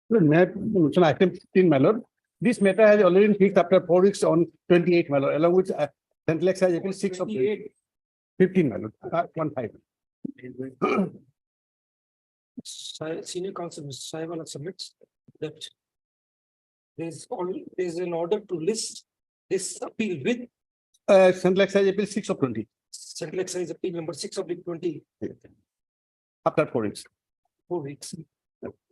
May I mention item 15, my lord? This matter has already been fixed after 4 weeks on 28, my lord, along with central excise April 6 of 15, my lord, 15. Senior counsel, Mr. Sahiwala submits that there is an order to list this appeal with Central excise April 6 of 20, central excise appeal number 6 of 20, after 4 weeks. 4 weeks.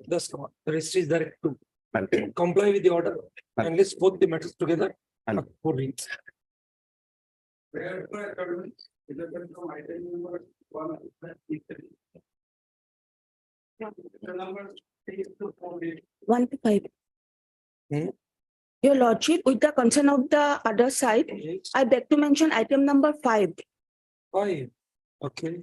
Thus, the registry is direct to My lord. comply with the order and list both the matters together And- for 4 weeks. One to five. Hmm? Your lordship, with the consent of the other side, I beg to mention item number 5. 5. Okay.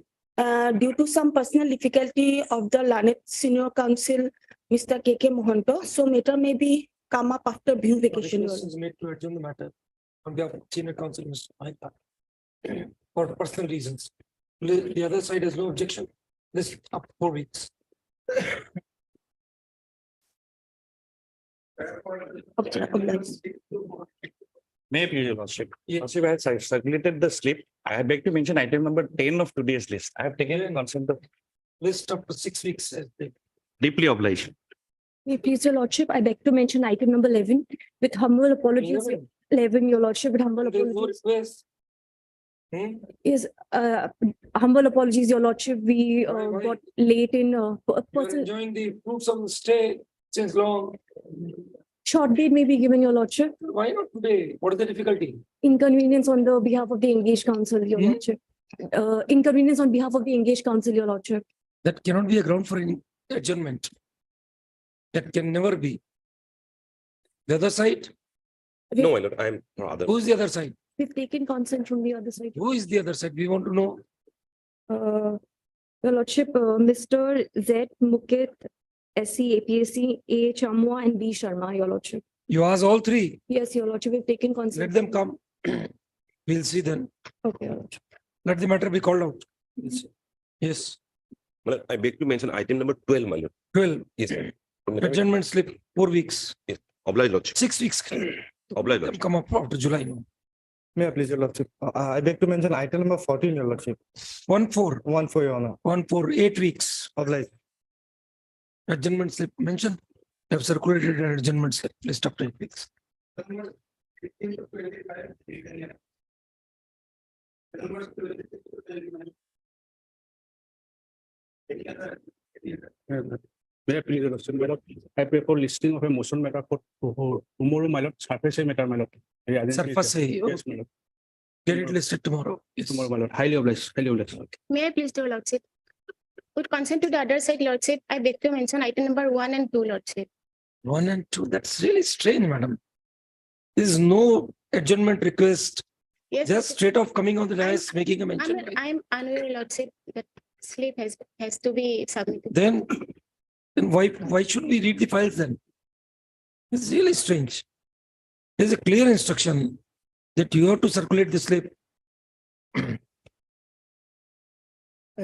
Due to some personal difficulty of the learned senior counsel, Mr. K.K. Mohanto, so matter may be come up after due vacation. Your Request is made to adjourn the matter on behalf of senior counsel, Mr. Mahita, for personal reasons. The other side has no objection. This up 4 weeks. May I please, Your Lordship? Yes. Lordship, I have circulated the slip. I beg to mention item number 10 of today's list. I have taken consent of List up to 6 weeks. deeply obliged. Please, your lordship, I beg to mention item number 11 with humble apologies. 11, your lordship, with humble There is no apologies. request. Hmm? Is humble apologies, your lordship. We Why? got late in You are person. enjoying the fruits of the stay since long. Short date may be given, your lordship. Why not today? What is the difficulty? Inconvenience on the behalf of the engaged counsel, your Hmm? lordship. Inconvenience on behalf of the engaged counsel, your lordship. That cannot be a ground for any adjournment. That can never be. The other side? No, my lord, I am rather. Who is the other side? We've taken consent from the other side. Who is the other side? We want to know. Your lordship, Mr. Z. Mukit, SC, APSC, A. Chamwa, and B. Sharma, your lordship. You ask all three. Yes, your lordship, we've taken consent. Let them come. We'll see then. Okay, your lordship. Let the matter be called out. We'll see. Yes. My lord, I beg to mention item number 12, my lord. 12. Yes. Adjournment slip 4 weeks. Yes. Oblige lordship. 6 weeks. Oblige Let them lordship. come up after July. May I please, your lordship? I beg to mention item number 14, your lordship. 1-4. One for your honor. 1-4. 8 weeks. Oblige. Adjournment slip mentioned. Have circulated an adjournment slip list up to 8 weeks. May I please, Your Lordship, my lord, I pray for listing of a motion matter for tomorrow, my lord, surface matter, my lord. Yeah, Surface. Yes, my lord. Get it listed tomorrow. Yes. Tomorrow, my lord, highly obliged, highly obliged. May I please do, Lordship? With consent to the other side, Lordship, I beg to mention item number 1 and 2, Lordship. 1 and 2. That's really strange, madam. There is no adjournment request. Yes, Just straight off coming on the dais, making a mention. I'm unaware, Lordship, that slip has to be submitted. Then why should we read the files then? It's really strange. There's a clear instruction that you have to circulate the slip. In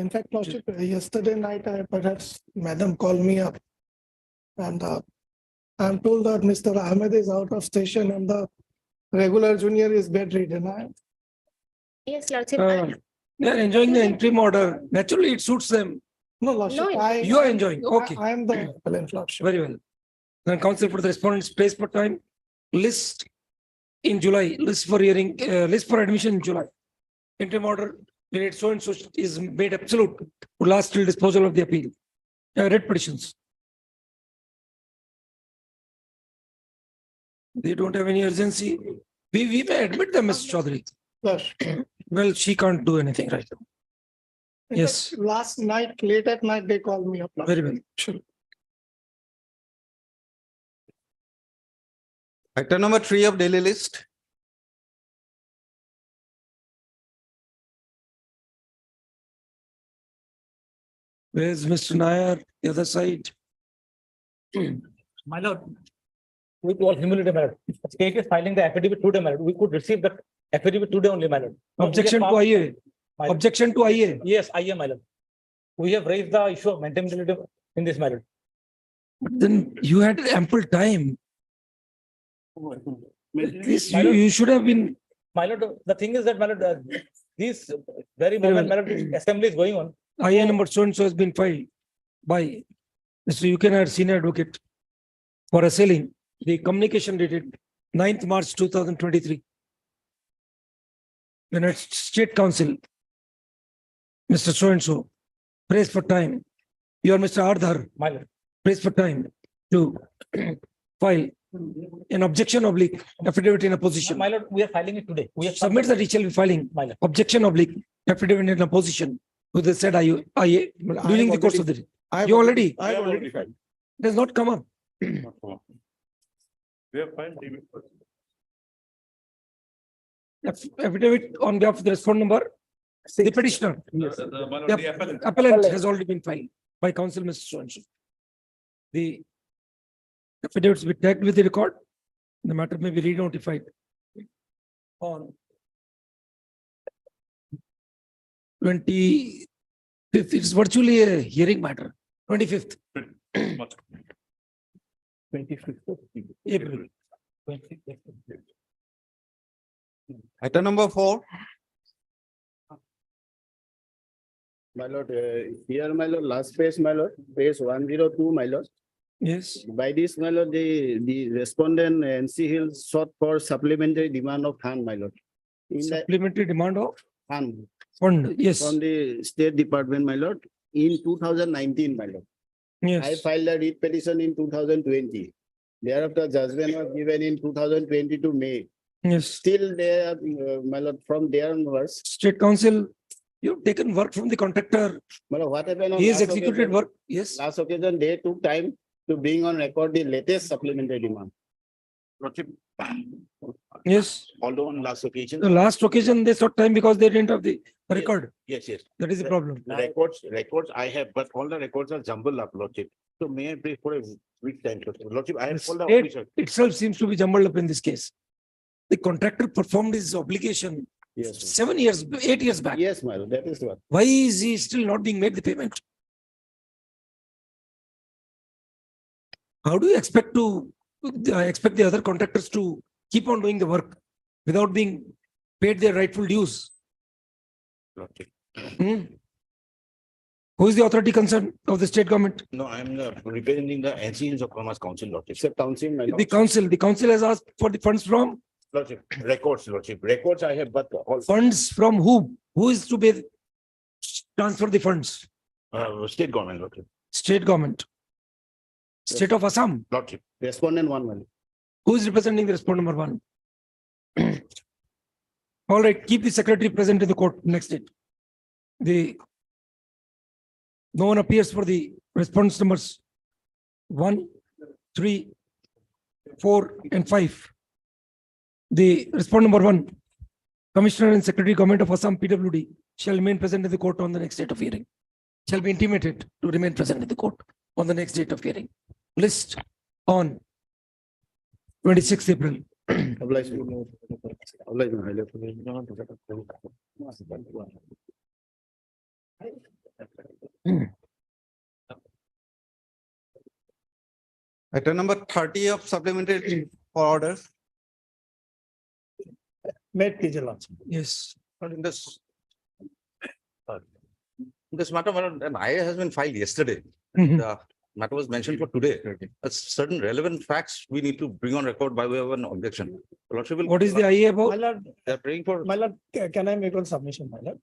fact, Lordship, yesterday night, perhaps Madam called me up. And I'm told that Mr. Ahmed is out of station and the regular junior is bedridden. Yes, Lordship. They are enjoying the interim order. Naturally, it suits them. No, Lordship, No, You are enjoying. Okay, I am the appellant, Lordship. very well. Then counsel for the respondents place for time. List in July. List for hearing. List for admission in July. Interim order. When so and so is made absolute. Will last till disposal of the appeal. Read petitions. They don't have any urgency. We may admit them, Mr. Chaudhary. Yes. Well, she can't do anything right now. In Yes. fact, last night, late at night, they called me up. Lordship. Very well. Sure. Item number 3 of daily list. Where's Mr. Nair? The other side. My lord, with all humility, my lord, state is filing the affidavit today, my lord. We could receive the affidavit today only, my lord. Objection to IA. My lord. Objection to IA. Yes, I am, my lord. We have raised the issue of maintainability in this, my lord. Then you had ample time. This, you should have been, My lord, the thing is that, my lord, this very Very moment, my well. lord, assembly is going on. IA number so and so has been filed by Mr. Yuken, senior advocate, for assailing the communication dated 9th March 2023. When at State Council, Mr. So and so, prays for time. You are Mr. Ardhar, My lord, prays for time to file an objection oblique affidavit in opposition. my lord, we are filing it today. We have Submit that he shall be filing My lord. objection oblique affidavit in opposition to the said IA during the course of the day. You already, I have already filed. it has not come up. We have filed. Affidavit on behalf of the respondent number, the petitioner. The appellant has already been filed by counsel, Mr. So and so. The affidavits be tagged with the record. The matter may be re-notified on 25th. It is virtually a hearing matter. 25th 25th. April. Item number 4, My lord, here, my lord, last page, my lord, page 102, my lord. Yes, By this, my lord, the respondent NC Hill sought for supplementary demand of fund, my lord. In the supplementary demand of fund fund. Yes, from the State Department, my lord, in 2019, my lord. I yes. filed a writ petition in 2020. Thereafter, judgment was given in 2022 May. Yes. Still there, my lord, from there onwards, State Council, you've taken work from the contractor. my lord, what happened on He has last executed occasion? work. Yes. Last occasion, they took time to bring on record the latest supplementary demand. Yes. Although on last occasion. The last occasion they sought time because they didn't have the record. Yes, yes. That is the problem. Records I have, but all the records are jumbled up, Lordship. So may I pray for a week time, Lordship, I have The all the state officials. itself seems to be jumbled up in this case. The contractor performed his obligation Yes, sir. 7 years, 8 years back. Yes, my lord, that is what. Why is he still not being made the payment? How do you expect the other contractors to keep on doing the work without being paid their rightful dues? Lordship. Hmm? Who is the authority concerned of the state government? No, I'm representing the NCs of Commerce Council, Lordship. It's a council, my lord. The council has asked for the funds from Lordship, records, Lordship, records I have, but all funds from whom? Who is to be transfer the funds? state government, Lordship. State government. State of Assam. Lordship. Respondent one, my lord. Who is representing the respondent number 1? All right, keep the secretary present in the court next date. No one appears for the response numbers 1, 3, 4, and 5. The respondent number 1, Commissioner and Secretary Government of Assam PWD shall remain present in the court on the next date of hearing. Shall be intimated to remain present in the court on the next date of hearing. List on 26th April. Obliged, my lord. Obliged, my lord. item number 30 of supplementary for orders. Met Kijal also. Yes. But in this matter, an IA has been filed yesterday. Mhm. The matter was mentioned for today. Certain relevant facts we need to bring on record by way of an objection. Lordship will- What is the IA My about? lord, They are praying for. my lord, can I make one submission, my lord?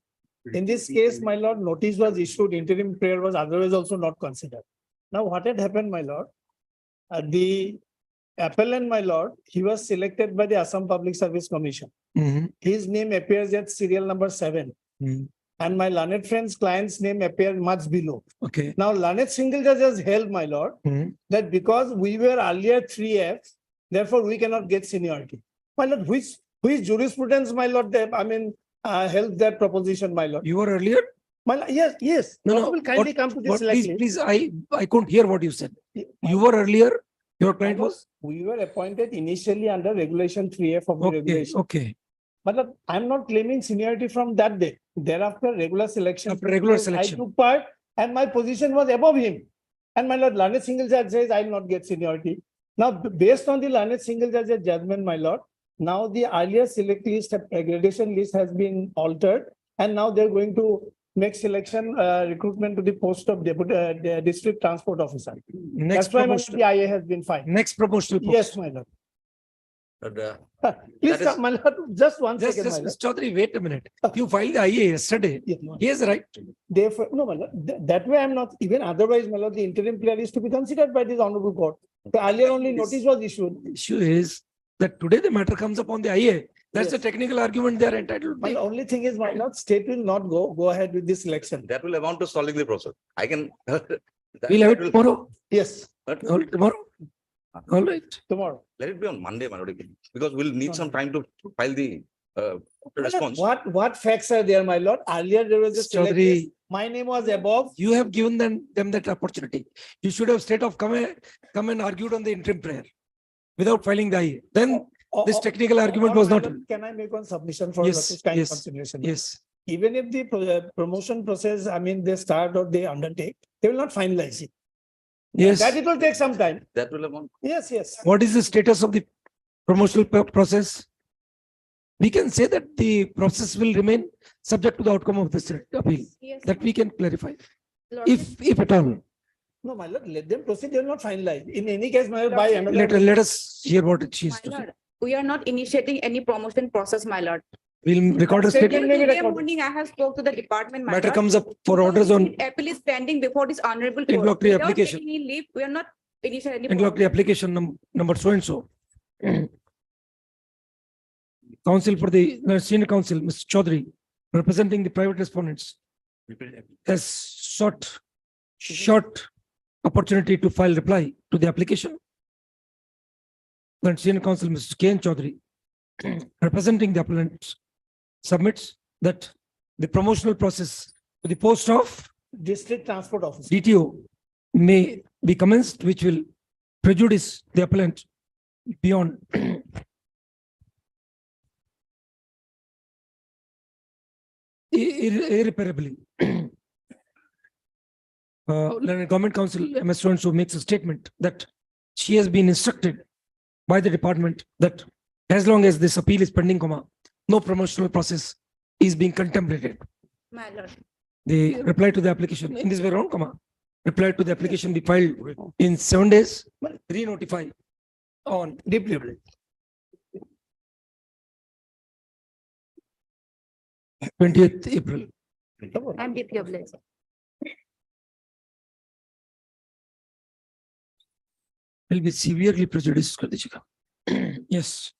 In this case, my lord, notice was issued, interim prayer was otherwise also not considered. Now, what had happened, my lord? The appellant, my lord, he was selected by the Assam Public Service Commission. Mhm. His name appears at serial number 7. Mhm. And my learned friend's client's name appeared much below. Okay. Now, learned single judge has held, my lord, Mhm. that because we were earlier 3F, therefore we cannot get seniority. My lord, which jurisprudence, my lord, held that proposition, my lord? You were earlier? Yes. No, Honorable, kindly come to this Please, select please, I couldn't hear what you said. list. You were earlier, your client was? We were appointed initially under regulation 3F of the Okay, regulation. okay. But I'm not claiming seniority from that day. Thereafter, regular selection. After regular I selection. took part and my position was above him. And my lord, learned single judge says I will not get seniority. Now, based on the learned single judge's judgment, my lord, now the earlier select list, gradation list has been altered. And now they're going to make selection, recruitment to the post of deputy, district transport officer. Next That's why my lord, promotional, the IA has been filed. next promotional post. Yes, my lord. But, Please, That is- my lord, just one Just, second, my just, lord. Mr. Chaudhary, wait a minute. You filed the IA yesterday. Yeah. He has the right. Therefore, no, my lord, that way I'm not, even otherwise, my lord, the interim period is to be considered by this honorable court. The earlier only notice was issued. Issue is that today the matter comes up on the IA. That's a Yes. technical argument they are entitled to My make. only thing is, my lord, state will not go ahead with this election. that will amount to solving the process. I can. We'll have it tomorrow. Yes, All tomorrow. All right. tomorrow. Let it be on Monday, my lord, because we'll need some time to file the response. What facts are there, my lord? Earlier there was a select Chaudhary, list. My name was above. you have given them that opportunity. You should have straight off come and argued on the interim prayer without filing the IA. Then this technical argument was my not. lord, Can I make one submission for Yes, this kind of yes, consideration? Yes. Even if the promotion process, I mean, they start or they undertake, they will not finalize it. Yes. That it will take some time. That will amount. Yes, yes. What is the status of the promotional process? We can say that the process will remain subject to the outcome of this appeal. Yes. That we can clarify, Lordship, if at all. No, my lord, let them proceed. They will not finalize. In any case, my lord, by another. Let us hear what she is My to say. lord, we are not initiating any promotion process, my lord. We'll record a Statement statement. may be Today recorded. morning, I have spoke to the department, my Matter lord. comes up for orders on Appeal is pending before this honorable court. interlocutory Without application. taking any leave, we are not initiating any. interlocutory application number so and so. Counsel for the senior counsel, Mr. Chaudhary, representing the private respondents, has sought short opportunity to file reply to the application. Then senior counsel, Mr. K. N. Chaudhary, representing the appellant, submits that the promotional process to the post of District Transport Officer. DTO may be commenced, which will prejudice the appellant beyond irreparably. Learned Government Counsel MS so and so makes a statement that she has been instructed by the department that as long as this appeal is pending, no promotional process is being contemplated. My lord. The reply to the application in this way around, reply to the application be filed in 7 days, re-notify on Deeply. 20th April. I'm deeply obliged. Will be severely prejudiced. Yes.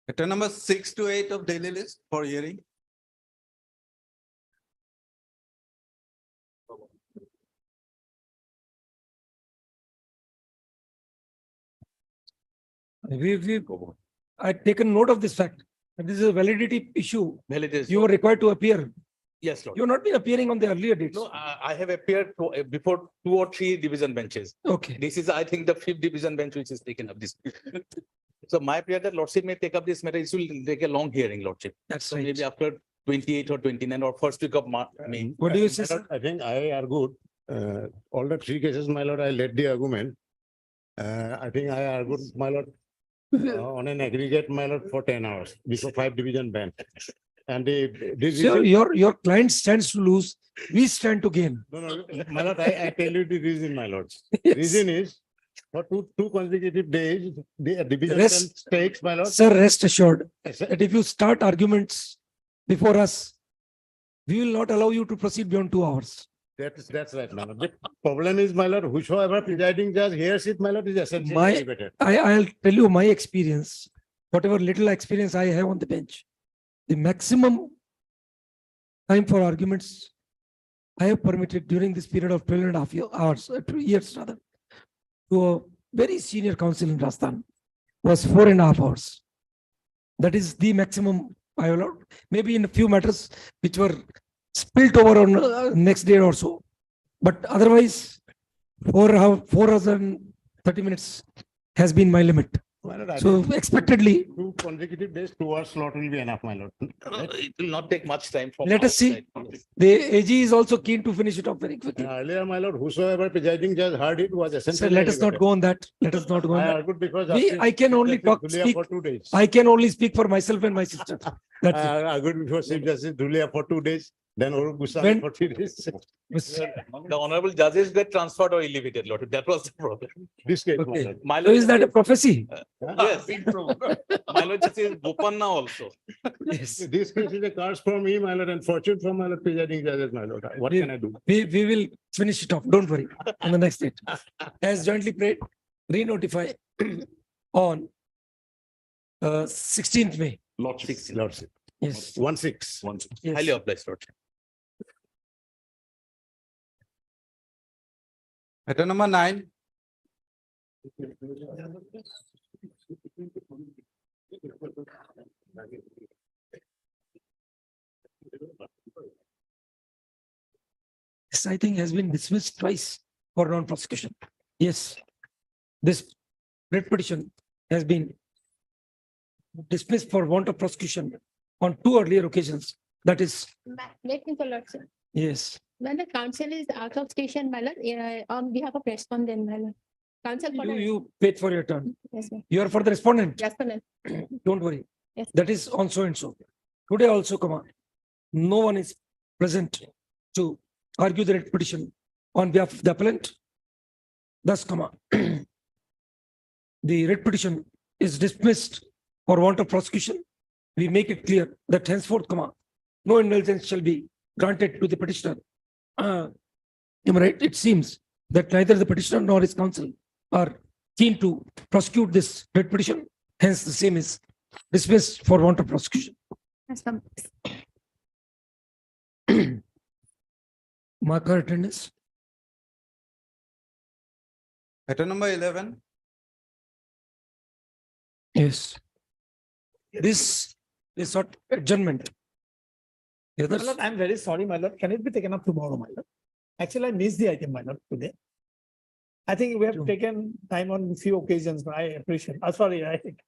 Letter number 6 to 8 of daily list for hearing. I've taken note of this fact. That this is a validity issue. Validity. You were required to appear. Yes, Lord. You have not been appearing on the earlier dates. No, I have appeared before 2 or 3 division benches. Okay. This is, I think, the 5th division bench which is taken up this. So my prayer that Lordship may take up this matter. It will take a long hearing, Lordship. That's So right. maybe after 28 or 29 or first week of May. What do you say, My sir? lord, I think I argued, all the 3 cases, my lord, I led the argument. I think I argued, my lord, on an aggregate, my lord, for 10 hours before 5 division bench. And the Sir, decision, your client stands to lose. We stand to gain. no, my lord, I tell you the reason, my lords. Yes. Reason is, for two consecutive days, the division Rest- bench takes, my lord. Sir, rest assured Yes, that if you start arguments before us, we will not allow you to proceed beyond 2 hours. That's right, my lord. The problem is, my lord, whosoever presiding judge hears it, my lord, is essentially My- elevated. I'll tell you my experience, whatever little experience I have on the bench. The maximum time for arguments I have permitted during this period of 12 and a half hours, 2 years rather, to a very senior counsel in Rajasthan was 4.5 hours. That is the maximum I allowed. Maybe in a few matters which were spilt over on next day or so. But otherwise, 4 hours and 30 minutes has been my limit. My lord, I So think expectedly, 2 consecutive days, 2 hours slot will be enough, my lord. It will not take much time from. let us our see. side. Yes. The AG is also keen to finish it off very quickly. Earlier, my lord, whosoever presiding judge heard it was So essentially. let us not go on that. Let us not go on I that. argued because. I can only talk, Dhulia speak. for 2 days. I can only speak for myself and my sister. That's it. I argued before Chief Justice Dhulia for 2 days, then Arup Goswami When- for 3 days. The honorable judges get transferred or elevated, Lord. That was the problem. This case, my Okay. lord. My So lord is that a prophecy? Yes. My lord justice is Bopanna also. Yes. This case is a curse for me, my lord, and fortune for my lord presiding judges, my lord. What can I do? We will finish it off. Don't worry. On the next date. As jointly prayed, re-notify on 16th May. Lordship. Yes. 1/6. Yes. Highly obliged, Lord. Item number 9. This, I think, has been dismissed twice for non-prosecution. Yes. This writ petition has been dismissed for want of prosecution on 2 earlier occasions. That is, Let me follow, sir. yes. When the council is out of station, my lord, on behalf of respondent, my lord. Council. You wait for your turn. Yes, ma'am. You are for the respondent. Respondent. Don't worry. Yes. That is on so and so. Today also, no one is present to argue the writ petition on behalf of the appellant. Thus, the writ petition is dismissed for want of prosecution. We make it clear that henceforth, no indulgence shall be granted to the petitioner. Am I right? It seems that neither the petitioner nor his counsel are keen to prosecute this writ petition. Hence, the same is dismissed for want of prosecution. Yes, ma'am. Mark her attendance. Item number 11. Yes. This is not adjournment. The My others- lord, I'm very sorry, my lord. Can it be taken up tomorrow, my lord? Actually, I missed the item, my lord, today. I think we have Sure. taken time on few occasions, but I appreciate. Sorry, I think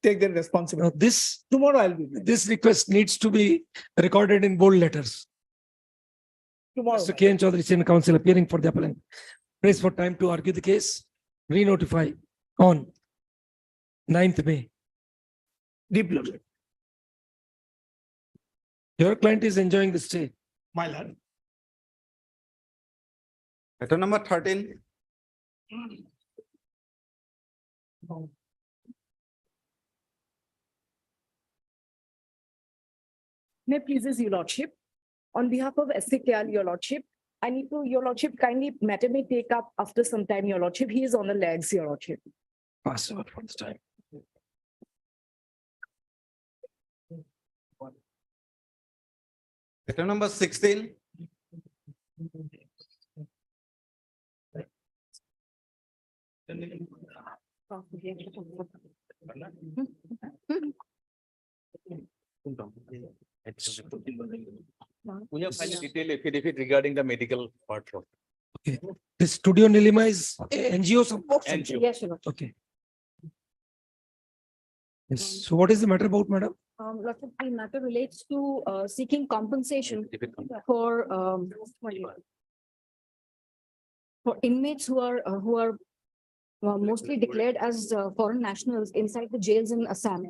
take the Now, responsibility. this Tomorrow I'll be. this request needs to be recorded in bold letters. Tomorrow. Mr. K. N. Chaudhary, Senior Counsel, appearing for the appellant. Prays for time to argue the case. Re-notify on 9th May. Deep level. Your client is enjoying the stay. My lord. Item number 13. May pleases your lordship. On behalf of SCKL, your lordship, I need to, your lordship, kindly matter may take up after some time, your lordship. He is on the legs, your lordship. Pass over for this time. Item number 16. We have filed a detailed affidavit regarding the medical part. Lord. This Studio Nilima is NGO support. NGO. Yes, your lordship. Okay. Yes. So what is the matter about, madam? Lordship, the matter relates to seeking compensation for for inmates who are mostly declared as foreign nationals inside the jails in Assam.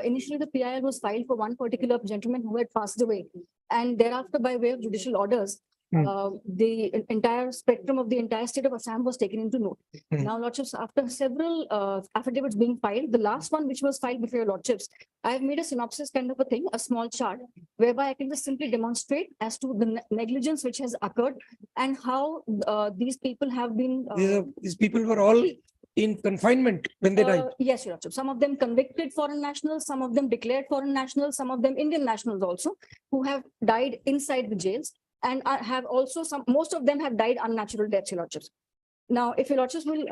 Initially, the PIL was filed for one particular gentleman who had passed away. And thereafter, by way of judicial orders, the entire spectrum of the entire state of Assam was taken into note. Now, lordships, after several affidavits being filed, the last one which was filed before your lordships, I have made a synopsis kind of a thing, a small chart, whereby I can just simply demonstrate as to the negligence which has occurred and how these people have been. These people were all in confinement when they died. Yes, your lordship. Some of them convicted foreign nationals, some of them declared foreign nationals, some of them Indian nationals also, who have died inside the jails. And have also most of them have died unnatural deaths, your lordships. Now, if your lordships will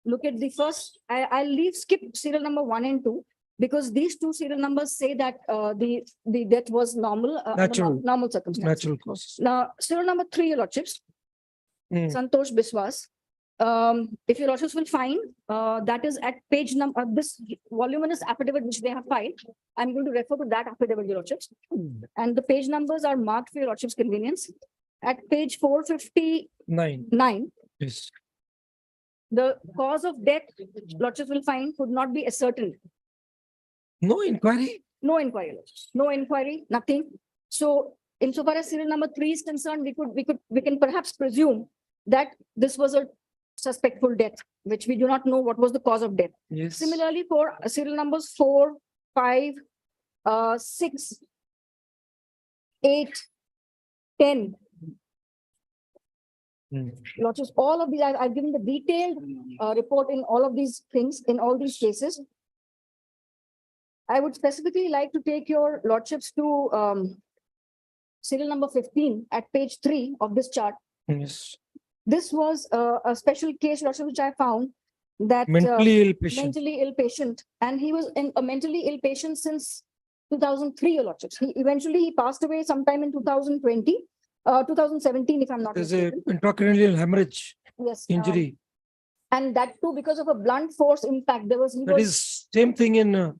look at the first, I'll skip serial number 1 and 2, because these two serial numbers say that the death was normal, Natural. normal circumstances. Natural causes. Now, serial number 3, your lordships, Santosh Biswas, if your lordships will find, that is at page number, this voluminous affidavit which they have filed. I'm going to refer to that affidavit, your lordships. And the page numbers are marked for your lordships' convenience. At page 459, Nine. Yes. the cause of death, lordships will find, could not be ascertained. No inquiry. No inquiry, lordships. No inquiry, nothing. So insofar as serial number 3 is concerned, we can perhaps presume that this was a suspectful death, which we do not know what was the cause of death. Yes. Similarly, for serial numbers 4, 5, 6, 8, 10. Lordships, all of these, I've given the detailed report in all of these things, in all these cases. I would specifically like to take your lordships to serial number 15 at page 3 of this chart. Yes. This was a special case, lordship, which I found that Mentally ill patient. mentally ill patient, and he was a mentally ill patient since 2003, your lordships. He passed away sometime in 2020, 2017, if I'm not There's a mistaken. intracranial hemorrhage Yes. injury. And that too because of a blunt force impact. He That was is same thing in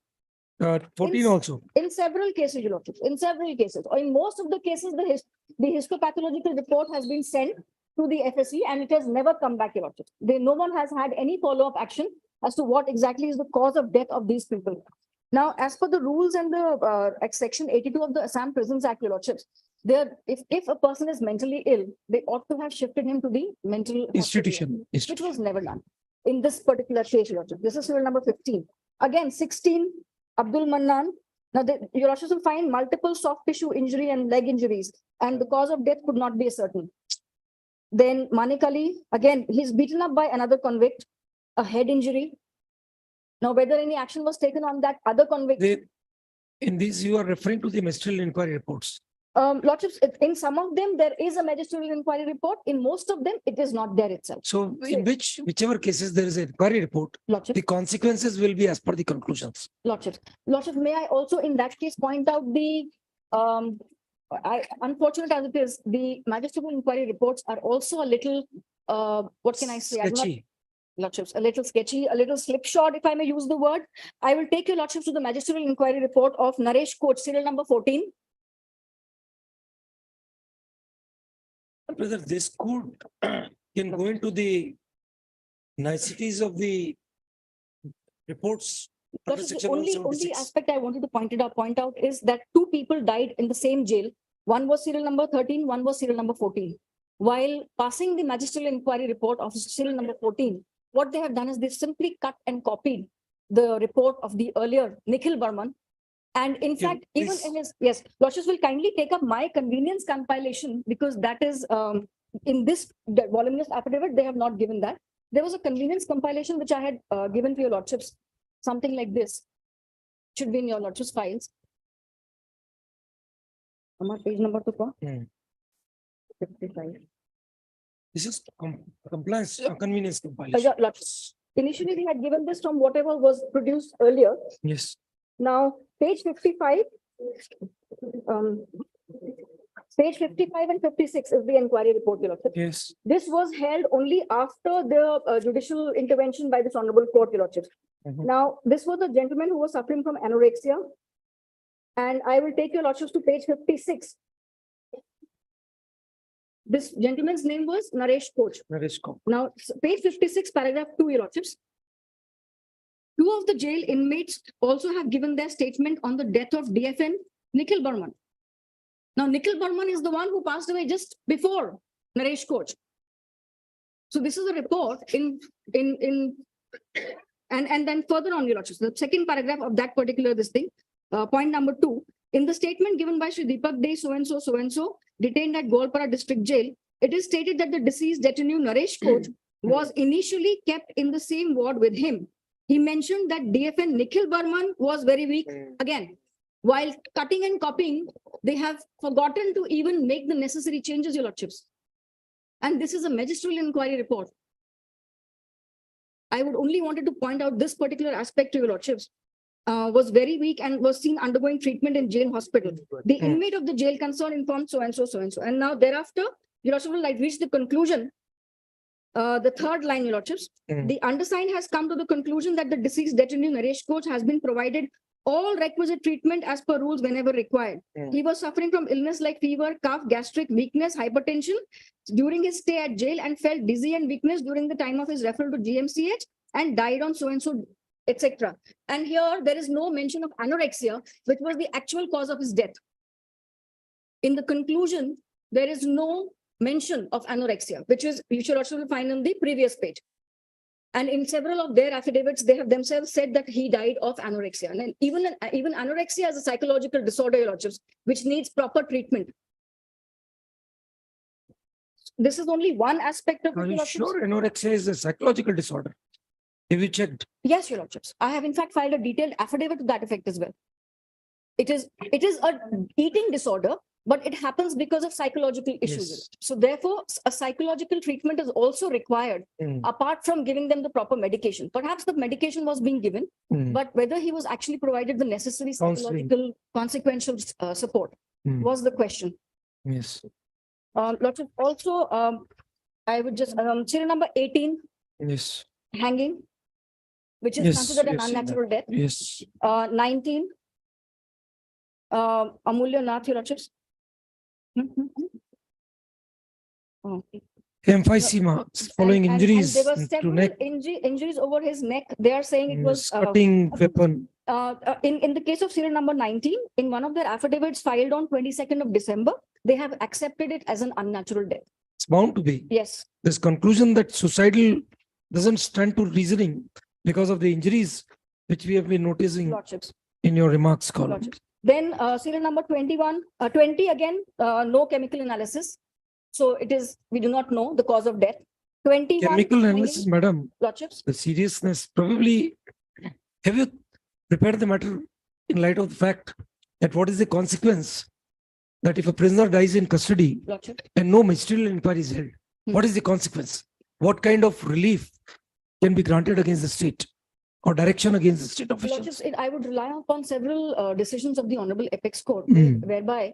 14 also. in several cases, your lordships, in several cases, or in most of the cases, the histopathological report has been sent to the FSC and it has never come back, your lordships. No one has had any follow-up action as to what exactly is the cause of death of these people. Now, as per the rules and the section 82 of the Assam Prisons Act, your lordships, if a person is mentally ill, they ought to have shifted him to the mental Institution. hospital, which was never done in this particular case, your lordship. This is serial number 15. Again, 16, Abdul Mannan. Now, your lordships will find multiple soft tissue injury and leg injuries, and the cause of death could not be certain. Then Manik Ali, again, he's beaten up by another convict, a head injury. Now, whether any action was taken on that other convict. In these, you are referring to the ministerial inquiry reports. Lordships, in some of them, there is a magisterial inquiry report. In most of them, it is not there itself. So in whichever cases there is an inquiry report, Lordship, the consequences will be as per the conclusions. Lordship, may I also in that case point out the unfortunate as it is, the magisterial inquiry reports are also a little, what can I say? Sketchy. Lordships, a little sketchy, a little slipshod, if I may use the word. I will take your lordships to the magisterial inquiry report of Naresh Coach, serial number 14. Whether this could can go into the niceties of the reports. under Lordships, section the only 176. aspect I wanted to point out is that 2 people died in the same jail. One was serial number 13, one was serial number 14. While passing the magisterial inquiry report of serial number 14, what they have done is they simply cut and copied the report of the earlier Nikhil Burman. And in fact, even in his, yes, lordships will kindly take up my convenience compilation because that is in this voluminous affidavit, they have not given that. There was a convenience compilation which I had given to your lordships, something like this. Should be in your lordships files. Page number 2. 55. This is compliance, convenience compilation. Lordships. Initially, we had given this from whatever was produced earlier. Yes. Now, page 55, page 55 and 56 is the inquiry report. Your lordship. Yes. This was held only after the judicial intervention by this honorable court, your lordship. Now, this was a gentleman who was suffering from anorexia. And I will take your lordships to page 56. This gentleman's name was Naresh Coach. Naresh Coach. Now, page 56, paragraph 2, your lordships. 2 of the jail inmates also have given their statement on the death of DFN Nikhil Burman. Now, Nikhil Burman is the one who passed away just before Naresh Coach. So this is a report and then further on, your lordships, the second paragraph of that particular point number 2, in the statement given by Shri Deepak Day, so and so, detained at Golpara District Jail, it is stated that the deceased detaining Naresh Coach was initially kept in the same ward with him. He mentioned that DFN Nikhil Burman was very weak. Again, while cutting and copying, they have forgotten to even make the necessary changes, your lordships. And this is a magisterial inquiry report. I would only wanted to point out this particular aspect to your lordships. Was very weak and was seen undergoing treatment in jail hospital. The inmate of the jail concerned informed so and so. And now thereafter, your lordship will reach the conclusion The third line, your lordships, the undersigned has come to the conclusion that the deceased detainee Naresh Coach has been provided all requisite treatment as per rules whenever required. He was suffering from illness like fever, cough, gastric weakness, hypertension during his stay at jail and felt dizzy and weakness during the time of his referral to GMCH and died on so-and-so, etc. And here there is no mention of anorexia, which was the actual cause of his death. In the conclusion, there is no mention of anorexia, which is, you should also find on the previous page. And in several of their affidavits, they have themselves said that he died of anorexia. And then even anorexia is a psychological disorder, your lordships, which needs proper treatment. This is only one aspect of it, Are your you lordships. sure anorexia is a psychological disorder? Have you checked? Yes, your lordships. I have in fact filed a detailed affidavit to that effect as well. It is a eating disorder, but it happens because of psychological issues. Yes. So therefore, a psychological treatment is also required apart from giving them the proper medication. Perhaps the medication was being given, but whether he was actually provided the necessary Counseling. psychological consequential support was the question. Yes. Lordship, also, I would just, serial number 18, Yes. hanging, which is Yes, considered an we have seen that. unnatural death. Yes. 19, Amulya Nath, your lordships. Oh. Emphysema following And injuries there were to several neck, injuries over his neck. They are saying it was cutting weapon. in the case of serial number 19, in one of their affidavits filed on 22nd of December, they have accepted it as an unnatural death. It's bound to be. Yes, This conclusion that suicidal doesn't stand to reasoning because of the injuries which we have been noticing lordships. in your remarks column. Lordships. Then serial number 20 again, no chemical analysis. So it is, we do not know the cause of death. 21. Chemical hanging, analysis, madam, lordships. the seriousness, probably, have you prepared the matter in light of the fact that what is the consequence that if a prisoner dies in custody Lordship. and no ministerial inquiry is held, what is the consequence? What kind of relief can be granted against the state or direction against the state officials? Lordships, I would rely upon several decisions of the Honorable Apex Court, whereby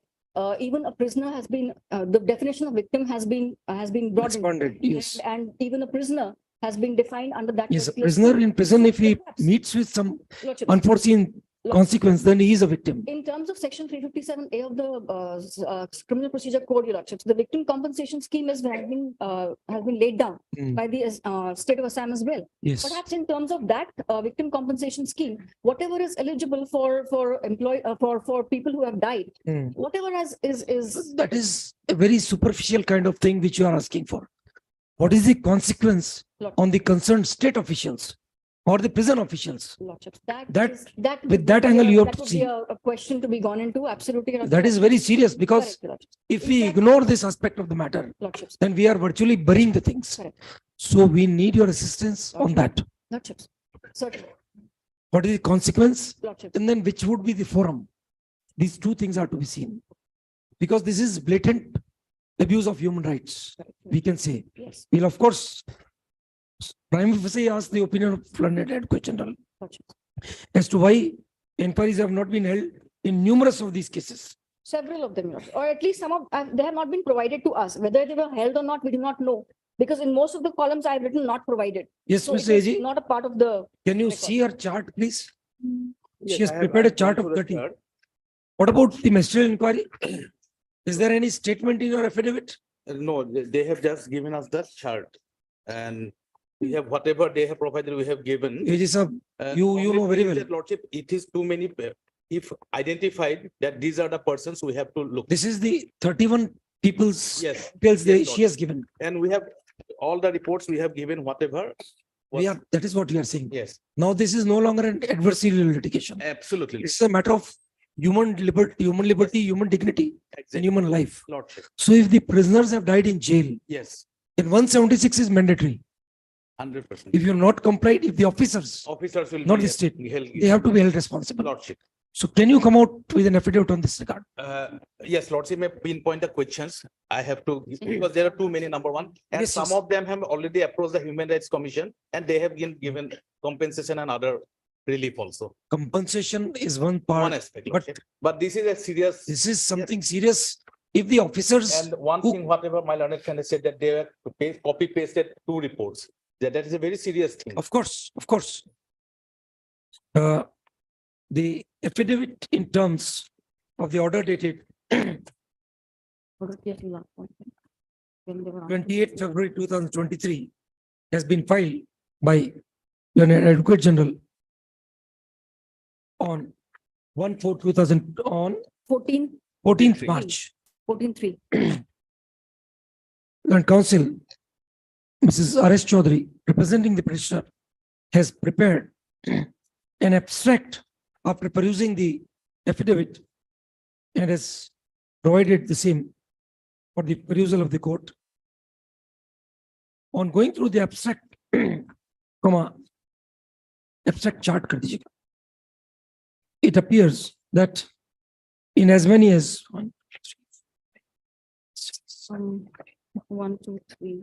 even a prisoner has been, the definition of victim has been brought in. Expanded, yes. And even a prisoner has been defined under that. Yes, a particular prisoner scheme. in prison, if he Perhaps, meets with some Lordship, unforeseen consequence, then he is a victim. in terms of section 357A of the criminal procedure code, your lordships, the victim compensation scheme has been laid down by the state of Assam as well. Yes. Perhaps in terms of that victim compensation scheme, whatever is eligible for people who have died, whatever is That is a very superficial kind of thing which you are asking for. What is the consequence on the concerned state officials or the prison officials? lordships. With that angle you have that to would see. be a question to be gone into. Absolutely. your That is lordship. very serious because Correct, your lordship. if we ignore this aspect of the matter, Lordships. then we are virtually burying the things. Correct. So we need your assistance on that. Lordships. Certainly. What is the consequence? Lordships. And then which would be the forum? These two things are to be seen. Because this is blatant abuse of human rights, we can say. Yes. We'll of course, prime facie ask the opinion of learned Advocate General Lordships. as to why inquiries have not been held in numerous of these cases. Several of them, your lordship. Or at least some of, they have not been provided to us. Whether they were held or not, we do not know. Because in most of the columns, I have written not provided. Yes, So it Mr. is AG, not a part of the. can you record. see her chart, please? Yes, She has I have- prepared a I have chart gone of through the 30. chart. What about the ministerial inquiry? Is there any statement in your affidavit? No, they have just given us the chart. And we have whatever they have provided, we have given. AG sir, you Only know very thing well. that Lordship, it is too many, if identified that these are the persons we have to look. This is the 31 people's Yes. details Yes, she has given. And we have all the reports we have given, whatever. That is what we are saying. Yes, Now this is no longer an adversarial litigation. absolutely. It's a matter of human liberty, human dignity, and Exactly. human life. Lordship, So if the prisoners have died in jail, yes, then 176 is mandatory. 100%. If you're not complied, if the officers, Officers will. not be the state, held- they have to be held responsible. Lordship. So can you come out with an affidavit on this regard? Yes, Lordship may pinpoint the questions. I have to, because there are too many, number one. And Yes, some yes. of them have already approached the Human Rights Commission and they have been given compensation and other relief also. Compensation is one One part, aspect, but Lordship. But this is a serious. this is something serious if the officers, And one who- thing, whatever my learned friend has said that they were to copy pasted two reports. That is a very serious thing. of course. The affidavit in terms of the order dated 28th February 2023 has been filed by Learned Advocate General on 1/4/2000 on 14th March. 14-3. And counsel, Mrs. R.S. Chaudhary, representing the petitioner, has prepared an abstract after perusing the affidavit and has provided the same for the perusal of the court. On going through the abstract, abstract chart kar dijiyega. It appears that in as many as 1, 1, 2, 3,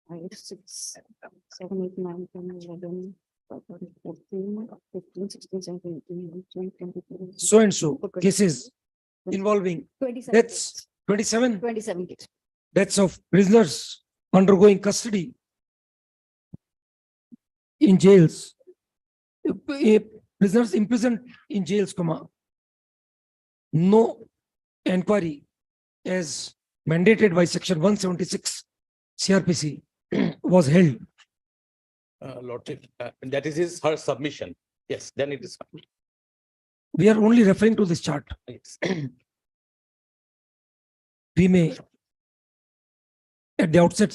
5, 6, 7, 8, 9, 10, 11, 12, 13, 14, 15, 16, 17, 18, 19, 20, 21. so and so cases involving 27. deaths, 27 27 cases. deaths of prisoners undergoing custody in jails, prisoners imprisoned in jails, no inquiry as mandated by section 176 CRPC was held. Lordship, that is her submission. Yes, then it is fine. We are only referring to this chart. Yes. We may at the outset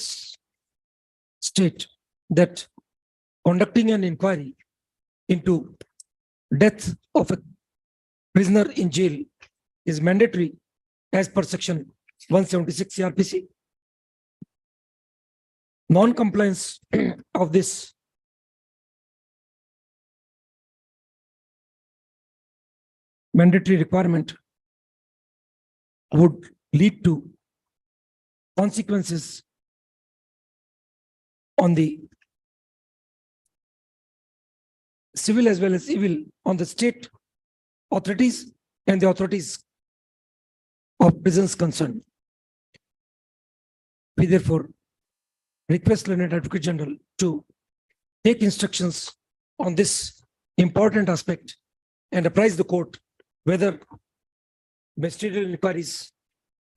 state that conducting an inquiry into death of a prisoner in jail is mandatory as per section 176 CRPC. Non-compliance of this mandatory requirement would lead to consequences on the civil as well as civil on the state authorities and the authorities of prisons concerned. We therefore request Learned Advocate General to take instructions on this important aspect and apprise the court whether ministerial inquiries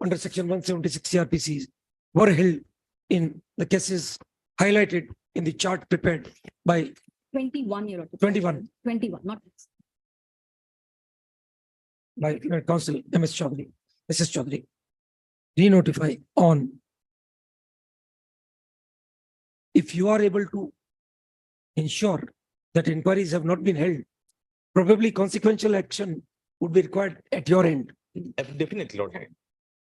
under section 176 CRPC were held in the cases highlighted in the chart prepared by 21 year. 21 not. by Counsel Mrs. Chaudhary. Re-notify on. If you are able to ensure that inquiries have not been held, probably consequential action would be required at your end. Definitely, Lordship.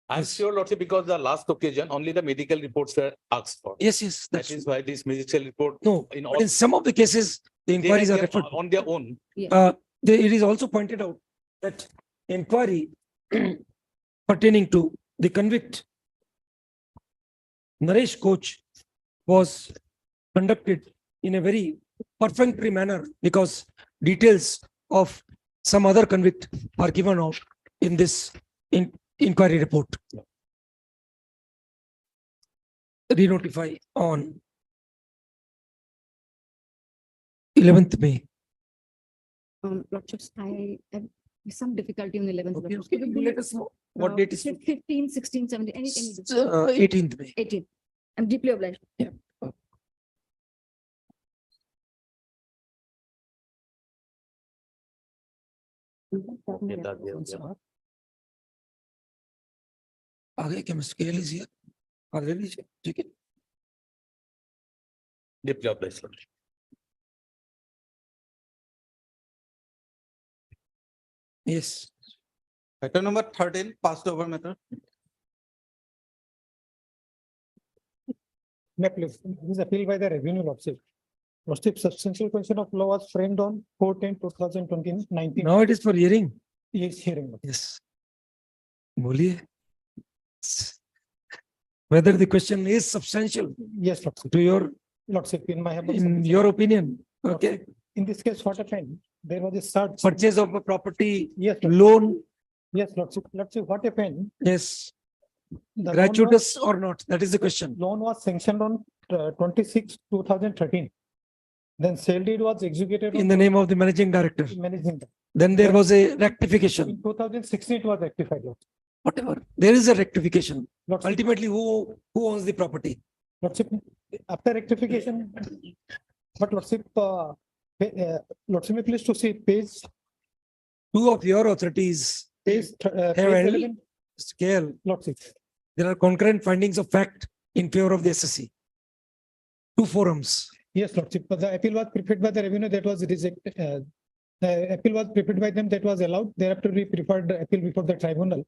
I'm sure, Lordship, because the last occasion, only the medical reports were asked for. Yes, That is why this medical report. no. In But all, in some of the cases, the inquiries are they referred. on their own. It is also pointed out that inquiry pertaining to the convict Naresh Koch was conducted in a very perfunctory manner because details of some other convict are given out in this inquiry report. Re-notify on 11th May. Lordships, I have some difficulty on 11th. Okay, Lordships. okay. Could you You bring let us know what date is. 15, 16, 17, any. 18th May. 18. I'm deeply obliged. Yeah. आगे क्या scale is here? आगे लीजिए, ठीक है. Deeply obliged, Lordship. Yes. Item number 13, passed over matter. Next, this is appeal by the revenue lordship. Lordship, substantial question of law was framed on 4/10/2019. Now it is for hearing. Yes, hearing. Yes. बोलिए. Whether the question is substantial Yes, Lordship. to your, Lordship, in my humble in submission. your opinion, okay? Lordship, in this case, what happened? There was a search. Purchase of a property, Yes, Lordship. loan, Yes, Lordship. Lordship, what happened? yes. gratuitous or not? That is the question. Loan was sanctioned on 26, 2013. Then sale deed was executed. In the name of the managing director. Managing. Then there was a rectification. In 2016, it was rectified. Whatever. There is a rectification. Lordship, Ultimately, who owns the property? Lordship, after rectification, but Lordship, Lordship, may please to see page. Two of your authorities Page, have page held 11, scale. Lordship. There are concurrent findings of fact in favor of the SSC. Two forums. Yes, Lordship, but the appeal was prepared by the revenue that was rejected. The appeal was prepared by them that was allowed. Thereafter, we preferred the appeal before the tribunal.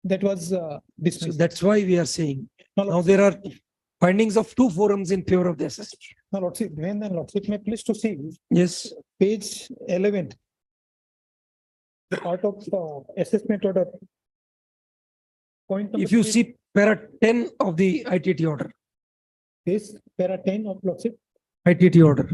That was So dismissed. that's why we are saying. Now, Now there are findings of two forums in favor of the SSC. Now, Lordship, when then Lordship may please to see Yes. page 11. The part of assessment order. Point number If you 3, see para 10 of the ITT order, page para 10 of Lordship, ITT order.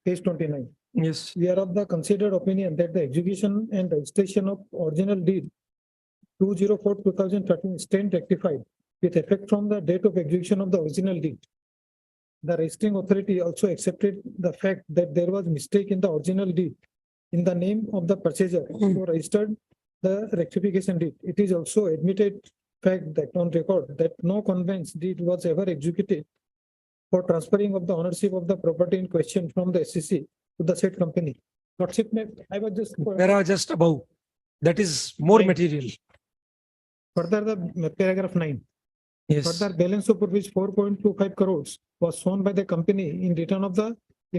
page 29. Yes. We are of the considered opinion that the execution and registration of original deed 204/2013 stand rectified with effect from the date of execution of the original deed. The registering authority also accepted the fact that there was mistake in the original deed in the name of the purchaser who registered the rectification deed. It is also admitted fact that on record that no conveyance deed was ever executed for transferring of the ownership of the property in question from the SCC to the said company. Lordship, I was just Para just above. That is more Nine. material. further the paragraph 9. Yes. Further, balance of rupees 4.25 crores was shown by the company in return of the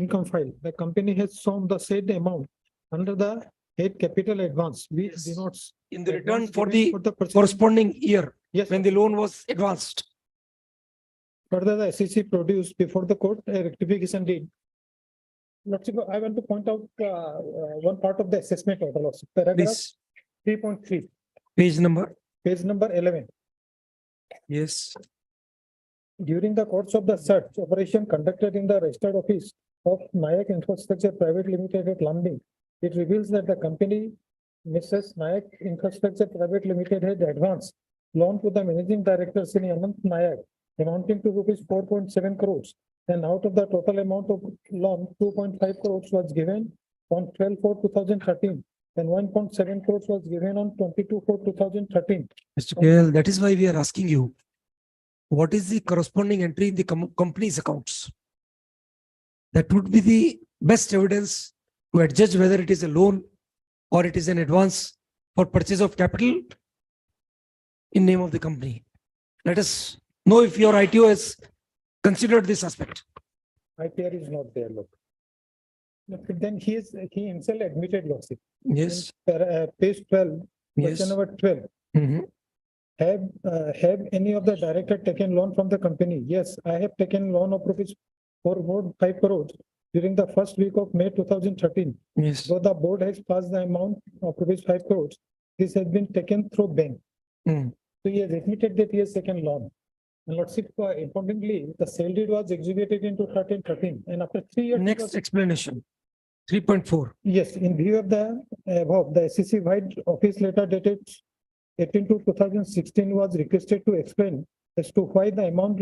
income file. The company has shown the said amount under the head capital advance, which Yes. denotes In the return advance for given the purchase. corresponding year Yes, when the loan was advanced. further the SEC produced before the court a rectification deed. Lordship, I want to point out one part of the assessment order, Lordship. Paragraph Please, 3.3, page number. page number 11. Yes. During the course of the search operation conducted in the registered office of Nayak Infrastructure Private Limited at Lambing, it reveals that the company Mrs. Nayak Infrastructure Private Limited had advanced loan to the managing director Sri Anant Nayak amounting to rupees 4.7 crores. And out of the total amount of loan, 2.5 crores was given on 12/4/2013 and 1.7 crores was given on 22/4/2013. Mr. KL, that is why we are asking you. What is the corresponding entry in the company's accounts? That would be the best evidence to adjudge whether it is a loan or it is an advance for purchase of capital in name of the company. Let us know if your ITO has considered this aspect. IPR is not there, look. Look, then he himself admitted lordship. Yes. Page 12, Yes. question number 12. Mhm. Have any of the director taken loan from the company? Yes, I have taken loan of rupees 4.5 crores during the first week of May 2013. Yes. So the board has passed the amount of rupees 5 crores. This has been taken through bank. Mm. So he has admitted that he has taken loan. And lordship, importantly, the sale deed was executed into 13 and after 3 years. it Next was- explanation. 3.4. Yes, in view of the above, the SEC wide office letter dated 18/2/2016 was requested to explain as to why the amount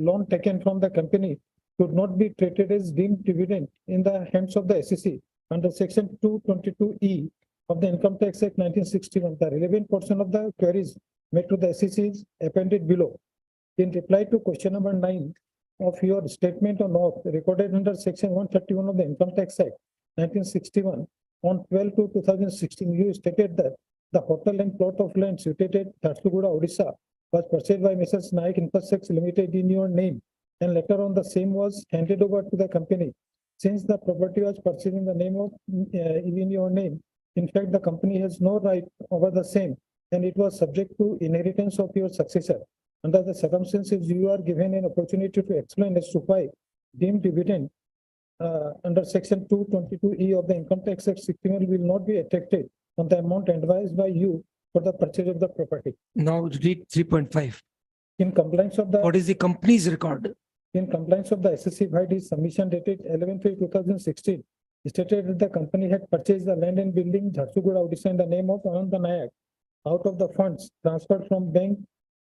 loan taken from the company should not be treated as deemed dividend in the hands of the SEC under section 222E of the Income Tax Act 1961. The relevant portion of the queries made to the SEC is appended below. In reply to question number 9 of your statement on oath recorded under section 131 of the Income Tax Act 1961 on 12/2/2016, you stated that the hotel and plot of land situated at Jharsuguda, Odisha was purchased by Mrs. Nayak Infrastructure Limited in your name and later on the same was handed over to the company. Since the property was purchased in the name of in your name, in fact, the company has no right over the same and it was subject to inheritance of your successor. Under the circumstances, you are given an opportunity to explain as to why deemed dividend under section 222E of the Income Tax Act 61 will not be attracted on the amount advised by you for the purchase of the property. Now read 3.5. In compliance of the What is the company's record? in compliance of the SSC by submission dated 11/3/2016, stated that the company had purchased the land and building Jharsuguda, Odisha in the name of Anand Nayak out of the funds transferred from bank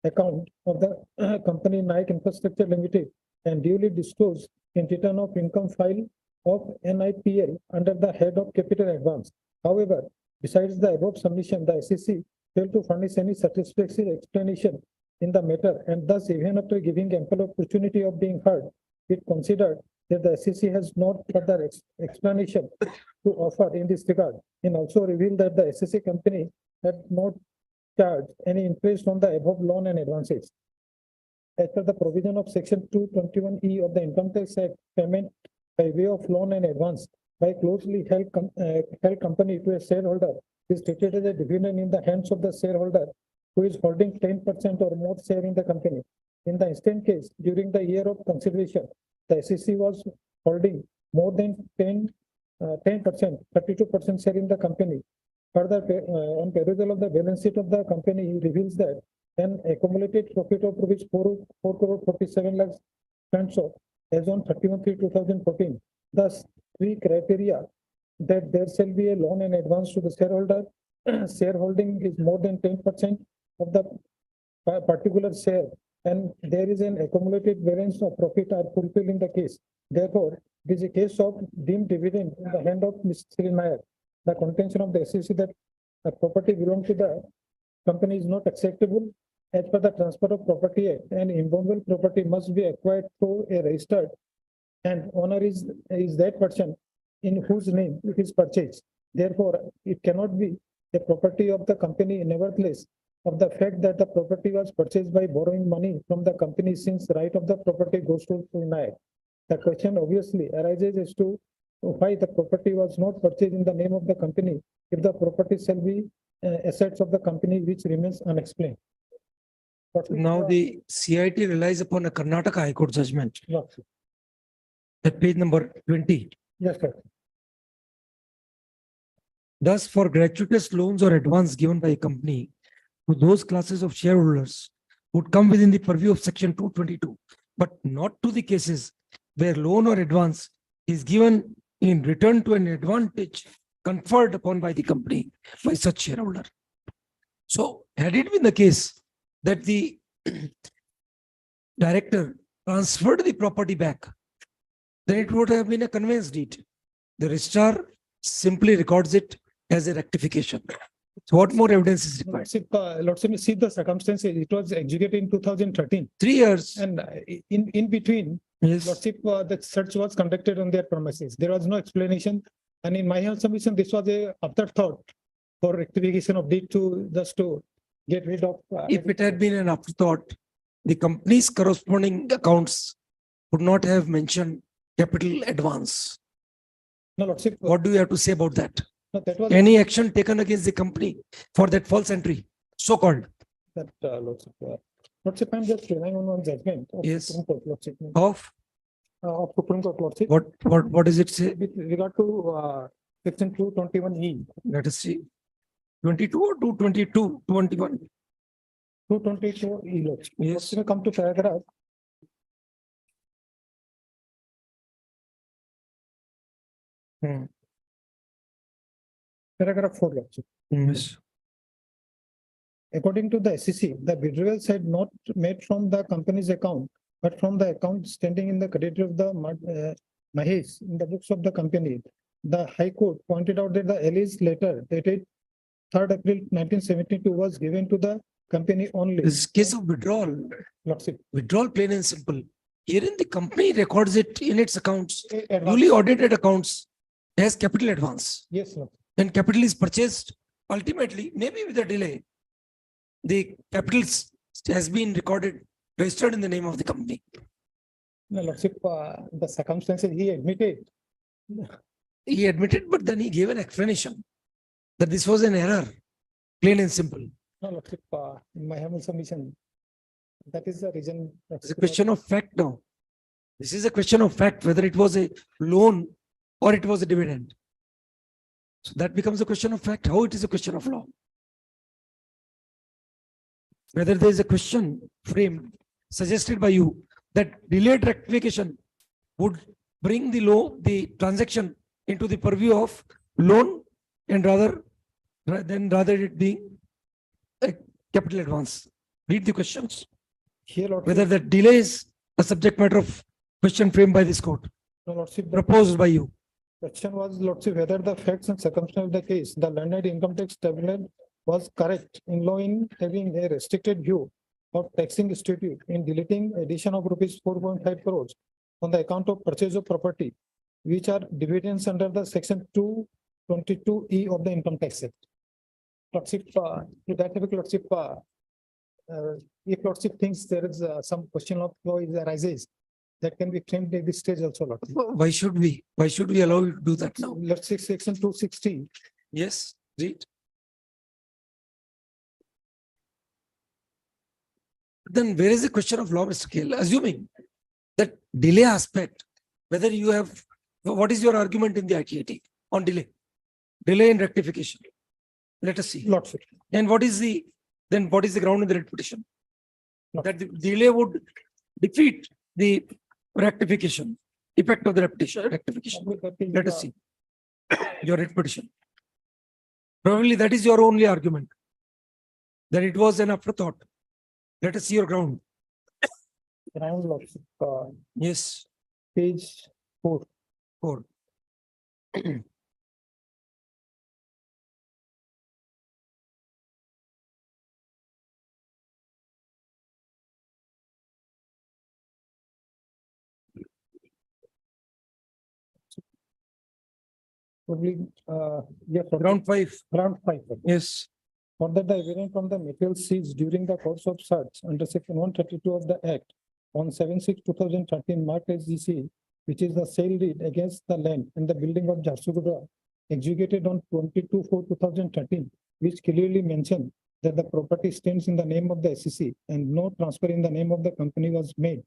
account of the company Nike Infrastructure Limited and duly disclosed in return of income file of NIPL under the head of capital advance. However, besides the above submission, the SEC failed to furnish any satisfactory explanation in the matter, and thus even after giving ample opportunity of being heard, it considered that the SEC has not further explanation to offer in this regard, and also revealed that the SEC company had not charged any interest on the above loan and advances. As per the provision of section 221E of the Income Tax Act, payment by way of loan and advance by closely held company to a shareholder is treated as a dividend in the hands of the shareholder who is holding 10% or more share in the company. In the instant case, during the year of consideration, the SEC was holding more than 10%, 32% share in the company. Further, on perusal of the balance sheet of the company, he reveals that an accumulated profit of rupees 4 crore 47 lakhs stands of as on 31/3/2014. Thus, three criteria that there shall be a loan and advance to the shareholder, shareholding is more than 10% of the particular share, and there is an accumulated variance of profit are fulfilled in the case. Therefore, it is a case of deemed dividend in the hand of Mr. Sri Nayak. The contention of the SEC that the property belonging to the company is not acceptable as per the Transfer of Property Act, and immovable property must be acquired through a registered, and owner is that person in whose name it is purchased. Therefore, it cannot be the property of the company. Nevertheless, of the fact that the property was purchased by borrowing money from the company, since right of the property goes to Nayak. The question obviously arises as to why the property was not purchased in the name of the company if the property shall be assets of the company, which remains unexplained. Now the CIT relies upon a Karnataka High Court judgment at page number 20. Yes, sir. Thus, for gratuitous loans or advance given by a company to those classes of shareholders would come within the purview of section 222, but not to the cases where loan or advance is given in return to an advantage conferred upon by the company by such shareholder. So had it been the case that the director transferred the property back, then it would have been a conveyance deed. The registrar simply records it as a rectification. So what more evidence is required? Lordship, see the circumstances. It was executed in 2013. 3 years. And in between, Yes. Lordship, the search was conducted on their premises. There was no explanation. And in my submission, this was a afterthought for rectification of deed to just to get rid of. If it had been an afterthought, the company's corresponding accounts would not have mentioned capital advance. No, Lordship. What do you have to say about that? No, that was Any action taken against the company for that false entry, so-called? that, Lordship, I'm just relying on one judgment of Yes. Supreme Court, Lordship. Of Of Supreme Court, Lordship. what does it say? With regard to section 221E. Let us see. 22 or 222, 21? 222E, Lordship. Yes. Lordship, come to paragraph. Paragraph 4, Lordship. Yes. According to the SEC, the withdrawals had not made from the company's account, but from the account standing in the creditor of the Mahesh in the books of the company. The High Court pointed out that the alleged letter dated 3rd April 1972 was given to the company only. This is case of withdrawal. Lordship. Withdrawal, plain and simple. Herein the company records it in its accounts, Advance. newly audited accounts as capital advance. Yes, Lord. Then capital is purchased ultimately, maybe with a delay. The capital has been recorded, registered in the name of the company. No, Lordship, the circumstances he admitted. He admitted, but then he gave an explanation that this was an error, plain and simple. No, Lordship, in my humble submission, that is the reason. It's a question of fact now. This is a question of fact, whether it was a loan or it was a dividend. So that becomes a question of fact, how it is a question of law. Whether there is a question framed, suggested by you, that delayed rectification would bring the transaction into the purview of loan, and rather it being capital advance. Read the questions, Here, Lordship, whether that delay is a subject matter of question framed by this court, no, Lordship, the proposed by you. question was, Lordship, whether the facts and circumstances of the case, the landed income tax tribunal was correct in law in having a restricted view of taxing statute in deleting addition of rupees 4.5 crores on the account of purchase of property, which are dividends under the section 222E of the Income Tax Act. Lordship, to that effect, Lordship, if Lordship thinks there is some question of law arises, that can be framed at this stage also, Lordship. Why should we? Why should we allow you to do that now? Let's say section 260. Yes, read. Then where is the question of law, Mr. Kale? Assuming that delay aspect, whether you have, what is your argument in the ITAT on delay? Delay in rectification. Let us see. Lordship. And what is the, then what is the ground in the writ petition? That the delay would defeat the rectification, effect of the rectification. Let us see. Your writ petition. Probably that is your only argument. That it was an afterthought. Let us see your ground. Ground, Lordship, Yes, page 4. 4. Probably, yes, Ground 5. ground 5. Yes. For that the evidence from the material seized during the course of search under section 132 of the Act on 7/6/2013 marked SGC, which is the sale deed against the land and the building of Jharsuguda, executed on 22/4/2013, which clearly mentioned that the property stands in the name of the SEC and no transfer in the name of the company was made.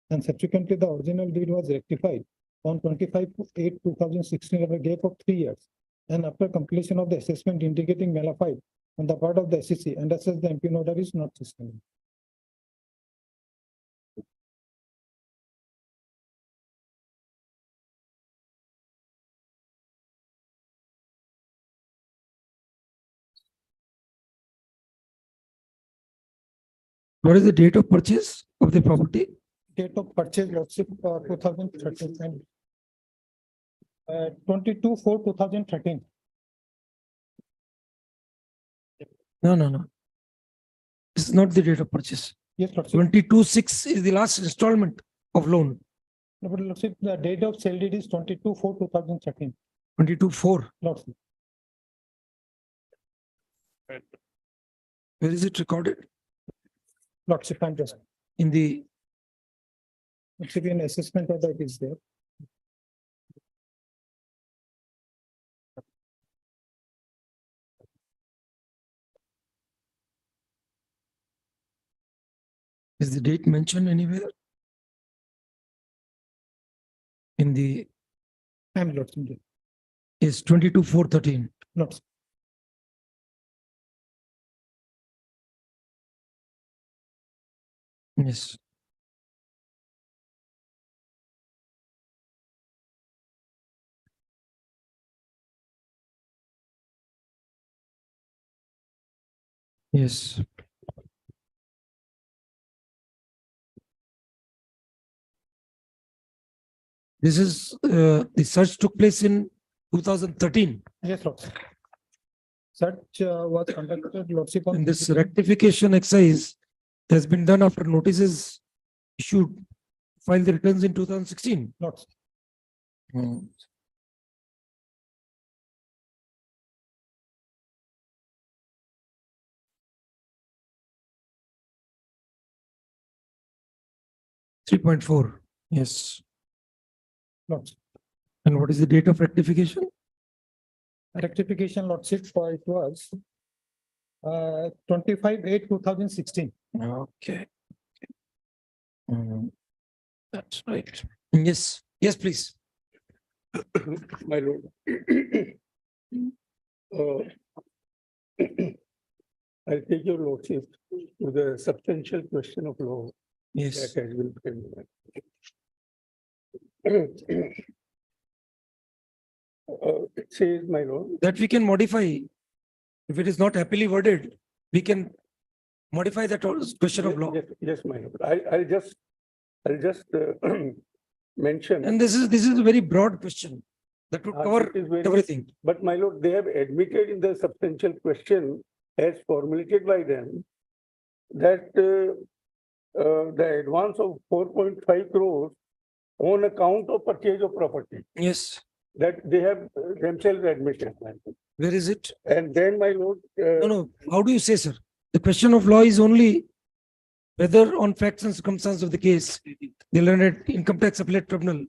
And subsequently, the original deed was rectified on 25/8/2016 of a gap of 3 years. And after completion of the assessment indicating malafide on the part of the SEC, and as such the MP order is not sustained. What is the date of purchase of the property? Date of purchase, Lordship, 2013 and 22/4/2013. No, no, no. This is not the date of purchase. Yes, Lordship. 22/6 is the last installment of loan. No, but Lordship, the date of sale deed is 22/4/2013. 22/4. Lordship. Where is it recorded? Lordship, I'm just, In the, it should be an assessment of that is there. is the date mentioned anywhere? In the, I'm Lordship. is 22/4/13. Lordship. Yes. Yes. This is, the search took place in 2013. Yes, Lordship. Search was conducted, Lordship. on And this rectification exercise has been done after notices issued, file the returns in 2016. Lordship. Hmm. Three point four, yes. Lordship. And what is the date of rectification? Rectification, Lordship, it was 25/8/2016. Okay. That's right. Yes, yes, please. My lord. I'll take your lordship to the substantial question of law Yes. that has been framed. It says, my lord, That we can modify. If it is not happily worded, we can modify that question of law. Yes, my lord. I'll just mention. And this is a very broad question that would cover it is very- everything. But my lord, they have admitted in the substantial question as formulated by them that the advance of 4.5 crores on account of purchase of property Yes. that they have themselves admitted. My lord. Where is it? And then, my lord, No. How do you say, sir? The question of law is only whether on facts and circumstances of the case, the learned income tax appellate tribunal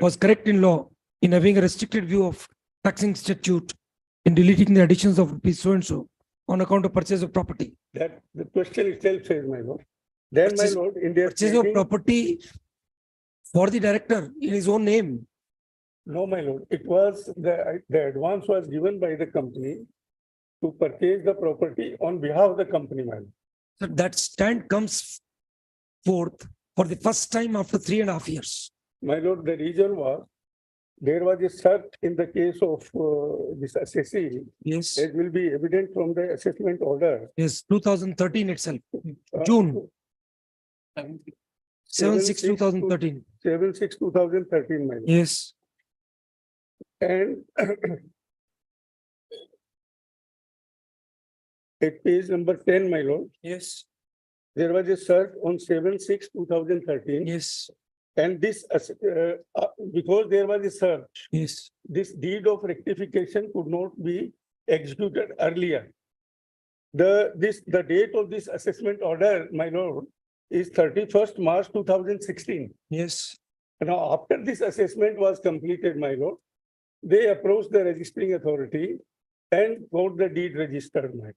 was correct in law in having a restricted view of taxing statute in deleting the additions of rupees so and so on account of purchase of property. that the question itself says, my lord. Then, my Purchase- lord, in their Purchase of pleading- property for the director in his own name. No, my lord, it was the advance was given by the company to purchase the property on behalf of the company, my lord. So that stand comes forth for the first time after 3.5 years. My lord, the reason was, there was a search in the case of this assessee, Yes. it will be evident from the assessment order. Yes, 2013 itself, uh, June 7/6, 7/6/2013. 7/6/2013, my lord. Yes. And at page number 10, my lord, Yes. there was a search on 7/6/2013. Yes. And this, because there was a search, Yes. this deed of rectification could not be executed earlier. The date of this assessment order, my lord, is 31st March 2016. Yes. Now, after this assessment was completed, my lord, they approached the registering authority and got the deed registered, my lord.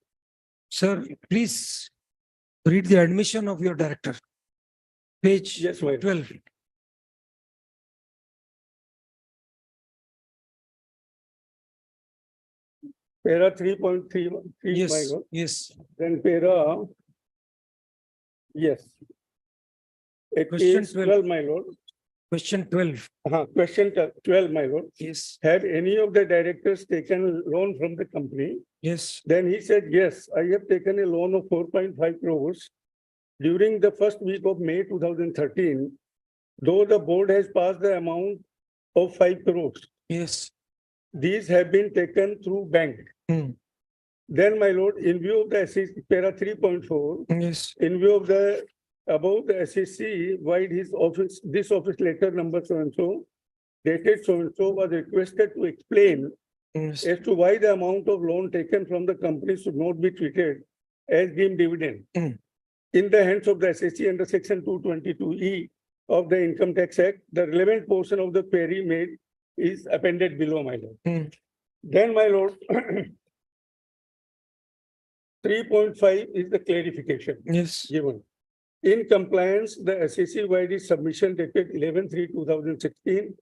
Sir, please read the admission of your director. Page Yes, my lord. 12. Para 3.3, my Yes, lord. yes. Then para, yes. At Question page 12. 12, my lord. Question 12. Question 12, my lord. Yes. Have any of the directors taken a loan from the company? Yes. Then he said, yes, I have taken a loan of 4.5 crores during the first week of May 2013, though the board has passed the amount of 5 crores. Yes. These have been taken through bank. Hmm. Then, my lord, in view of the SEC, para 3.4, Yes. in view of the above the SEC, why his office, this office letter number so and so, dated so and so, was requested to explain Yes. as to why the amount of loan taken from the company should not be treated as deemed dividend Mm. in the hands of the SEC under section 222E of the Income Tax Act. The relevant portion of the query made is appended below, my lord. Mm. Then, my lord, 3.5 is the clarification Yes. given. In compliance, the SEC-wide submission dated 11/3/2016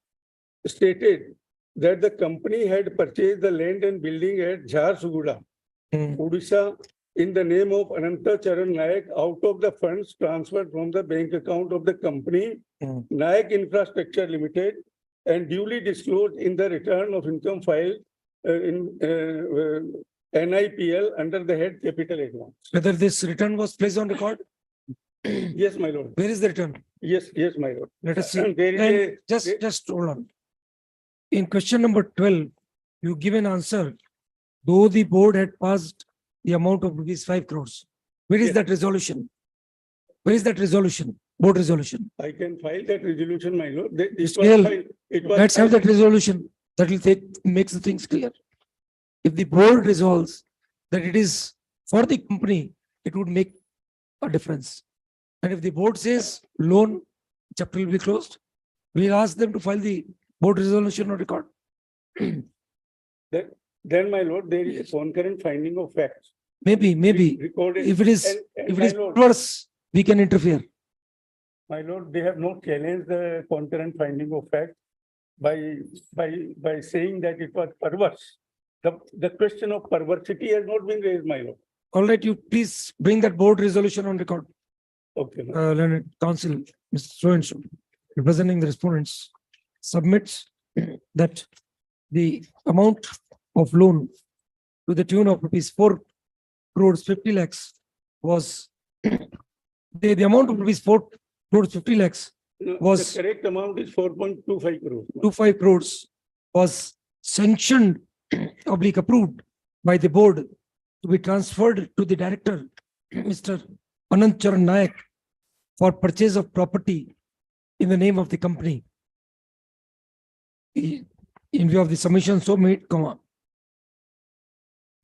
stated that the company had purchased the land and building at Jharsuguda, Hmm. Odisha, in the name of Ananta Charan Nayak out of the funds transferred from the bank account of the company, Hmm. Nayak Infrastructure Limited, and duly disclosed in the return of income filed in NIPL under the head capital advance. Whether this return was placed on record? Yes, my lord. Where is the return? Yes, my lord. Let us see. And there is And a- just hold on. In question number 12, you give an answer, though the board had passed the amount of rupees 5 crores. Where is Yes. that resolution? Where is that resolution? Board resolution. I can file that resolution, my lord. It was Scale. filed- it was Let's have filed- that resolution. That will makes the things clear. If the board resolves that it is for the company, it would make a difference. And if the board says loan, chapter will be closed, we'll ask them to file the board resolution on record. Then, my lord, there is a concurrent finding of facts. Maybe. Recorded. If it is, And if it my is lord, worse, we can interfere. My lord, they have not challenged the concurrent finding of fact by saying that it was perverse. The question of perversity has not been raised, my lord. All right, you please bring that board resolution on record. Okay, my lord. Learned Counsel, Mr. So-and-so, representing the respondents, submits that the amount of loan to the tune of rupees 4 crores 50 lakhs was the amount of rupees 4 crores 50 lakhs No, was- the correct amount is 4.25 crores. 25 crores was sanctioned oblique approved by the board to be transferred to the director, Mr. Anant Charan Nayak, for purchase of property in the name of the company. In view of the submission so made,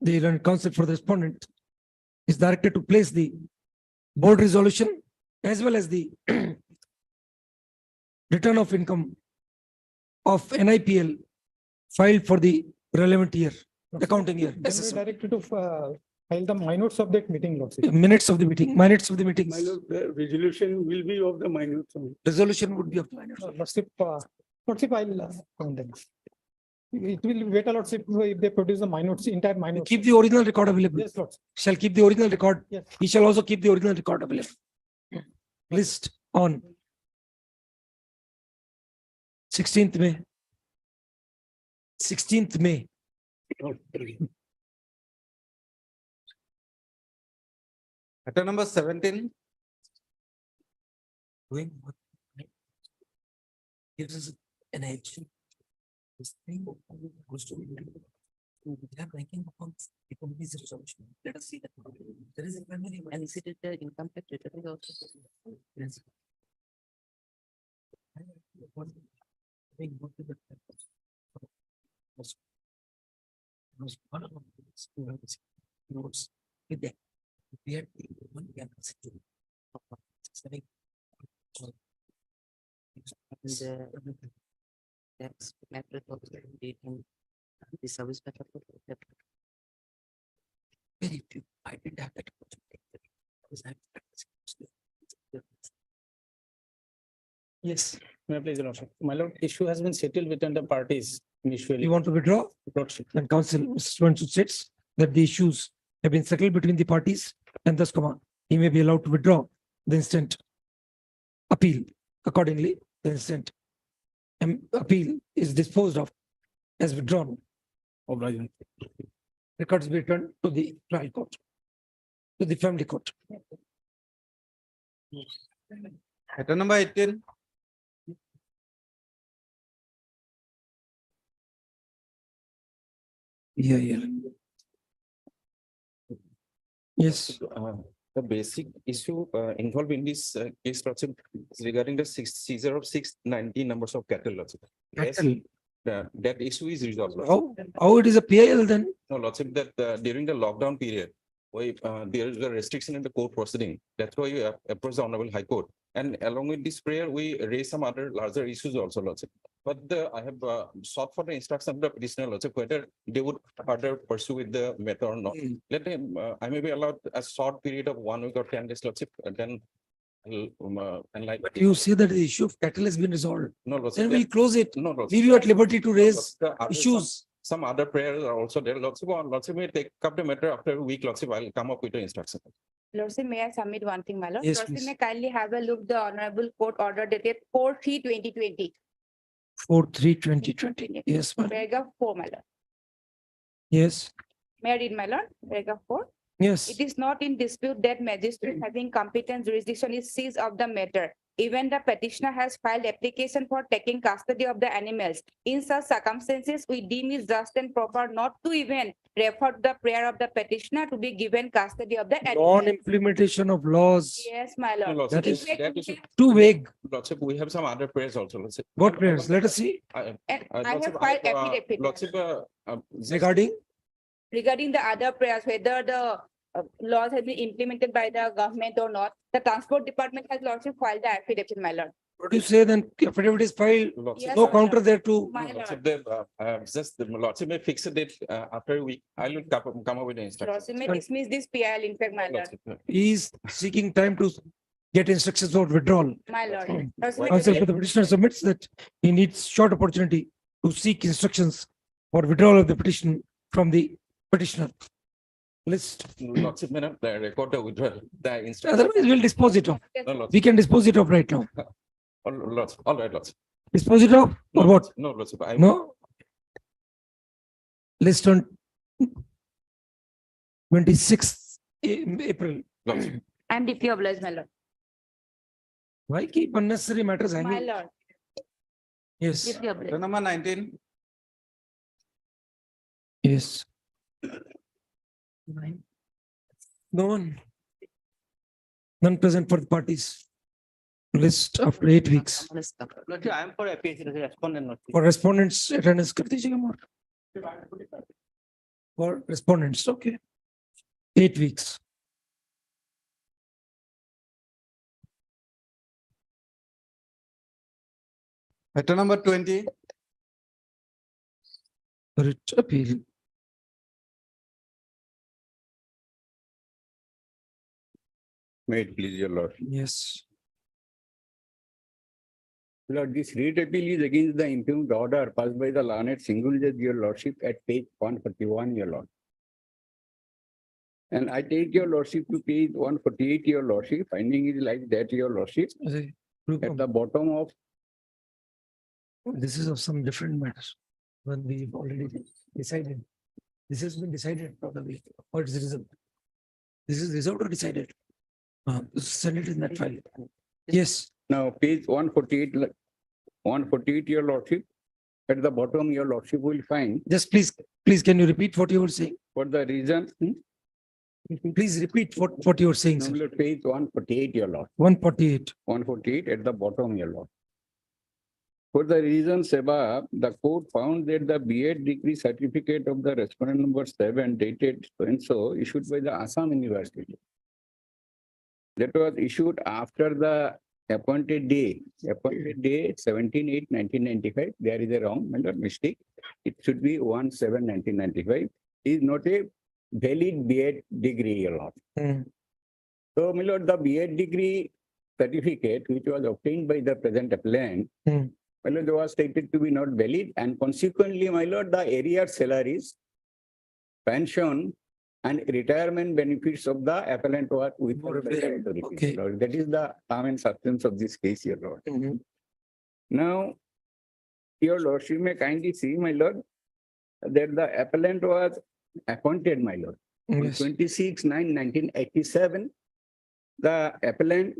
the learned counsel for the respondent is directed to place the board resolution as well as the return of income of NIPL filed for the relevant year, accounting year. Then we directed to file the minutes of that meeting, Lordship. Minutes of the meeting, minutes of the meetings. My lord, the resolution will be of the minutes only. Resolution would be of the minutes. Lordship, I'll count them. It will wait a Lordship if they produce the minutes, entire minutes. Keep the original record available. Yes, Lordship. Shall keep the original record. Yes. He shall also keep the original record available. List on 16th May. 16th May. Matter number 17, Doing what gives us an edge. This thing goes to we have ranking upon the company's resolution. Let us see that. There is a primary and is it the income tax return also? Yes. Was one of the notes with that. We had one campus to. Tax matter of the service. Very few. I didn't have that opportunity. Yes, may I please, your lordship. My lord, issue has been settled within the parties mutually. You want to withdraw? Lordship. Then council, Mr. Swanson states that the issues have been settled between the parties and thus he may be allowed to withdraw the instant appeal. Accordingly, the instant appeal is disposed of as withdrawn. Obliging. Records be returned to the trial court, to the family court. matter number 18, Yeah. Yes, The basic issue involved in this case lordship is regarding the seizure of 690 numbers of cattle lordship. Yes, cattle. that issue is resolved. lordship. How it is a PIL then? No, lordship, that during the lockdown period, there is a restriction in the court proceeding. That's why we approached the Honorable High Court. And along with this prayer, we raised some other larger issues also, lordship. But I have sought for the instruction of the petitioner, lordship, whether they would further pursue with the matter or not. Let them, I may be allowed a short period of 1 week or 10 days, lordship, and then and like. But you say that the issue of cattle has been resolved. No, lordship. Then we'll close it. No, lordship. Leave you at liberty to raise The other- issues. Some other prayers are also there, lordship. Lordship may take up the matter after a week, lordship. I'll come up with the instruction. Lordship, may I submit one thing, my lord? Yes, Lordship, please. may kindly have a look the honorable court order dated 4/3/2020, 4/3/2020. Yes, ma'am. paragraph 4, my lord. Yes, May I read, my lord? Paragraph 4. yes. It is not in dispute that magistrate having competent jurisdiction is seized of the matter. Even the petitioner has filed application for taking custody of the animals. In such circumstances, we deem it just and proper not to even refer to the prayer of the petitioner to be given custody of the animals. Non-implementation of laws. Yes, my No, lord. lordship, That is- that is- Too vague. Lordship, we have some other prayers also, lordship. What prayers? Let us see. And I Lordship, have filed I have, affidavit. Lordship, just- Regarding, Regarding the other prayers, whether the laws have been implemented by the government or not, the transport department has also filed the affidavit, my lord. what do you say then? Affidavit is filed, Lordship, Yes, no my counter lord. there too. My Lordship, lord. just the lordship may fix a date after a week. I will come up with the Lordship instruction. may dismiss this PIL, in fact, my lord. Lordship, He is seeking time to get instructions for withdrawal. My lord. Lordship, may Counsel for the petitioner submits that he needs short opportunity to seek instructions for withdrawal of the petition from the petitioner. List. Lordship may not record the withdrawal, the instruction. Otherwise, we'll dispose it of. No, Lordship. We can dispose it of right now. Lordship, all right, Lordship. Dispose it of No, or what? Lordship, no, Lordship, I. No. List on 26th April. Lordship. I am deeply obliged, my lord. Why keep unnecessary matters My hanging? lord, Yes, deeply obliged. Item number 19, yes. No one. None present for the parties. List after 8 weeks. Lordship, I am for appearance respondent. Lordship. For respondents, attendance कर दीजिएगा mark. For respondents, okay. 8 weeks. item number 20, Writ appeal. May it please your lord. Yes. Lord, this writ appeal is against the impugned order passed by the learned single judge, your lordship, at page 141, your lord. And I take your lordship to page 148, your lordship, finding is like that, your lordship, at the bottom of. This is of some different matters. When we've already decided. This has been decided probably. What is the result? This is resolved or decided? Send it in that file. Yes. Now, page 148, 148, your lordship, at the bottom, your lordship will find Just please, can you repeat what you were saying? for the reason. Please repeat what you were saying, sir. No, page 148, your lord. 148. 148 at the bottom, your lord. For the reasons above, the court found that the B.Ed degree certificate of the respondent number 7 dated so and so issued by the Assam University. That was issued after the appointed day 17/8/1995. There is a wrong mistake. It should be 1/7/1995. Is not a valid B.Ed degree, your lord. So, my lord, the B.Ed degree certificate which was obtained by the present applicant, my lord, was stated to be not valid, and consequently, my lord, the area salaries, pension, and retirement benefits of the appellant were withheld by the authorities. Okay. Lord. That is the sum and substance of this case, your lord. Now, your lordship may kindly see, my lord, that the appellant was appointed, my lord. On Yes. 26/9/1987, the appellant,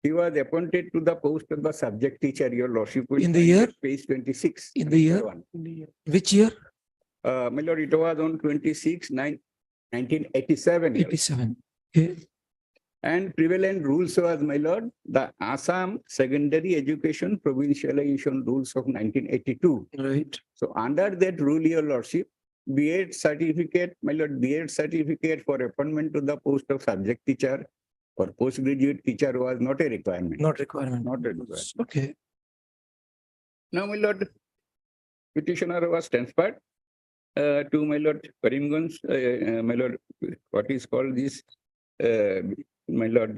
he was appointed to the post of the subject teacher, your lordship. will In the find year? at Page 26. In the year? Which year? My lord, it was on 26/9/1987. your lord. 87. Okay. And prevalent rules was, my lord, the Assam Secondary Education Provincialization Rules of 1982. Right. So under that rule, your lordship, B.Ed certificate, my lord, B.Ed certificate for appointment to the post of subject teacher or postgraduate teacher was not a requirement. Not requirement. Not a requirement. Okay. Now, my lord, petitioner was transferred to my lord Karimganj, my lord, what is called this, my lord,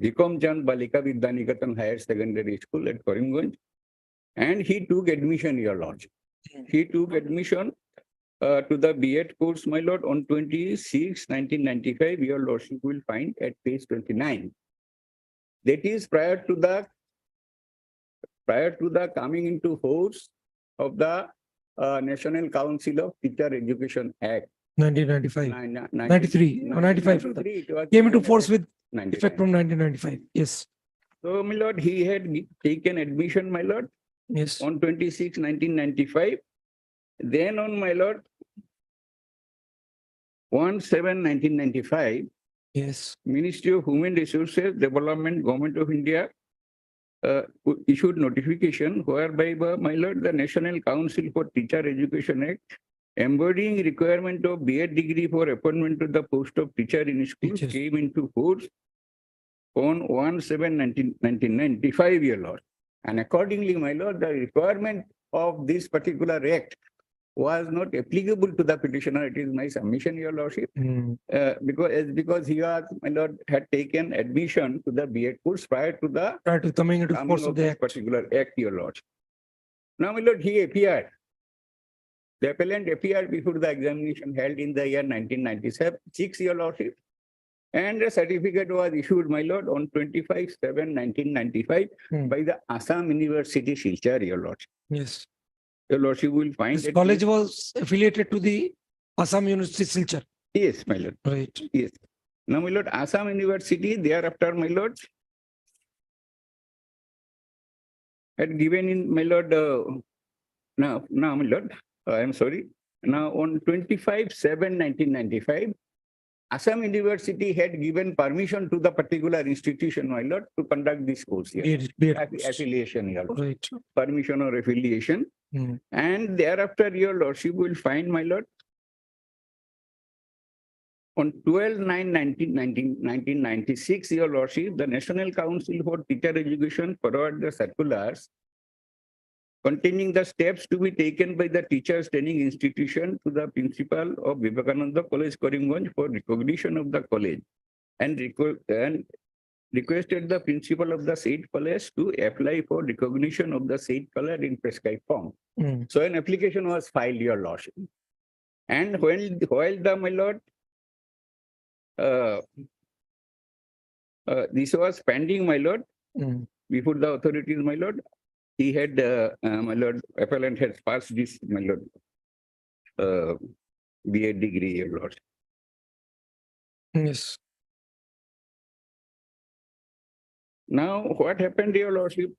Vikom Chand Balika Vidyaniketan Higher Secondary School at Karimganj, and he took admission, your lord. He took admission to the B.Ed course, my lord, on 26/1995. Your lordship will find at page 29. That is prior to the coming into force of the National Council of Teacher Education Act. 1995. 93 or 95. rather. Came into force with effect from 1995. Yes. So, my lord, he had taken admission, my lord, Yes. on 26/1995. Then on, my lord, 1/7/1995, Yes. Ministry of Human Resources Development, Government of India, issued notification whereby, my lord, the National Council for Teacher Education Act, embodying requirement of B.Ed degree for appointment to the post of teacher in schools, Teachers. came into force on 1/7/1995, your lord. And accordingly, my lord, the requirement of this particular act was not applicable to the petitioner. It is my submission, your lordship, because he was, my lord, had taken admission to the B.Ed course prior to the Prior to coming into force of the this act. particular act, your lordship. Now, my lord, he appeared. The appellant appeared before the examination held in the year 1996, your lordship. And a certificate was issued, my lord, on 25/7/1995 by the Assam University, Silchar, your lordship. Yes. Your lordship will find This that college was affiliated to the Assam University Silchar. Yes, my lord. Right. Yes. Now, my lord, Assam University, thereafter, my lord, had given in, my lord, now, my lord, I am sorry. Now, on 25/7/1995, Assam University had given permission to the particular institution, my lord, to conduct this course here. Affiliation here. Right. Permission or affiliation. Hmm. And thereafter, your lordship will find, my lord, on 12/9/1996, your lordship, the National Council for Teacher Education forwarded the circulars containing the steps to be taken by the teachers training institution to the principal of Vivekananda College, Karimganj, for recognition of the college, and requested the principal of the said college to apply for recognition of the said college in prescribed form. Hmm. So an application was filed, your lordship. And while the, my lord, this was pending, my lord, Hmm. before the authorities, my lord, he had, my lord, appellant has passed this, my lord, BA degree, your lord. Yes. Now, what happened, your lordship?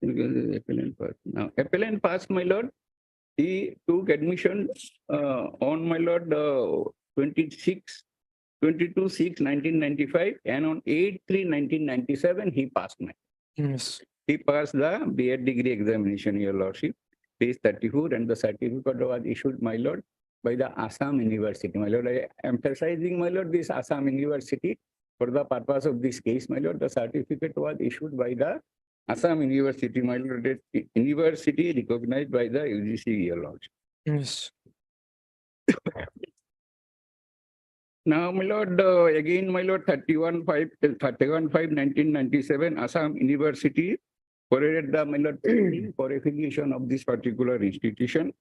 Now, appellant passed, my lord. He took admission on, my lord, 22/6/1995, and on 8/3/1997, he passed, my. Yes. He passed the BA degree examination, your lordship, page 34, and the certificate was issued, my lord, by the Assam University. My lord, I am emphasizing, my lord, this Assam University for the purpose of this case, my lord. The certificate was issued by the Assam University, my lord, university recognized by the UGC, your lordship. Yes. Now, my lord, again, my lord, 31/5/1997, Assam University forwarded the, my lord, petition for affiliation of this particular institution.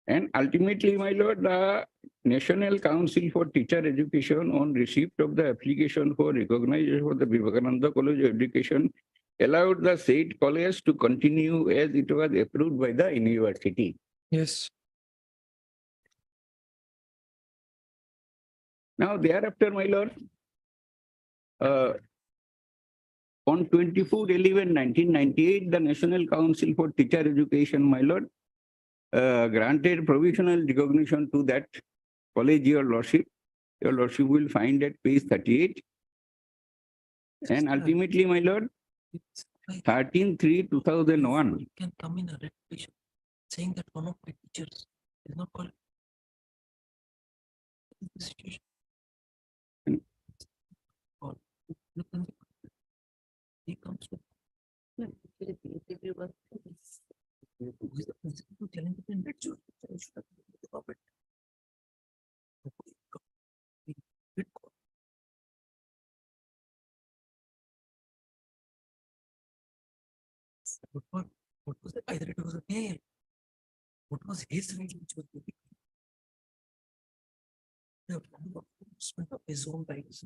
And ultimately, my lord, the National Council for Teacher Education, on receipt of the application for recognition for the Vivekananda College of Education, allowed the said college to continue as it was approved by the university. Yes. Now, thereafter, my lord, on 24/11/1998, the National Council for Teacher Education, my lord, granted provisional recognition to that college, your lordship. Your lordship will find at page 38. And ultimately, my lord, 13/3/2001. Can come in a repetition saying that one of my teachers is not called. Situation. He comes to. What was it? Either it was a male. What was his range which was the enforcement of his own rights?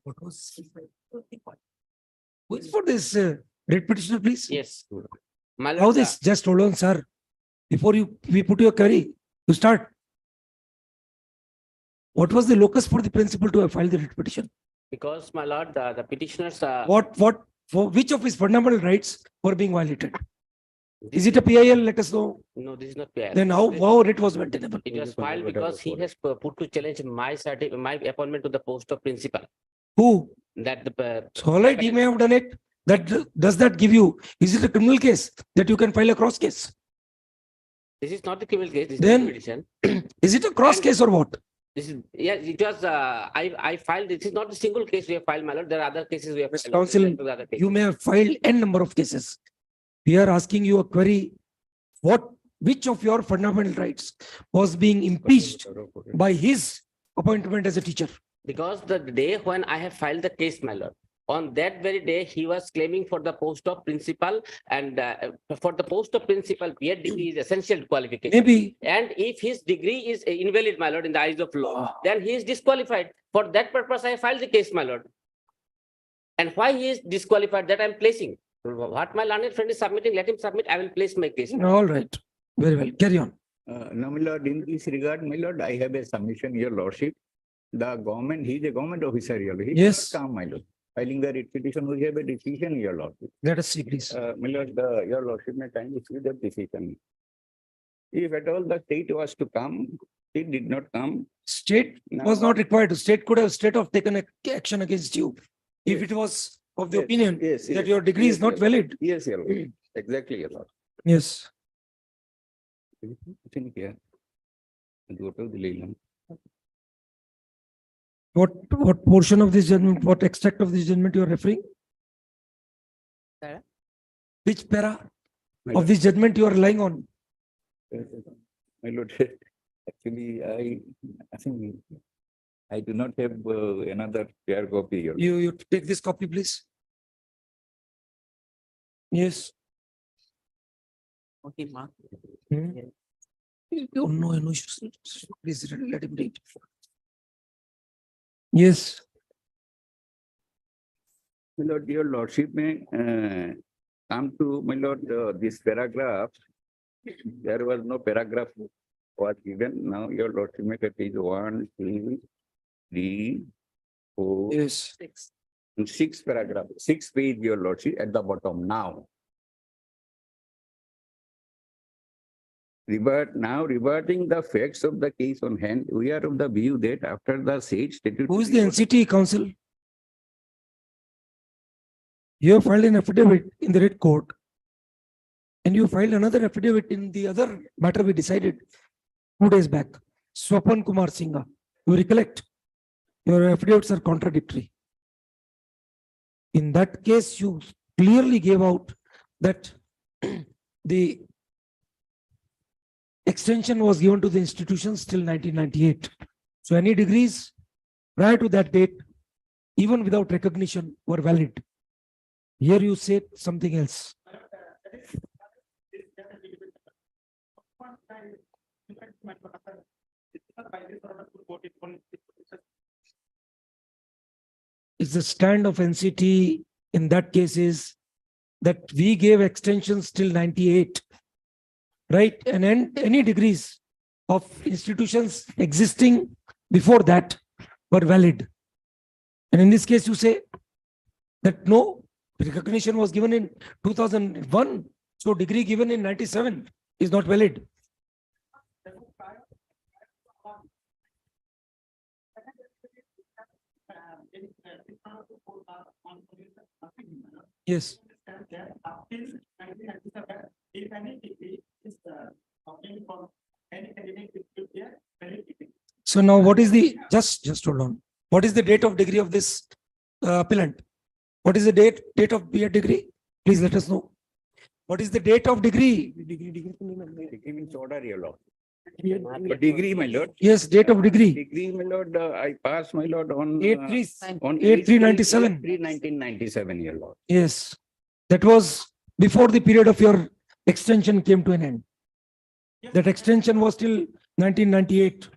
What was who is for this writ petitioner, please? Yes. How this? Just hold on, sir. Before we put your query, to start. What was the locus for the principal to have filed the writ petition? Because, my lord, the petitioners. For which of his fundamental rights were being violated? Is it a PIL? Let us know. No, this is not PIL. Then how it was maintainable? It was filed because he has put to challenge my appointment to the post of principal. Who? That the. So all right, he may have done it. Does that give you? Is it a criminal case that you can file a cross case? This is not the criminal case. This Then, is a petition. Is it a cross case or what? This is, yes, it was, I filed, this is not a single case we have filed, my lord. There are other cases we have Mr. filed. Counsel, you may have filed n number of cases. We are asking you a query. Which of your fundamental rights was being impeached by his appointment as a teacher? Because the day when I have filed the case, my lord, on that very day, he was claiming for the post of principal, and for the post of principal, BA degree is essential qualification. Maybe. And if his degree is invalid, my lord, in the eyes of law, then he is disqualified. For that purpose, I filed the case, my lord. And why he is disqualified, that I'm placing. What my learned friend is submitting, let him submit, I will place my case. All right, very well, carry on. No, my lord, in this regard, my lord, I have a submission, your lordship. The government, he is a government officer, your lord. He Yes. cannot come, my lord. Filing the writ petition, we have a decision, your lordship. Let us see, please. My lord, your lordship may kindly see the decision. If at all the state was to come, it did not come. State was not required to. State could have taken action against you. If it was of the opinion that your degree is not valid. Yes, your lord. Exactly, your lord. Yes. What portion of this judgment, what extract of this judgment you are referring? Which para of this judgment you are relying on? My lord, actually, I think I do not have another fair copy here. You take this copy, please. Yes. Okay, Mark. Oh, no issues. Please let him read. Yes. My lord, your lordship may come to, my lord, this paragraph. There was no paragraph was given. Now your lordship may get is 1, 2, 3, 4, Yes. 6 paragraph, 6 page, your lordship, at the bottom now. Reverting the facts of the case on hand, we are of the view that after the said statute. Who is the NCT counsel? You have filed an affidavit in the writ court. And you filed another affidavit in the other matter we decided 2 days back. Swapan Kumar Singha. You recollect? Your affidavits are contradictory. In that case, you clearly gave out that the extension was given to the institutions till 1998. So any degrees prior to that date, even without recognition, were valid. Here you said something else. It's the stand of NCT in that case is that we gave extensions till 98. Right, and any degrees of institutions existing before that were valid. And in this case, you say that no, recognition was given in 2001, so degree given in 97 is not valid. Yes. So now what is the, just hold on. What is the date of degree of this appellant? What is the date of BA degree? Please let us know. What is the date of degree? Degree means order, your lord. Degree, my lord. Yes, date of degree. Degree, my lord, I passed, my lord, on 8/3/97. 8/3/1997, your lord. Yes, that was before the period of your extension came to an end. That extension was till 1998.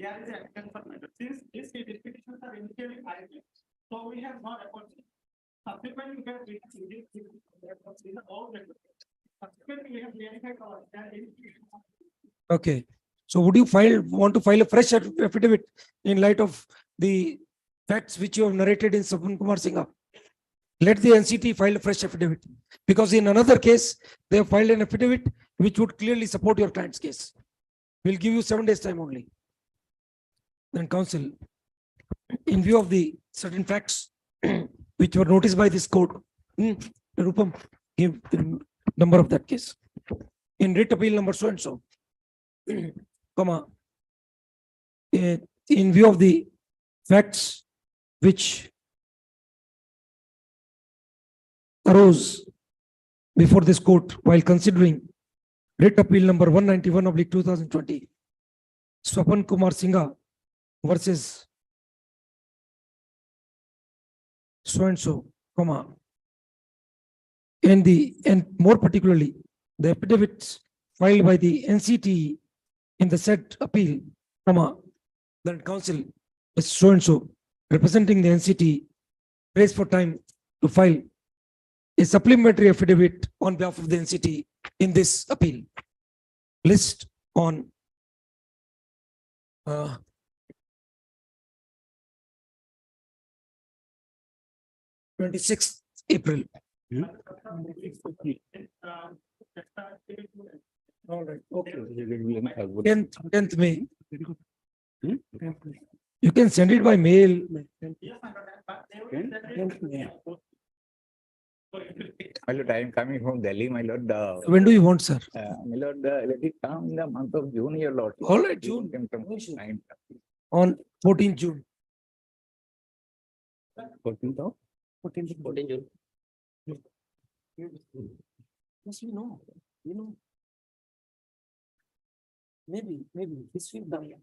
There is action for matter. Since these petitions are initially filed, so we have not appointed. Subsequently, we have subsequently we have verified our Okay, so would you want to file a fresh affidavit in light of the facts which you have narrated in Swapan Kumar Singha? Let the NCT file a fresh affidavit, because in another case, they have filed an affidavit which would clearly support your client's case. We'll give you 7 days time only. Then counsel, in view of the certain facts which were noticed by this court, Rupam, give the number of that case. In writ appeal number so and so, comma, in view of the facts which arose before this court while considering writ appeal number 191/2020, Swapan Kumar Singha versus so and so, comma, and more particularly the affidavits filed by the NCT in the said appeal, comma, land council is so and so representing the NCT prays for time to file a supplementary affidavit on behalf of the NCT in this appeal. List on 26th April. All right, okay. 10th May. You can send it by mail. My lord, I am coming from Delhi, my lord. When do you want, sir? My lord, let it come in the month of June, your lord. All right, June. Time. On 14th June. 14th of? 14 June. Yes, you know. Maybe this will be.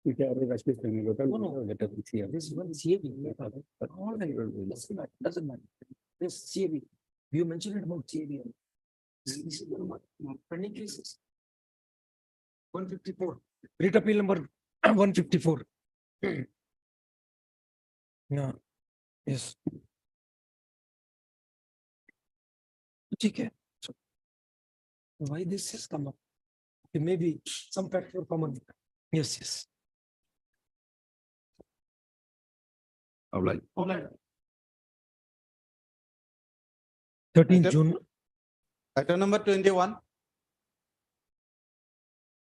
Which are the rest is coming, local, No. let us see. This one CAB. All right, doesn't matter. This CAB, you mentioned it about CAB. This is pending cases. 154, writ appeal number 154. Yeah, yes. Okay. So why this has come up? It may be some factor common. Yes. Outline. 13 June, Item number 21.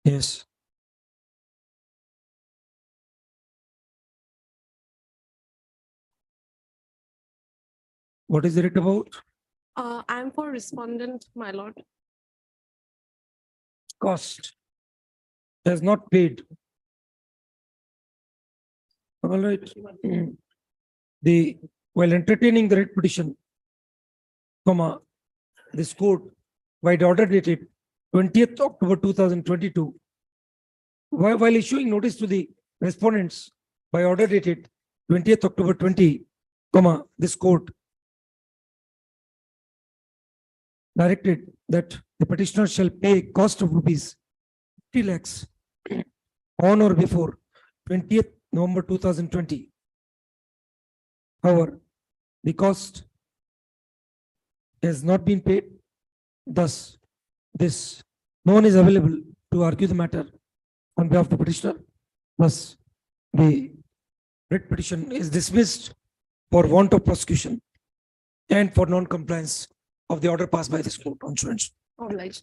yes. What is it about? I'm for respondent, my lord. Cost has not paid. All right. While entertaining the writ petition, this court, by the order dated 20th October 2022, while issuing notice to the respondents by order dated 20th October 20, this court directed that the petitioner shall pay cost of rupees 50 lakhs on or before 20th November 2020. However, the cost has not been paid. Thus, no one is available to argue the matter on behalf of the petitioner. Thus, the writ petition is dismissed for want of prosecution and for non-compliance of the order passed by this court on insurance. All right.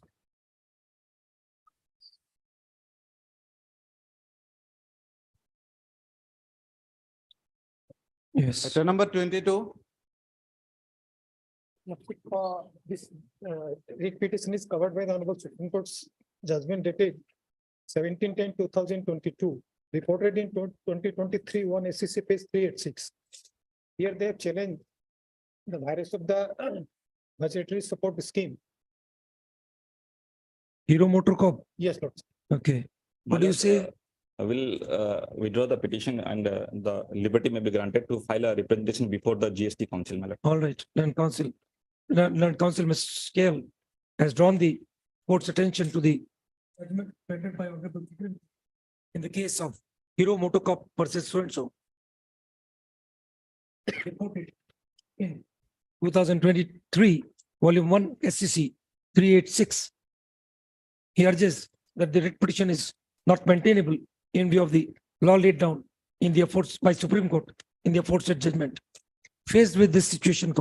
Yes. Item number 22. This writ petition is covered by the Honorable Supreme Court's judgment dated 17/10/2022, reported in 2023 1 SCC page 386. Here they have challenged the virus of the budgetary support scheme. Hero Motor Corp. Yes, Lord. Okay. What do you say? I will withdraw the petition and the liberty may be granted to file a representation before the GST Council. My lord. All right, Land Council, Mr. Scale has drawn the court's attention to the judgment rendered by Honorable Supreme in the case of Hero Motor Corp versus so and so. Reported in 2023, Volume 1, SCC 386. He urges that the writ petition is not maintainable in view of the law laid down in the efforts by Supreme Court in the aforesaid judgment. Faced with this situation,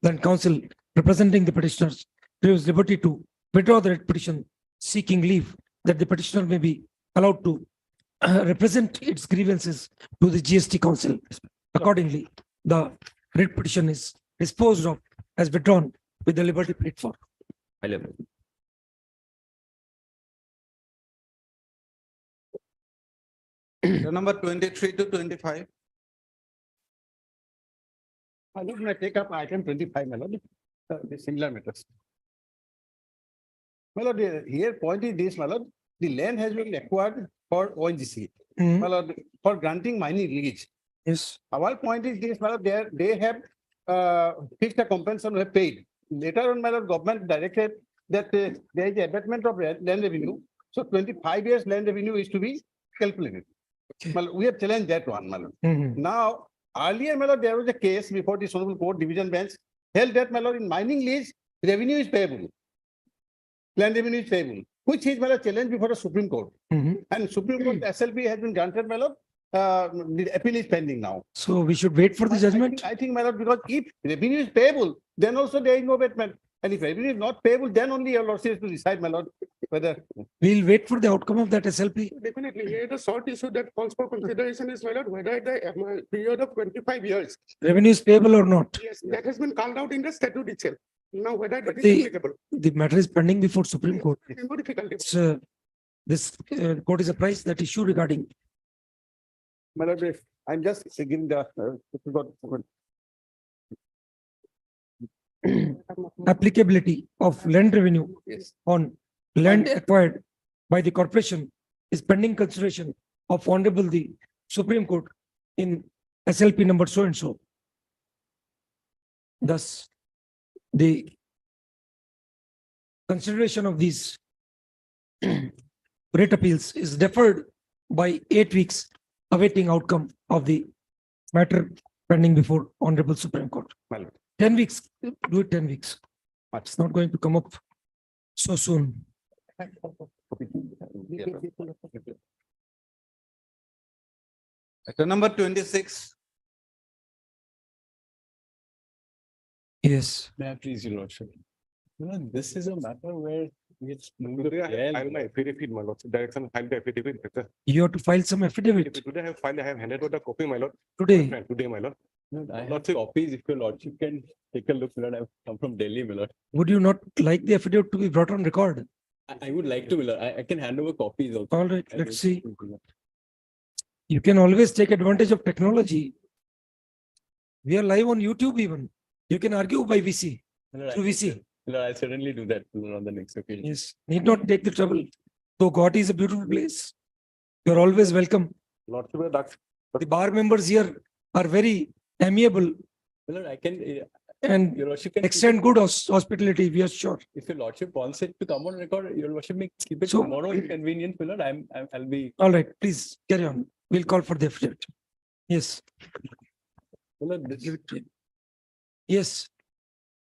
Land Council representing the petitioners claims liberty to withdraw the writ petition, seeking leave that the petitioner may be allowed to represent its grievances to the GST Council. Accordingly, the writ petition is disposed of as withdrawn with the liberty paid for. Item number 23 to 25. I would like to take up item 25, my lord, the similar matters. My lord, here point is this, my lord, the land has been acquired for ONGC, my lord, for granting mining lease. Yes. Our point is this, my lord, they have fixed a compensation have paid. Later on, my lord, government directed that there is abatement of land revenue. So 25 years land revenue is to be calculated. Okay. My lord, we have challenged that one, my lord. Mhm. Now, earlier, my lord, there was a case before the Honorable Court Division Bench held that, my lord, in mining lease, revenue is payable. Land revenue is payable, which is, my lord, challenged before the Supreme Court. Mhm. And Supreme Court SLP has been granted, my lord. The appeal is pending now. So we should wait for the judgment. I think, my lord, because if revenue is payable, then also there is no abatement. And if revenue is not payable, then only your lordship is to decide, my lord, whether. We'll wait for the outcome of that SLP. Definitely, here the short issue that calls for consideration is whether the period of 25 years. Revenue is payable or not. Yes, that has been called out in the statute itself. Now, whether that is The, applicable. the matter is pending before Supreme Court. It is no difficulty. It's, this court is apprised that issue regarding My lord, I'm just giving the. applicability of land revenue Yes. on land acquired by the corporation is pending consideration of Honorable the Supreme Court in SLP number so and so. Thus, the consideration of these rate appeals is deferred by 8 weeks, awaiting outcome of the matter pending before Honorable Supreme Court. My lord. 10 weeks, do it 10 weeks. It's not going to come up so soon. Item number 26. Yes. May I please, your lordship? You know, this is a matter where it's. Today I have filed my affidavit, my lord. Direction filed the affidavit. You have to file some affidavit Today I have filed, I have handed over the copy, my lord. today. Today, my lord. I have copies, if your lordship can take a look, my lord. I've come from Delhi, my lord. Would you not like the affidavit to be brought on record? I would like to, my lord. I can hand over copies also. All right, let's see. You can always take advantage of technology. We are live on YouTube even. You can argue by VC, My lord, through VC. my lord, I'll certainly do that, my lord, on the next occasion. Yes, need not take the trouble. Though Guwahati is a beautiful place. You're always welcome. Lordship, The bar members here are very amiable My lord, I can, and your lordship can. extend good hospitality, we are sure. If your lordship wants it to come on record, your lordship may keep it So- tomorrow inconvenient, my lord. I'll be. All right, please carry on. We'll call for the affidavit. Yes, My lord, this- give it to him. Yes.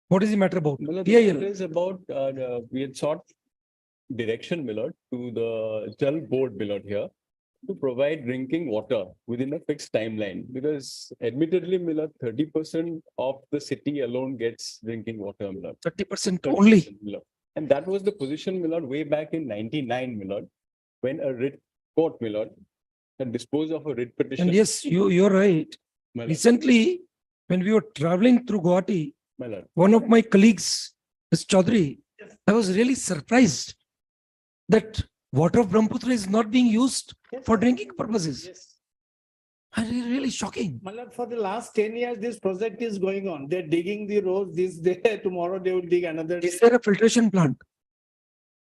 What is the matter about? my lord, PIL. it is about, we had sought direction, my lord, to the Jal board, my lord, here, to provide drinking water within a fixed timeline, because admittedly, my lord, 30% of the city alone gets drinking water, my lord. 30% only. 30%, my lord. And that was the position, my lord, way back in 99, my lord, when a writ court, my lord, had disposed of a writ petition. And yes, you're right. My lord, Recently, when we were traveling through Guwahati, my lord. one of my colleagues, Mr. Chaudhary, I was really surprised that water of Brahmaputra is not being used for drinking purposes. Yes. Really shocking. My lord, for the last 10 years, this project is going on. They're digging the roads this day, tomorrow they will dig another. Is there a filtration plant?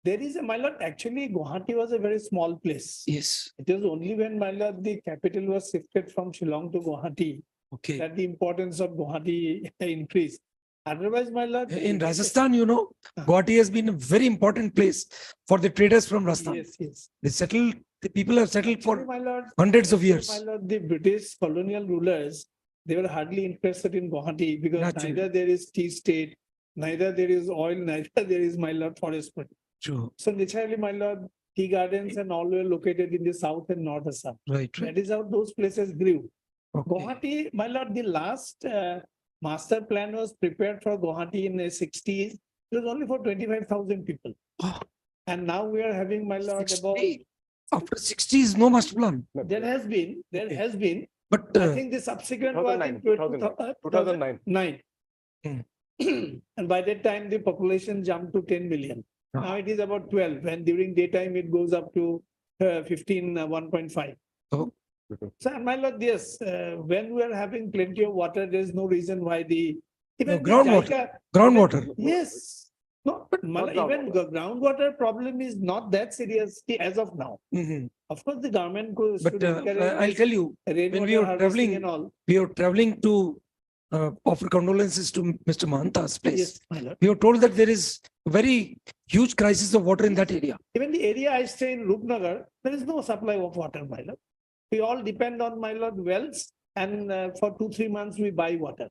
There is a, my lord, actually Guwahati was a very small place. Yes. It is only when, my lord, the capital was shifted from Shillong to Guwahati Okay. that the importance of Guwahati increased. Otherwise, my lord. In Rajasthan, Guwahati has been a very important place for the traders from Rajasthan. Yes, yes. They settled, the people have settled Actually, for my lord, hundreds of years. My lord, the British colonial rulers, they were hardly interested in Guwahati because Naturally. neither there is tea state, neither there is oil, neither there is, my lord, forest. True. So naturally, my lord, tea gardens and all were located in the south and north Assam. Right, right. That is how those places grew. Okay. Guwahati, my lord, the last master plan was prepared for Guwahati in the 60s. It was only for 25,000 people. Oh. And now we are having, my lord, about. 60. After 60 is no master plan. There has been. But I think the subsequent was in 2009. And by that time, the population jumped to 10 million. Now it is about 12, and during daytime, it goes up to 1.5. Oh. So, my lord, yes, when we are having plenty of water, there is no reason why the. No, Even the groundwater. JICA Groundwater. Yes. No, but my lord, even groundwater problem is not that serious as of now. Mhm. Of course, the government could. But should encourage I'll tell you, when we rainwater were harvesting traveling, and all. we were traveling to offer condolences to Mr. Mahanta's place. Yes, my lord. We were told that there is a very huge crisis of water in that area. Even the area I stay in Rupnagar, there is no supply of water, my lord. We all depend on, my lord, wells, and for 2-3 months we buy water.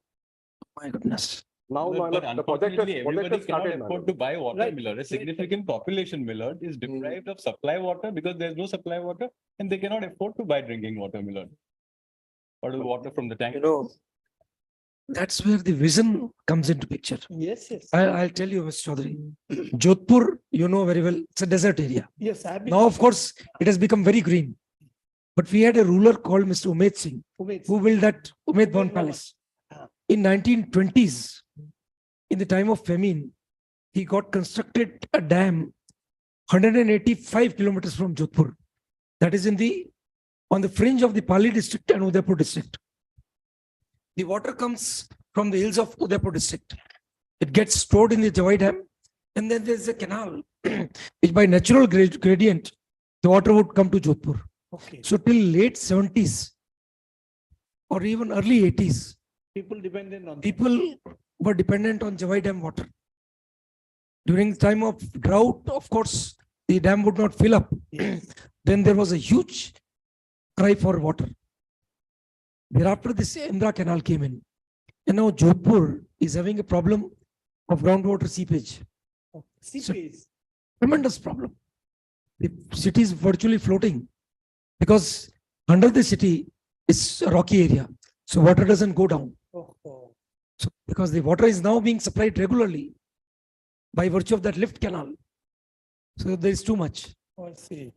My goodness. Now, But unfortunately, everybody cannot started, my afford lord. to buy water, Right, my lord. A right. significant population, my lord, is deprived of supply water because there's no supply water and they cannot afford to buy drinking water, my lord. Or the water from the tank. You know, that's where the vision comes into picture. Yes, yes. I'll tell you, Mr. Chaudhary. Jodhpur, you know very well, it's a desert area. Yes, I've been. Now, of course, it has become very green. But we had a ruler called Mr. Umed Singh, who built that Umed Bhawan Palace. In 1920s, in the time of famine, he got constructed a dam 185 kilometers from Jodhpur. That is on the fringe of the Pali district and Udaipur district. The water comes from the hills of Udaipur district. It gets stored in the Jawai Dam, and then there's a canal, which by natural gradient, the water would come to Jodhpur. Okay. So till late 70s or even early 80s, People dependent on. people were dependent on Jawai Dam water. During the time of drought, of course, the dam would not fill up. Then there was a huge cry for water. Thereafter, this Indra Canal came in. And now Jodhpur is having a problem of groundwater seepage. Seepage. Tremendous problem. The city is virtually floating because under the city is a rocky area. So water doesn't go down. So because the water is now being supplied regularly by virtue of that lift canal. So there is too much. I see.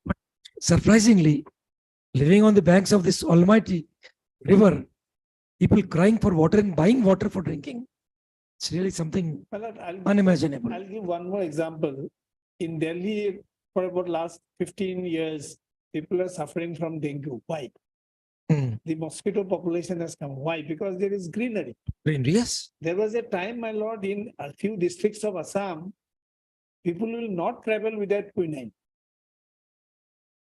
But surprisingly, living on the banks of this almighty river, people crying for water and buying water for drinking. It's really something unimaginable. I'll give one more example. In Delhi, for about last 15 years, people are suffering from dengue. Why? The mosquito population has come. Why? Because there is greenery. Greenery, yes. There was a time, my lord, in a few districts of Assam, people will not travel without quinine.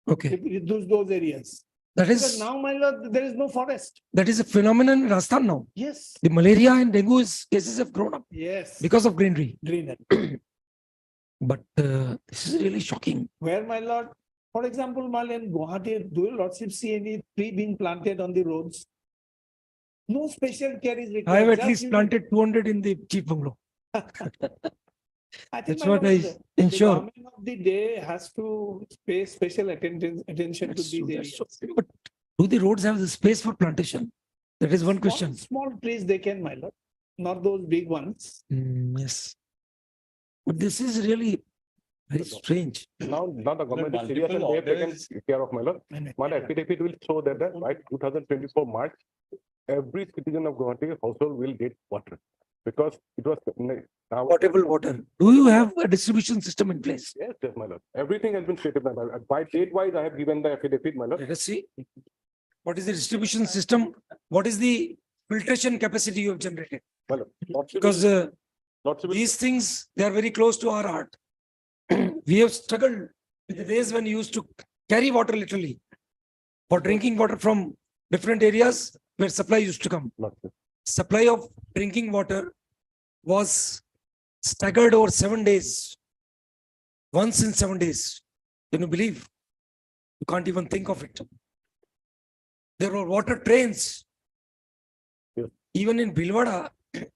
Okay. Those areas. That is. Because now, my lord, there is no forest. That is a phenomenon in Rajasthan now. Yes. The malaria and dengue cases have grown up. Yes. Because of greenery. Greenery. But this is really shocking. Where, my lord, for example, Mal in Guwahati, do you lordship see any tree being planted on the roads? No special care is required. I have at Just least you- planted 200 in the chief bungalow. I think, That's my what lord, I ensure. The government of the day has to pay special attention to That's these true, areas. that's true. But do the roads have the space for plantation? That is one question. Small trees they can, my lord, not those big ones. Yes. But this is really very strange. Now the government is serious and they have taken care of, my lord. My affidavit will show that by 2024 March, every citizen of Guwahati household will get water. Because it was now. Potable water. Do you have a distribution system in place? Yes, yes, my lord. Everything has been stated, my lord. By date wise, I have given the affidavit, my lord. Let us see. What is the distribution system? What is the filtration capacity you have generated? My lord. Because these things, they are very close to our heart. We have struggled with the days when we used to carry water literally for drinking water from different areas where supply used to come. Supply of drinking water was staggered over 7 days. Once in 7 days. Can you believe? You can't even think of it. There were water trains. Even in Bhilwara,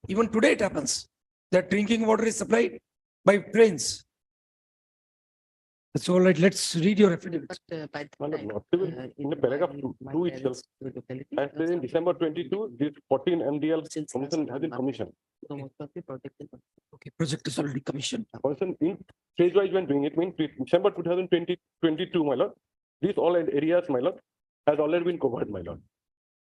even today it happens that drinking water is supplied by trains. That's all right. Let's read your affidavit. In the paragraph 2 itself, as said in December 22, this 14 MDL commission has been commissioned. Okay, project is already commissioned. Commission in phase wise when doing it, means December 2022, my lord. These all areas, my lord, has already been covered, my lord.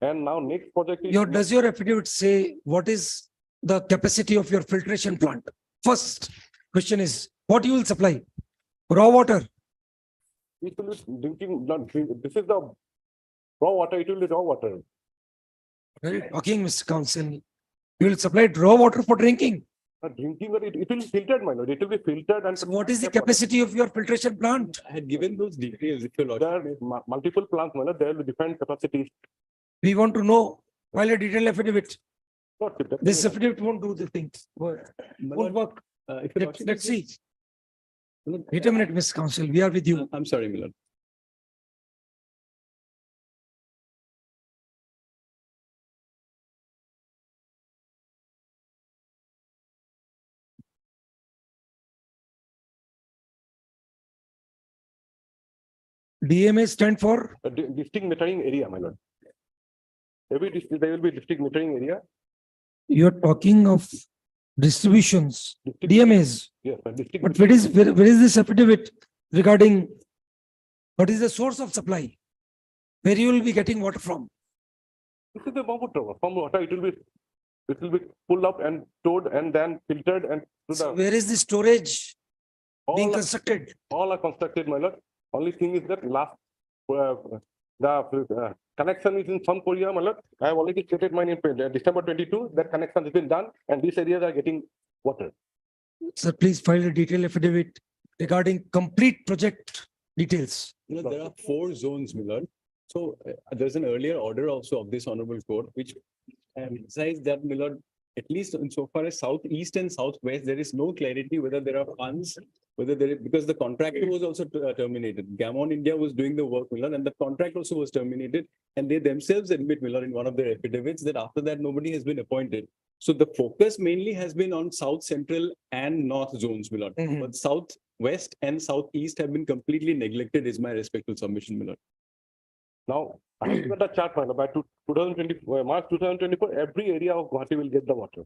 And now next project is. Does your affidavit say what is the capacity of your filtration plant? First question is, what you will supply? Raw water. It will be drinking, not drink. This is the raw water. It will be raw water. What are you talking, Mr. Counsel? You will supply raw water for drinking. Drinking water, it will be filtered, my lord. It will be filtered and. So what is the capacity of your filtration plant? I had given those details if you There are multiple plants, my lord. There will be different capacities. We want to know while a detailed affidavit. Lordship, This affidavit won't do the things. Won't work. Let's see. Wait a minute, Mr. Counsel. We are with you. I'm sorry, Milord. DMA stand for, District metering area, my lord. Every district, there will be district metering area. you're talking of distributions, District- DMAs. Yes, district. But where is this affidavit regarding what is the source of supply? Where you will be getting water from? This is the Brahmaputra. From water, it will be pulled up and stored and then filtered and to So the. where is the storage being All are- constructed? All are constructed, my lord. Only thing is that the connection is in some Korea, my lord. I have already stated mine in December 22, that connection has been done and these areas are getting water. Sir, please file a detailed affidavit regarding complete project details. You know, there are 4 zones, Millard. So there's an earlier order also of this honorable court, which emphasized that, Millard, at least insofar as southeast and southwest, there is no clarity whether there are funds, whether there is, because the contractor was also terminated. Gammon India was doing the work, Millard, and the contract also was terminated. And they themselves admit, Millard, in one of their affidavits that after that, nobody has been appointed. So the focus mainly has been on south central and north zones, Millard. But southwest and southeast have been completely neglected, is my respectful submission, Millard. Now, I have got a chart, my lord, by 2020, March 2024, every area of Guwahati will get the water.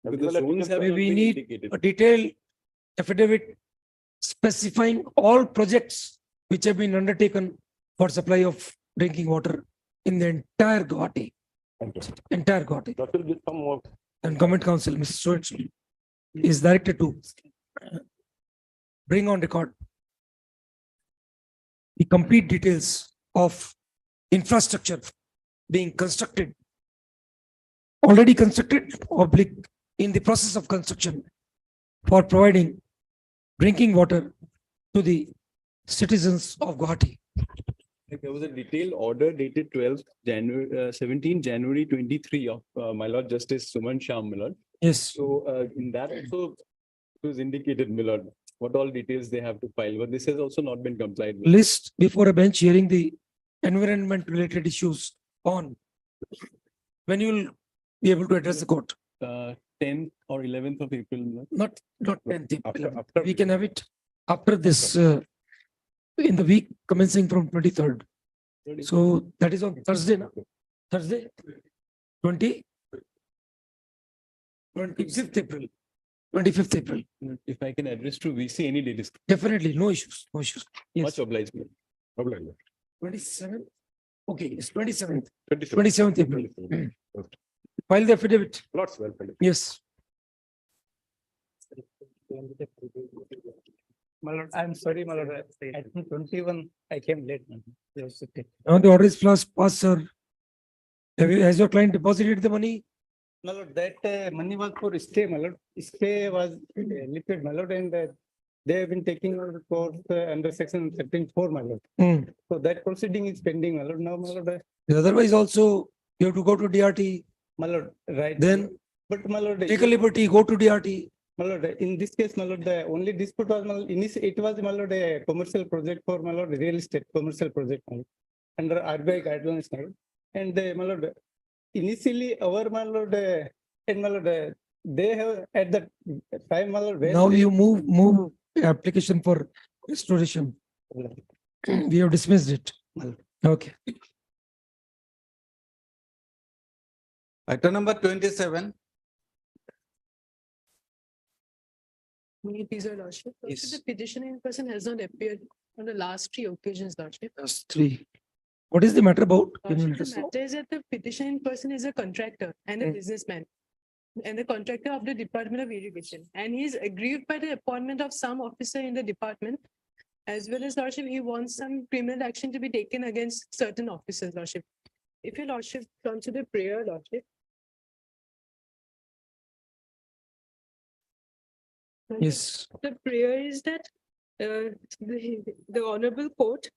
Because the zones have not We been need indicated. a detailed affidavit specifying all projects which have been undertaken for supply of drinking water in the entire Guwahati. Entire Guwahati. That will give some more. And Government Council, Mr. So is directed to bring on record the complete details of infrastructure being constructed, already constructed, oblique, in the process of construction for providing drinking water to the citizens of Guwahati. There was a detailed order dated 17 January 23 of my Lord Justice Suman Shah, Millard. Yes. So in that also it was indicated, Millard, what all details they have to file, but this has also not been complied with. List before a bench hearing the environment related issues on when you will be able to address the court. 10th or 11th of April. Millard. Not 10th. After- We can have it after this in the week commencing from 23rd. So that is on Thursday, no? Thursday, 25th April. 25th April. If I can address to VC any day, Definitely, no issues, no issues. Yes. much obliged. Millard. 27th. Okay, it's 27th. 27th. 27th April. File the affidavit. Lots well. Yes. My lord, I'm sorry, my lord. I think 21, I came late. Yes, okay. Now the order is passed, sir. Has your client deposited the money? My lord, that money was for stay, my lord. Stay was lifted, my lord, and they have been taking over the court under section 13(4), my lord. So that proceeding is pending, my lord. Now, my lord, Otherwise also you have to go to DRT. my lord, right. Then But my lord, take a liberty, go to DRT. my lord, in this case, my lord, the only dispute was, my lord, it was, my lord, a commercial project for, my lord, real estate, commercial project, my lord, under RBI guidelines, my lord. And, my lord, initially, our, my lord, and my lord, they have, at the time, my lord. Now you move application for restoration. We have dismissed it. Okay. Item number 27. May it please your lordship. Yes. The petitioning person has not appeared on the last 3 occasions, lordship. That's 3. What is the matter about? Can you Lordship, let the us know? matter is that the petitioning person is a contractor and a businessman and the contractor of the Department of Irrigation. And he is aggrieved by the appointment of some officer in the department. As well as, lordship, he wants some criminal action to be taken against certain officers, lordship. If your lordship comes to the prayer, lordship. Yes. The prayer is that the honorable court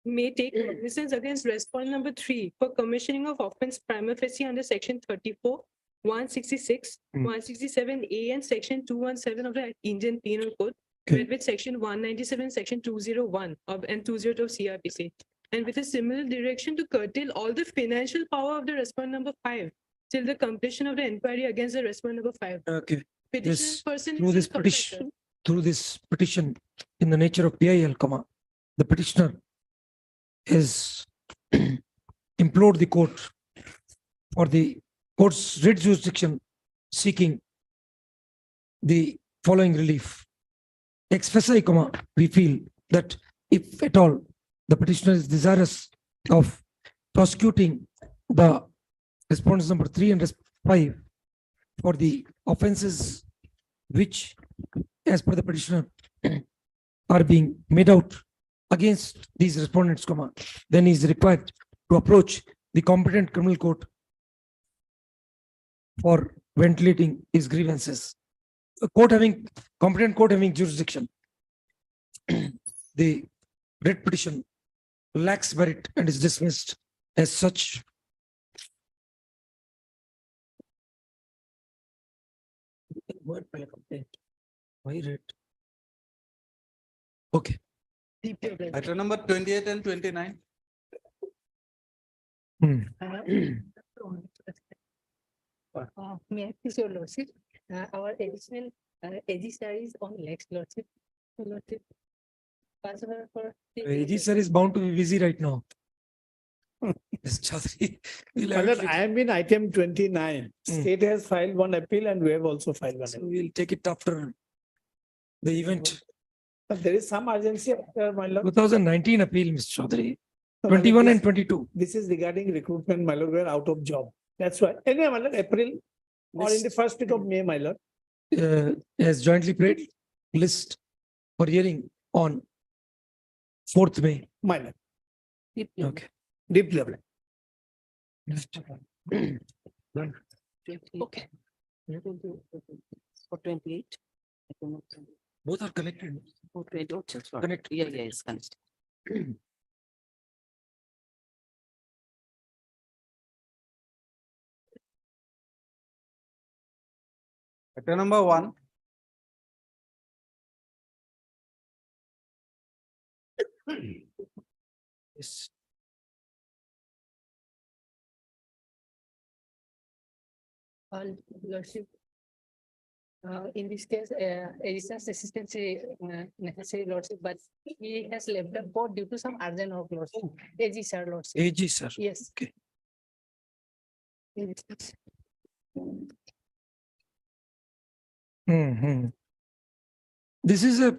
may take cognizance against respondent number 3 for commissioning of offense prima facie under section 34, 166, 167A and section 217 of the Indian Penal Code, with section 197, section 201 of and 202 of CRPC, and with a similar direction to curtail all the financial power of the respondent number 5 till the completion of the inquiry against the respondent number 5. Okay. Petitioner Yes. person Through is a this petition, through this petition in the nature of PIL, the petitioner has implored the court for the court's writ jurisdiction seeking the following relief. Expressly, we feel that if at all the petitioner is desirous of prosecuting the respondents number 3 and 5 for the offenses which, as per the petitioner, are being made out against these respondents, then he is required to approach the competent criminal court for ventilating his grievances. A competent court having jurisdiction. The writ petition lacks merit and is dismissed as such. Why writ? Okay. Item number 28 and 29. May I please your lordship, our additional AG sir is on next lordship. Lordship. Passable for. AG sir is bound to be busy right now. Ms. Chaudhary, we'll have it I am in item 29. State has filed one appeal and we have also filed one. So we'll take it after the event. But there is some urgency after my lord. 2019 appeal, Mr. Chaudhary, No, my lord, 21 this- and 22. This is regarding recruitment, my lord, we are out of job. That's why. Anyway, my lord, April or in the first week of May, my lord. As jointly prayed, list for hearing on 4th May. My lord, Okay. deep level. Okay. For 28. Both are connected. For 28, Connect. Yeah, it's connected. Item number 1. Yes. Lordship. In this case, Edison's assistance necessary lordship, but he has left the court due to some urgent work lordship. AG sir lordship. AG sir. Yes. Okay. This is a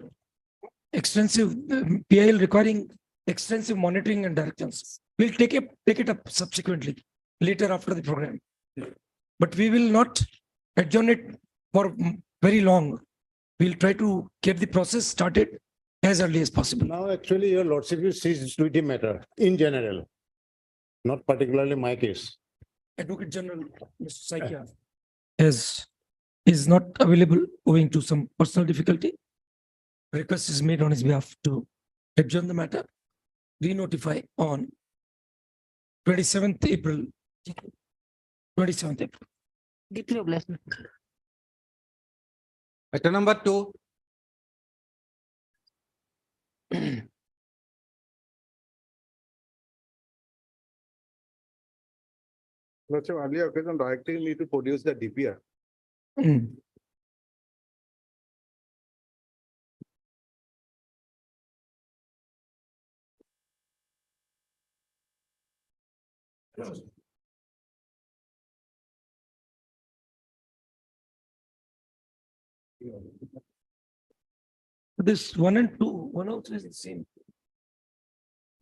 extensive PIL requiring extensive monitoring and directions. We'll take it up subsequently, later after the program. But we will not adjourn it for very long. We'll try to get the process started as early as possible. Now, actually, your lordship is seized with the matter in general, not particularly my case. Advocate General, Mr. Saikia, is not available owing to some personal difficulty. Request is made on his behalf to adjourn the matter, re-notify on 27th April. 27th April. Deeply blessed. Item number 2. Lordship, earlier occasion directing me to produce the DPR. This 1 and 2, 1 also is the same.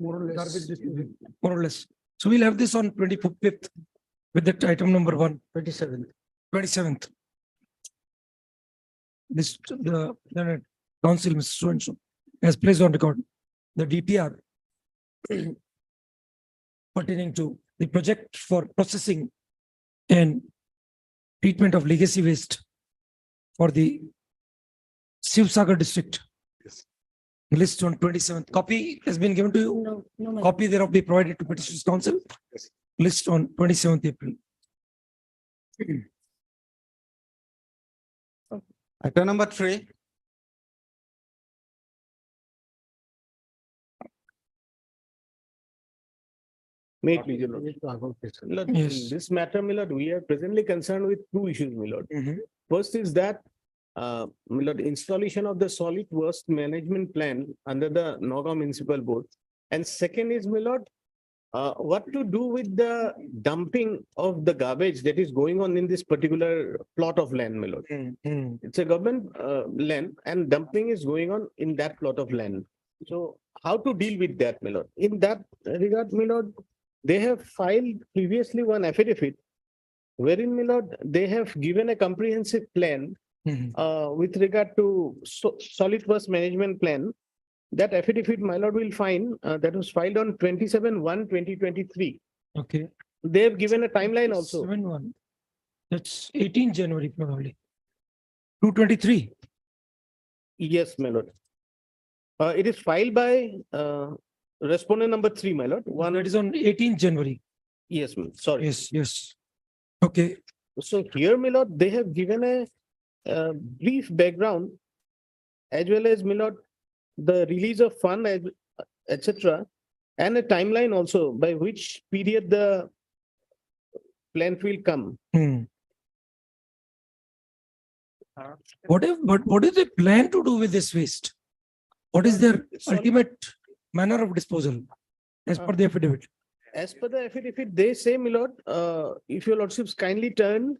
More or less. More or less. So we'll have this on 25th with that item number 1. 27th. This, the council, Mr. So-and-so, has placed on record the DPR pertaining to the project for processing and treatment of legacy waste for the Sivsagar district. List on 27th. Copy has been given to you. No. Copy thereof be provided to Petitions Council. List on 27th April. Item number 3. May it please your lordship. Lord, in Yes. this matter, my lord, we are presently concerned with two issues, my lord. First is that, my lord, installation of the solid waste management plan under the Nagaon Municipal Board And second is, my lord, what to do with the dumping of the garbage that is going on in this particular plot of land, my lord. It's a government land and dumping is going on in that plot of land. So how to deal with that, my lord? In that regard, my lord, they have filed previously one affidavit wherein, my lord, they have given a comprehensive plan with regard to solid waste management plan. That affidavit, my lord, will find that was filed on 27/1/2023. Okay. They have given a timeline also. 7/1. That's 18 January probably. 2/23. Yes, my lord. It is filed by respondent number 3, my lord. One. That is on 18 January. Yes, ma'am. Sorry. Yes, yes. Okay. So here, my lord, they have given a brief background as well as, my lord, the release of fund, etc., and a timeline also by which period the plant will come. What is the plan to do with this waste? What is their ultimate manner of disposal as per the affidavit? As per the affidavit, they say, my lord, if your lordships kindly turn.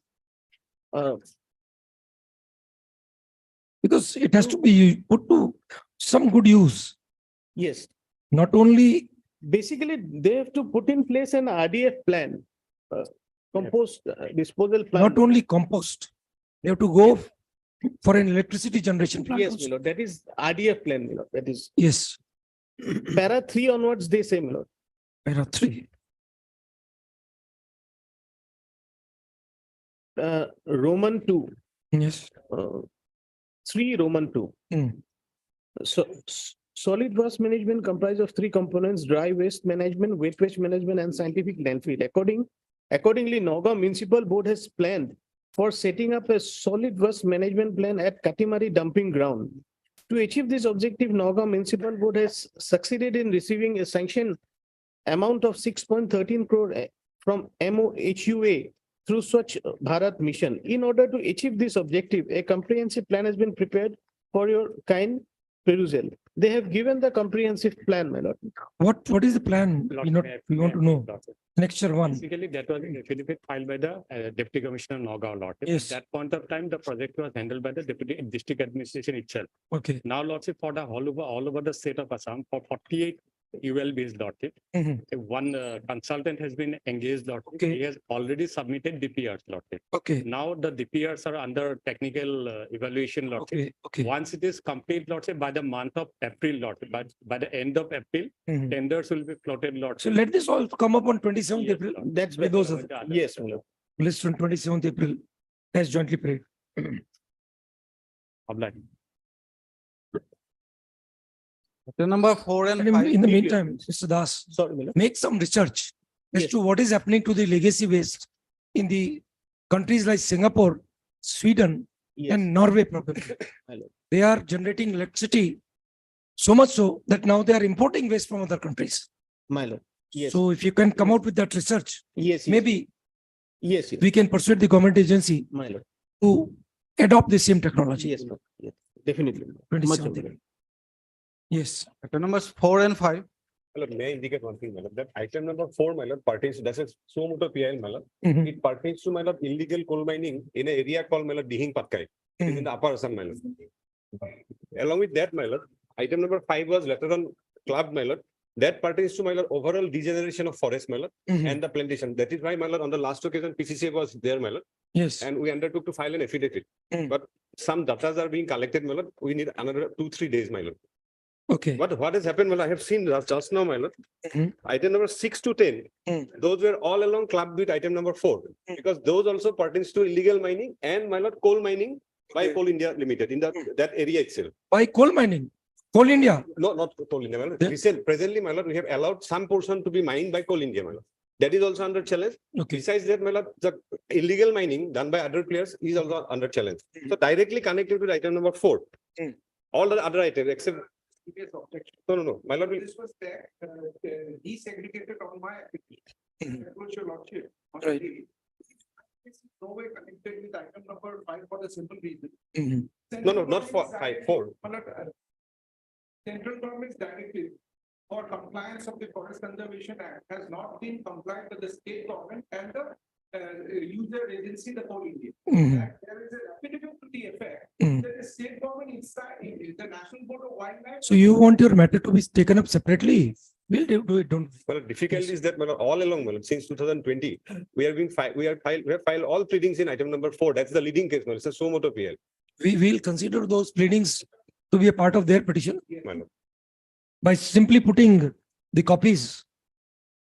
Because it has to be put to some good use. Yes. Not only. Basically, they have to put in place an RDF plan, compost disposal plan. Not only compost, they have to go for an electricity generation plant. Yes, my lord, that is RDF plan, my lord, that is. Yes. Para 3 onwards, they say, my lord. Para 3. Roman 2. Yes. 3 Roman 2. So solid waste management comprises of 3 components: dry waste management, wet waste management, and scientific landfill. Accordingly, Nagaon Municipal Board has planned for setting up a solid waste management plan at Katimari dumping ground. To achieve this objective, Nagaon Municipal Board has succeeded in receiving a sanction amount of 6.13 crore from MOHUA through Swachh Bharat mission. In order to achieve this objective, a comprehensive plan has been prepared for your kind perusal. They have given the comprehensive plan, my lord. What is the plan? We want to know. Annexure 1. Basically, that was an affidavit filed by the Deputy Commissioner Nagaon, Lordship. Yes. At that point of time, the project was handled by the Deputy District Administration itself. Okay. Now, Lordship, for the all over the state of Assam, for 48 ULBs, Lordship, one consultant has been engaged, Lordship. Okay. He has already submitted DPRs, Lordship. Okay. Now the DPRs are under technical evaluation, Lordship. Okay. Okay. Once it is complete, Lordship, by the month of April, Lordship, by the end of April, tenders will be floated, So Lordship. let this all come up on 27th April. That's With those yes, my lord. list on 27th April as jointly prayed. Number 4 and And 5. in the meantime, Mr. Das, sorry, my lord. make some research as Yes. to what is happening to the legacy waste in the countries like Singapore, Sweden, Yes. and Norway probably. My lord. They are generating electricity so much so that now they are importing waste from other countries. My lord. Yes. So if you can come out with that research, Yes. maybe Yes. Yes. we can persuade the government agency My lord. to adopt the same technology. Yes, lord. Yes. Definitely. 27th Much April. Yes. Numbers 4 and 5. My lord, may I indicate one thing, my lord, that item number 4, my lord, pertains, that is so motor PIL, my lord. Mhm. It pertains to, my lord, illegal coal mining in an area called, my lord, Dihing Patkai. It is in the upper Assam, my lord. Along with that, my lord, item number 5 was letter on club, my lord. That pertains to, my lord, overall degeneration of forest, my lord, and the plantation. That is why, my lord, on the last occasion, PCCA was there, my lord. Yes. And we undertook to file an affidavit. But some data are being collected, my lord. We need another 2-3 days, my lord. Okay. What has happened? Well, I have seen just now, my lord. Item number 6 to 10. Those were all along clubbed with item number 4, because those also pertains to illegal mining and, my lord, coal mining by Coal India Limited in that area itself. By coal mining, Coal India. No, not Coal India, my lord. Presently, my lord, we have allowed some portion to be mined by Coal India, my lord. That is also under challenge. Okay. Besides that, my lord, the illegal mining done by other players is also under challenge. So directly connected with item number 4. All the other items except. No. My lord, This was desegregated on my application. Approach your lordship. Right. It's no way connected with item number 5 for the simple reason. No, not 5, 4. Central government's directive for compliance of the Forest Conservation Act has not been complied with the state government and the user agency, the Coal India. That there is an affidavit to the effect that the state government inside the National Board of Wildlife. So you want your matter to be taken up separately? We'll do it, don't we? Well, the difficulty is that all along, since 2020, we have filed all pleadings in item number 4. That's the leading case. It's a suo motu PL. We will consider those pleadings to be a part of their petition My lord. by simply putting the copies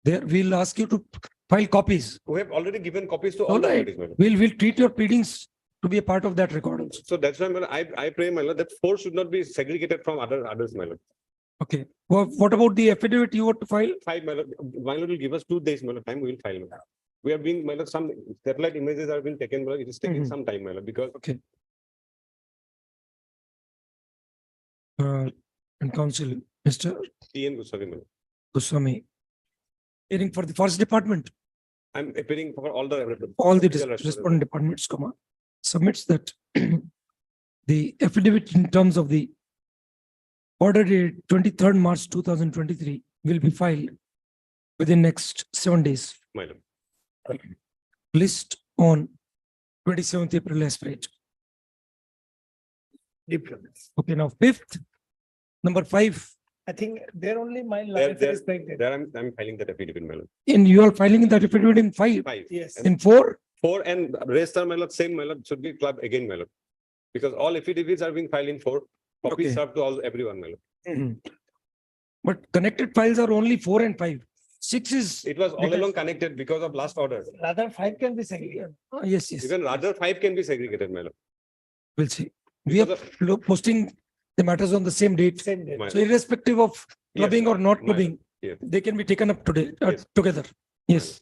there. We'll ask you to file copies. We have already given copies to all All the right, parties, my lord. we'll treat your pleadings to be a part of that record also. So that's why my lord, I pray, my lord, that 4 should not be segregated from others, my lord. Okay, well, what about the affidavit you want to file? 5, my lord will give us 2 days, my lord, time, we will file. My lord. We are being, my lord, some satellite images are being taken, my lord, it is taking some time, my lord, because. Okay. And counsel, Mr. Ian Goswami, my lord. Goswami. Hearing for the Forest Department, I'm appearing for all the. respondent departments, submits that the affidavit in terms of the order dated 23rd March 2023 will be filed within next 7 days. My lord. List on 27th April as per it. Okay, now 5th, number 5. I think there only my There, life there, is pregnant. there I'm filing that affidavit, my lord. In you are filing that affidavit in 5. 5. Yes. In 4, 4 and rest are, my lord, same, my lord, should be club again, my lord. Because all affidavits are being filed in 4. Copies Okay. served to everyone, my lord. but connected files are only 4 and 5. 6 is. It was all Because- along connected because of last order. Rather 5 can be segregated. Yes, yes, Even rather 5 can be segregated, my lord. we'll see. We are posting the matters on the same date. Same day. My So irrespective of clubbing or not my clubbing, Yes. they can be taken up today, Yes. together. Yes.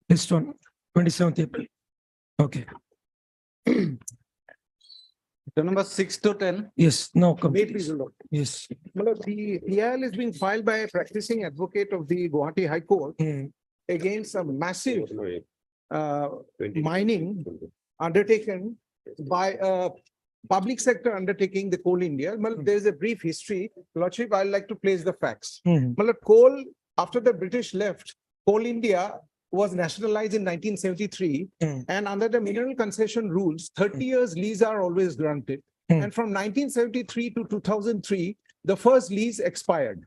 List on 27th April. Okay, Number 6 to 10. yes, now come. May please, Lord. Yes. The PIL is being filed by a practicing advocate of the Guwahati High Court against a massive mining undertaken by a public sector undertaking, the Coal India. Well, there is a brief history. Lordship, I'd like to place the facts. Well, coal, after the British left, Coal India was nationalized in 1973, and under the mineral concession rules, 30 years lease are always granted. And from 1973 to 2003, the first lease expired.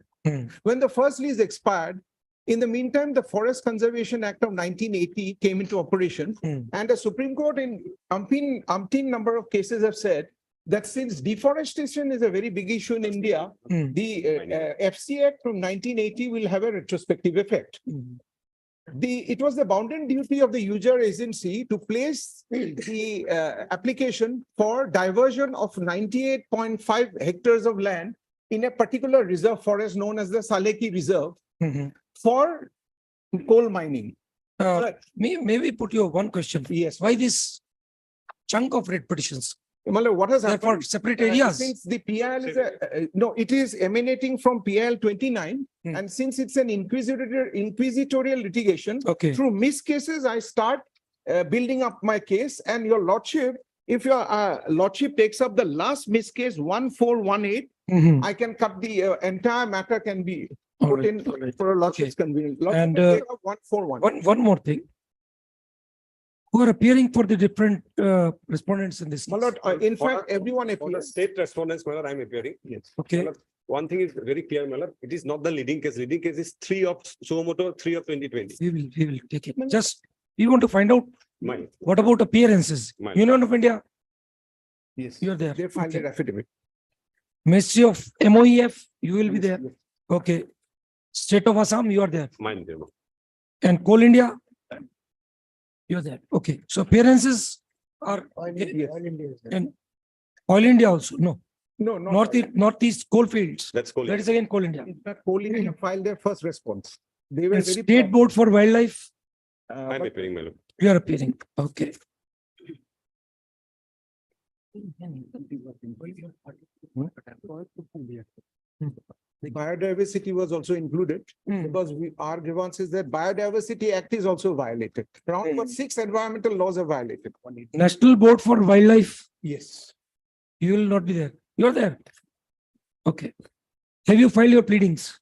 When the first lease expired, in the meantime, the Forest Conservation Act of 1980 came into operation, and the Supreme Court in umpteen number of cases have said that since deforestation is a very big issue in India, the FC Act from 1980 will have a retrospective effect. It was the bounden duty of the user agency to place the application for diversion of 98.5 hectares of land in a particular reserve forest known as the Saleki Reserve for coal mining. May we put you one question? Yes. Why this chunk of red petitions? What has They're happened? for separate areas. Since the PIL is no, it is emanating from PIL 29, and since it's an inquisitorial litigation, through missed cases, I start building up my case. And your lordship, if your lordship takes up the last missed case 1418, I can cut the entire matter can be put in for a lordship's convenience. Lordship And can take up 141. one more thing. Who are appearing for the different respondents in this case? My lord, in fact, everyone For the appears. state respondents, my lord, I'm appearing. Yes. Okay. My lord, one thing is very clear, my lord, it is not the leading case. Leading case is 3 of suo motu, 3 of 2020. We will take it. Just, we want to find out Mine. what about appearances? Mine. Union of India, Yes. you're there. They filed Okay. their affidavit. Ministry of MOEF, you will be there. Okay. State of Assam, you are there. Mine, there, ma'am. And Coal India, you're there. Okay. So appearances are Yes. and Oil India also. No. No, no. Northeast coal fields. That's cool. That is again Coal India. In fact, Coal India filed their first response. They were And very. State Board for Wildlife, I'm but- appearing, my lord. you are appearing. Okay. Biodiversity was also included because our grievance is that Biodiversity Act is also violated. Around about 6 environmental laws are violated. National Board for Wildlife, Yes. you will not be there. You're there. Okay. Have you filed your pleadings?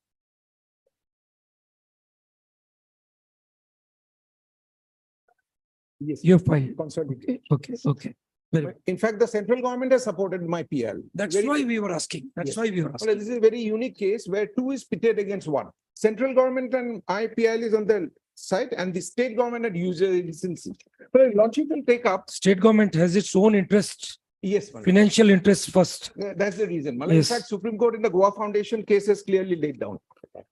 Yes. You have filed. Consolidated. Okay. Very good. In fact, the central government has supported my PL. That's Very- why we were asking. That's Yes. why we were Well, asking. this is a very unique case where two is pitted against one. Central government and IPL is on the side and the state government and user agency. Well, Lordship will take up. State government has its own interests, Yes, Malad. financial interests first. That's the reason. Malad. In Yes. fact, Supreme Court in the Goa Foundation case has clearly laid down.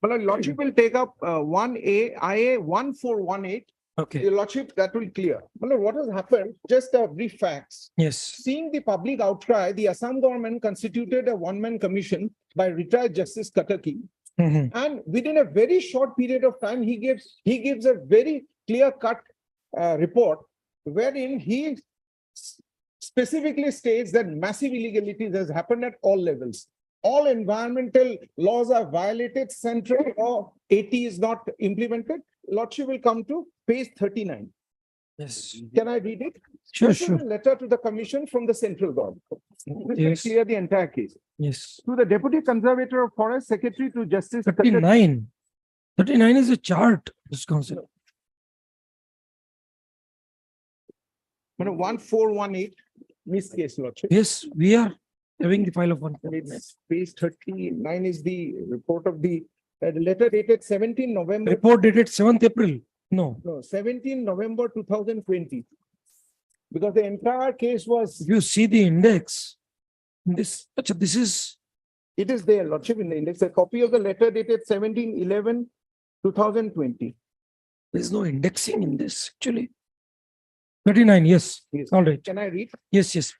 Malad, Lordship will take up 1A, IA 1418. Okay. Your Lordship, that will clear. Malad, what has happened? Just a brief facts. Yes. Seeing the public outcry, the Assam government constituted a one-man commission by retired Justice Kataki. And within a very short period of time, he gives a very clear-cut report wherein he specifically states that massive illegalities has happened at all levels. All environmental laws are violated, central law 80 is not implemented. Lordship will come to page 39. Yes. Can I read it? Sure, This is sure. a letter to the commission from the central government. This will Yes. clear the entire case. Yes. To the Deputy Conservator of Forest, Secretary to Justice. 39. 39 is a chart, Mr. Council. 1418, miss case, Lordship. Yes, we are having the file of one. It's page 39 is the report of the letter dated 17 November. Report dated 7th April. No, No, 17 November 2020. Because the entire case was, if you see the index, this is, it is there, Lordship, in the index, a copy of the letter dated 17/11/2020. there is no indexing in this actually. 39, yes, Yes. all right. Can I read? Yes, yes.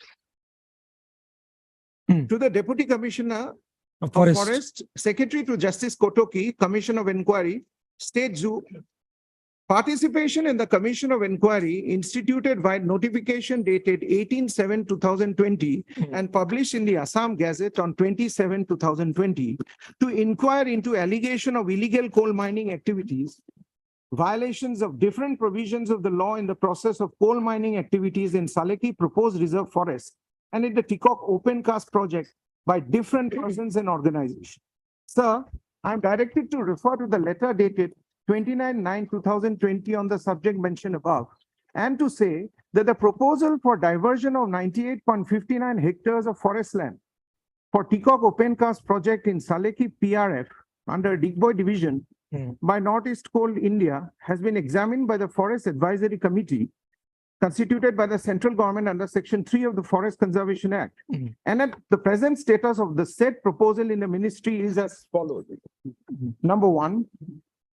To the Deputy Commissioner Of of Forest. Forest, Secretary to Justice Kotoki, Commission of Inquiry, State Zoo. Participation in the Commission of Inquiry instituted by notification dated 18/7/2020 and published in the Assam Gazette on 27/2020 to inquire into allegation of illegal coal mining activities, violations of different provisions of the law in the process of coal mining activities in Saleki proposed reserve forest and in the Tikok open cast project by different persons and organizations. Sir, I am directed to refer to the letter dated 29/9/2020 on the subject mentioned above, and to say that the proposal for diversion of 98.59 hectares of forest land for Tikok open cast project in Saleki PRF under Digboy division by Northeast Coal India has been examined by the Forest Advisory Committee constituted by the central government under Section 3 of the Forest Conservation Act. And at the present status of the said proposal in the ministry is as follows. Number one,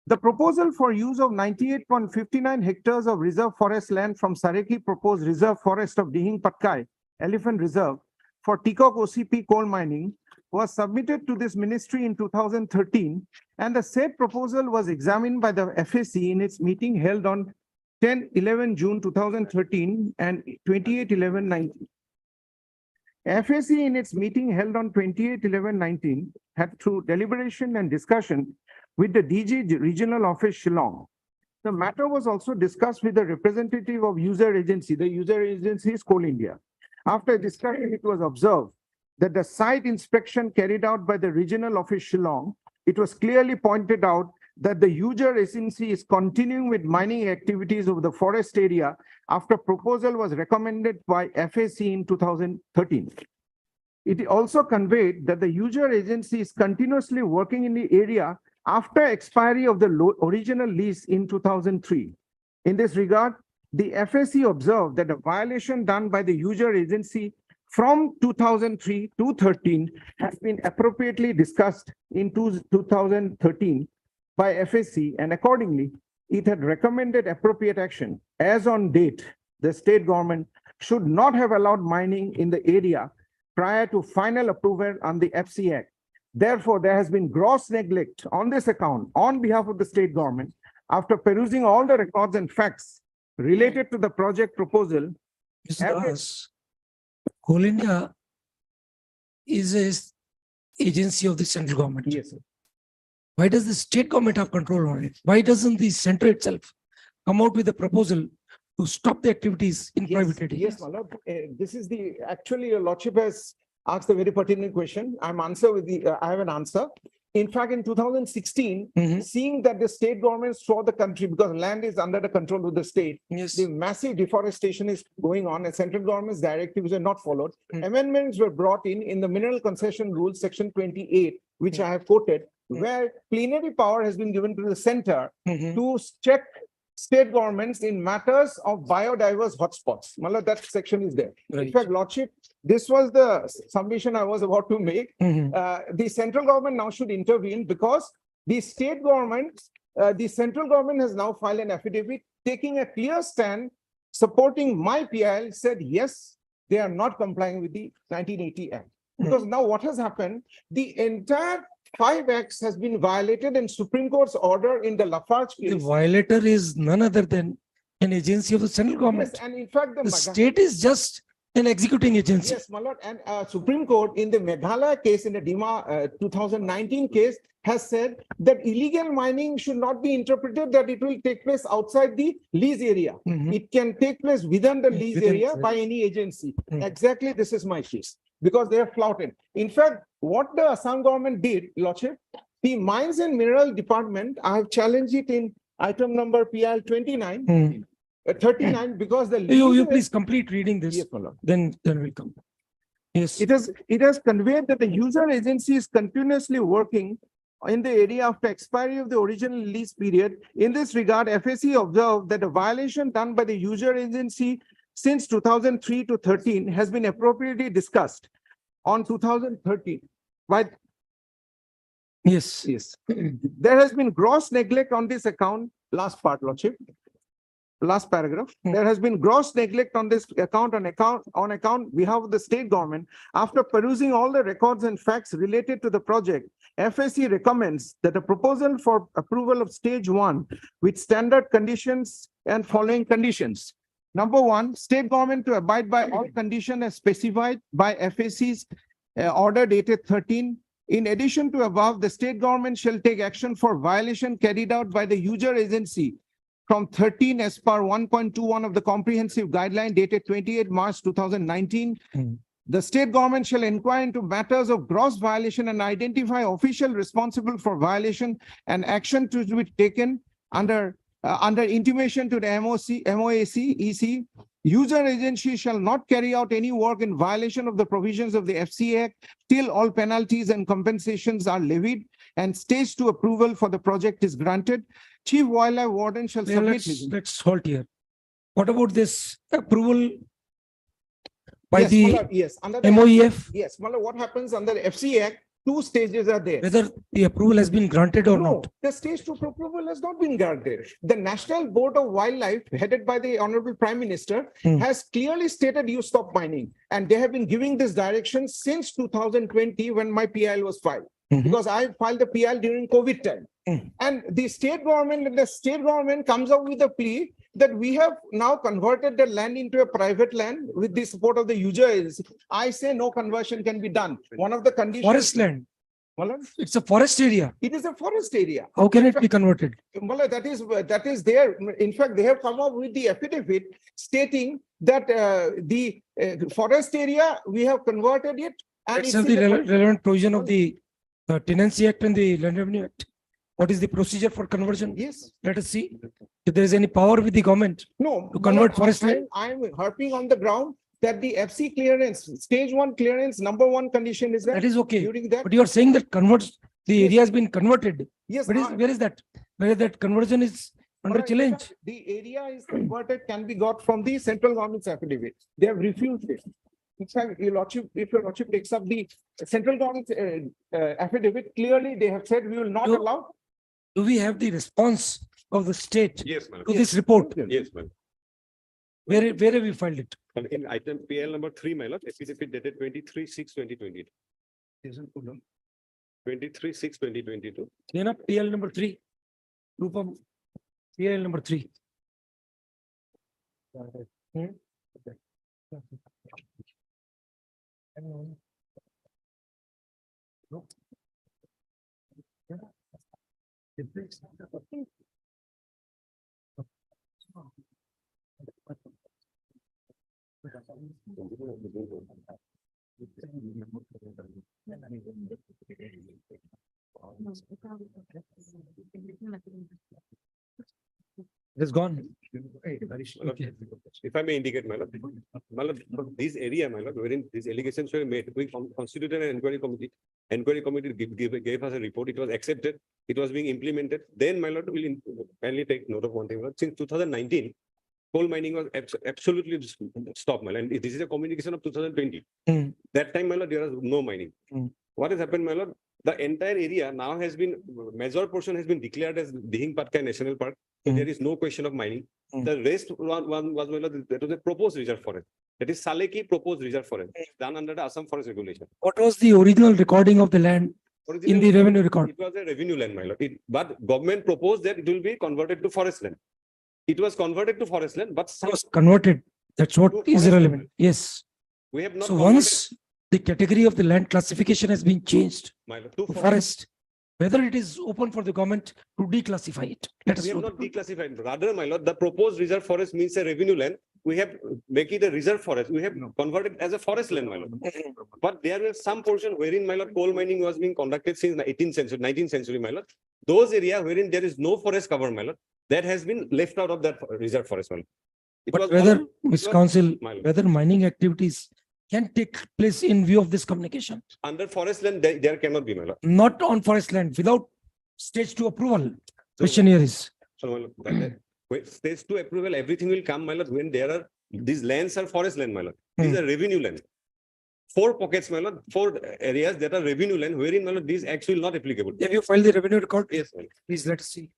the proposal for use of 98.59 hectares of reserve forest land from Sareki proposed reserve forest of Dihing Patkai, Elephant Reserve for Tikok OCP coal mining was submitted to this ministry in 2013, and the said proposal was examined by the FAC in its meeting held on 10/11 June 2013 and 28/11/19. FAC in its meeting held on 28/11/19 had through deliberation and discussion with the DG Regional Office Shillong. The matter was also discussed with the representative of user agency. The user agency is Coal India. After discussion, it was observed that the site inspection carried out by the Regional Office Shillong, it was clearly pointed out that the user agency is continuing with mining activities of the forest area after proposal was recommended by FAC in 2013. It also conveyed that the user agency is continuously working in the area after expiry of the original lease in 2003. In this regard, the FAC observed that a violation done by the user agency from 2003 to 13 has been appropriately discussed in 2013 by FAC, and accordingly, it had recommended appropriate action. As on date, the state government should not have allowed mining in the area prior to final approval on the FC Act. Therefore, there has been gross neglect on this account on behalf of the state government. After perusing all the records and facts related to the project proposal. Mr. Das, Coal India is a agency of the central government. Yes, sir. Why does the state government have control on it? Why doesn't the center itself come out with a proposal to stop the activities in private entities? Yes, my lord. This is actually your lordship has asked a very pertinent question. I have an answer. In fact, in 2016, seeing that the state governments throughout the country, because land is under the control of the state, the massive deforestation is going on and central government's directives are not followed. Amendments were brought in the mineral concession rules, section 28, which I have quoted, where plenary power has been given to the center to check state governments in matters of biodiverse hotspots. Mala, that section is there. In fact, Lordship, this was the submission I was about to make. The central government now should intervene because the state government, the central government has now filed an affidavit taking a clear stand, supporting my PIL, said yes, they are not complying with the 1980 Act. Because now what has happened, the entire 5 acts has been violated in Supreme Court's order in the Lafarge case. The violator is none other than an agency of the central government. Yes, and in fact, the state is just an executing agency. Yes, my lord, and Supreme Court in the Meghalaya case, in the Dima 2019 case, has said that illegal mining should not be interpreted that it will take place outside the lease area. It can take place within the lease area by any agency. Exactly, this is my case, because they are flouted. In fact, what the Assam government did, Lordship, the Mines and Mineral Department, I have challenged it in item number PL 39. 39 because the you please complete reading this. Yes, my lord. Then we'll come. Yes. It has conveyed that the user agency is continuously working in the area after expiry of the original lease period. In this regard, FAC observed that the violation done by the user agency since 2003 to 13 has been appropriately discussed on 2013. Yes. There has been gross neglect on this account. Last part, Lordship. Last paragraph. There has been gross neglect on this account on behalf of the state government. After perusing all the records and facts related to the project, FAC recommends that a proposal for approval of stage 1 with standard conditions and following conditions. Number 1, state government to abide by all conditions as specified by FAC's order dated 13. In addition to above, the state government shall take action for violation carried out by the user agency from 13 as per 1.21 of the comprehensive guideline dated 28 March 2019. The state government shall inquire into matters of gross violation and identify official responsible for violation and action to be taken under intimation to the MOAC, EC. User agency shall not carry out any work in violation of the provisions of the FCA Act till all penalties and compensations are levied and stage 2 approval for the project is granted. Chief Wildlife Warden shall submit. Let's halt here. What about this approval by Yes, the Malad, yes, under the MOEF? Yes, Malad, what happens under the FCA Act? 2 stages are there. Whether the approval has been granted or No, not. the stage 2 approval has not been granted. The National Board of Wildlife, headed by the Honorable Prime Minister, has clearly stated you stop mining. And they have been giving this direction since 2020 when my PIL was filed. Because I filed the PIL during COVID time. And the state government comes out with a plea that we have now converted the land into a private land with the support of the user agency. I say no conversion can be done. One of the conditions. Forest land. It's a forest area. It is a forest area. How can it be converted? Well, that is there. In fact, they have come up with the affidavit stating that the forest area, we have converted it. And Let's it's have in the relevant provision of the Tenancy Act and the Land Revenue Act. What is the procedure for conversion? Yes. Let us see if there is any power with the government. No, to convert forest land. I'm harping on the ground that the FC clearance, stage 1 clearance, number 1 condition is That is okay. during that. But you are saying that the area has been converted. Yes. Where is that? Where that conversion is under challenge? The area is converted can be got from the central government's affidavit. They have refused it. In fact, if your lordship takes up the central government's affidavit, clearly they have said we will not allow. Do we have the response of the state Yes, ma'am. to this report? Yes, ma'am. Where have we filed it? And in item PL number 3, my lord, affidavit dated 23/6/2022. 23/6/2022. Then up PL number 3. Rupam, PL number 3. It is gone. Okay. If I may indicate, my lord, this area, my lord, wherein these allegations were made, we constituted an inquiry committee. Inquiry committee gave us a report. It was accepted. It was being implemented. Then, my lord, will kindly take note of one thing. Since 2019, coal mining was absolutely stopped, my lord. And this is a communication of 2020. That time, my lord, there was no mining. What has happened, my lord? The entire area now has been, major portion has been declared as Dihing Patkai National Park. So there is no question of mining. The rest one was, my lord, that was a proposed reserve forest. That is Saleki proposed reserve forest, done under the Assam Forest Regulation. What was the original recording of the land in the revenue record? It was a revenue land, my lord. But government proposed that it will be converted to forest land. It was converted to forest land, but It was converted. That's what is forest relevant. land. Yes. We have not. So converted, once the category of the land classification has been changed my lord, to forest, whether it is open for the government to declassify it. Let us we have know. not declassified. Rather, my lord, the proposed reserve forest means a revenue land. We have make it a reserve forest. We have converted as a forest land, my lord. But there were some portion wherein, my lord, coal mining was being conducted since the 18th century, 19th century, my lord. Those areas wherein there is no forest cover, my lord, that has been left out of that reserve forest, my lord. It But was whether, all- Ms. it was- Council, my lord. whether mining activities can take place in view of this communication, Under forest land, there cannot be, my lord. not on forest land, without stage 2 approval. Question here is, So, my lord, when stage 2 approval, everything will come, my lord, when there are, these lands are forest land, my lord. These are revenue land. 4 pockets, my lord, 4 areas that are revenue land, wherein, my lord, these actually not applicable. have you filed the revenue record? Yes, my lord. Please let's see.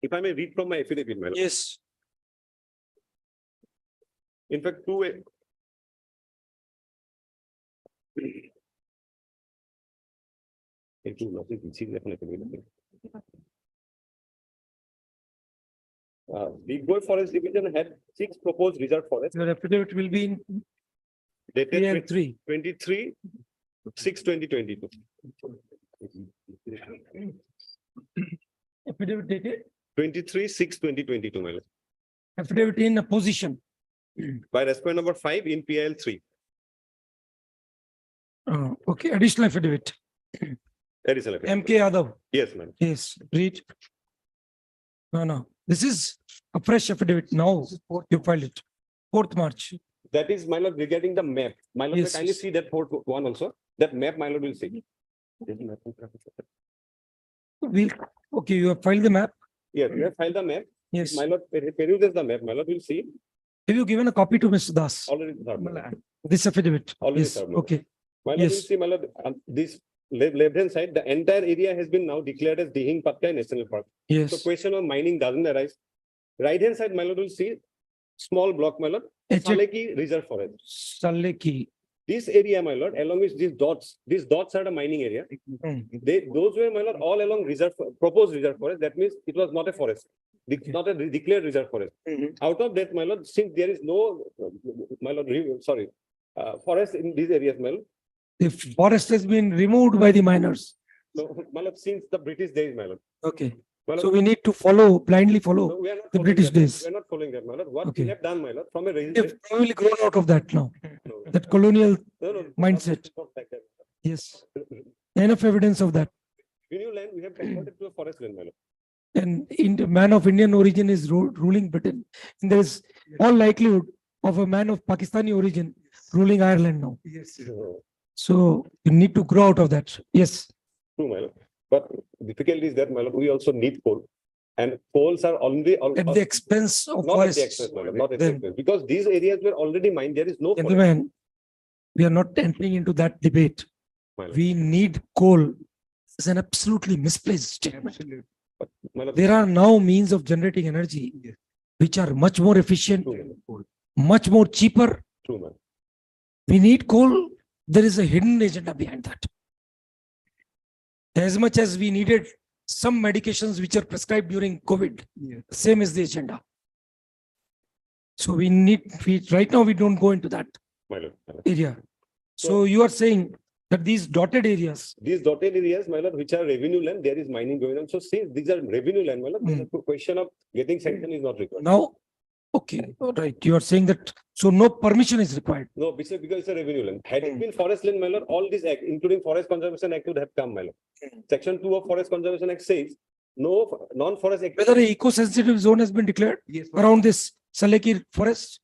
If I may read from my affidavit, my lord. Yes. In fact, 2 Big Boy Forest Division had 6 proposed reserve forests. Your affidavit will be in Dated PL3. 23/6/2022. Affidavit dated, 23/6/2022, my lord. affidavit in opposition. By respondent number 5 in PIL 3. Okay, additional affidavit. Additional affidavit. MK Yadav. Yes, ma'am. Yes, read. No, this is a fresh affidavit now. You filed it. 4th March. That is, my lord, regarding the map. My lord, Yes, kindly yes. see that 4th one also. That map, my lord, will see. We'll, okay, you have filed the map. Yes, we have filed the map. Yes. My lord, peruses the map, my lord, will see. Have you given a copy to Mr. Das? Already served, my lord. This affidavit? Already Yes, served, my lord. okay. My lord, will Yes. see, my lord, this left hand side, the entire area has been now declared as Dihing Patkai National Park. So Yes. question of mining doesn't arise. Right hand side, my lord, will see small block, my lord, Saleki Reserve Forest. Saleki. This area, my lord, along with these dots are the mining area. Those were, my lord, all along reserve, proposed reserve forest. That means it was not a forest, not a declared reserve forest. Out of that, my lord, since there is no, my lord, forest in these areas, my lord. The forest has been removed by the miners. So, my lord, since the British days, my lord. Okay. My lord, So we need to blindly follow no, we are not the following British that, my lord. days. We are not following that, my lord. What Okay. we have done, my lord, from a We have registration. probably grown out of that now, that colonial mindset. Not like that. Yes. Enough evidence of that. Renew land, we have converted to a forest land, my lord. And the man of Indian origin is ruling Britain. And there is all likelihood of a man of Pakistani origin ruling Ireland now. Yes. So you need to grow out of that. Yes. True, my lord. But difficulty is that, my lord, we also need coal. And coals are already At the expense of not at the forests. expense, my lord, not at the Then- expense. Because these areas were already mined, there is no forest. Gentlemen, we are not entering into that debate. My lord. We need coal. It's an absolutely misplaced statement. My lord, There are now means of generating energy which are much more efficient, much more cheaper. True, man. We need coal. There is a hidden agenda behind that. As much as we needed some medications which are prescribed during COVID, same is the agenda. So right now we don't go into that My lord. area. So you are saying that these dotted areas, These dotted areas, my lord, which are revenue land, there is mining going on. So since these are revenue land, my lord, there's a question of getting sanction is not required. now Okay, all right. You are saying that, so no permission is required. No, because it's a revenue land. Had it been forest land, my lord, all these act, including Forest Conservation Act would have come, my lord. Section 2 of Forest Conservation Act says, no non-forest. Whether a eco-sensitive zone has been declared around this Saleki forest?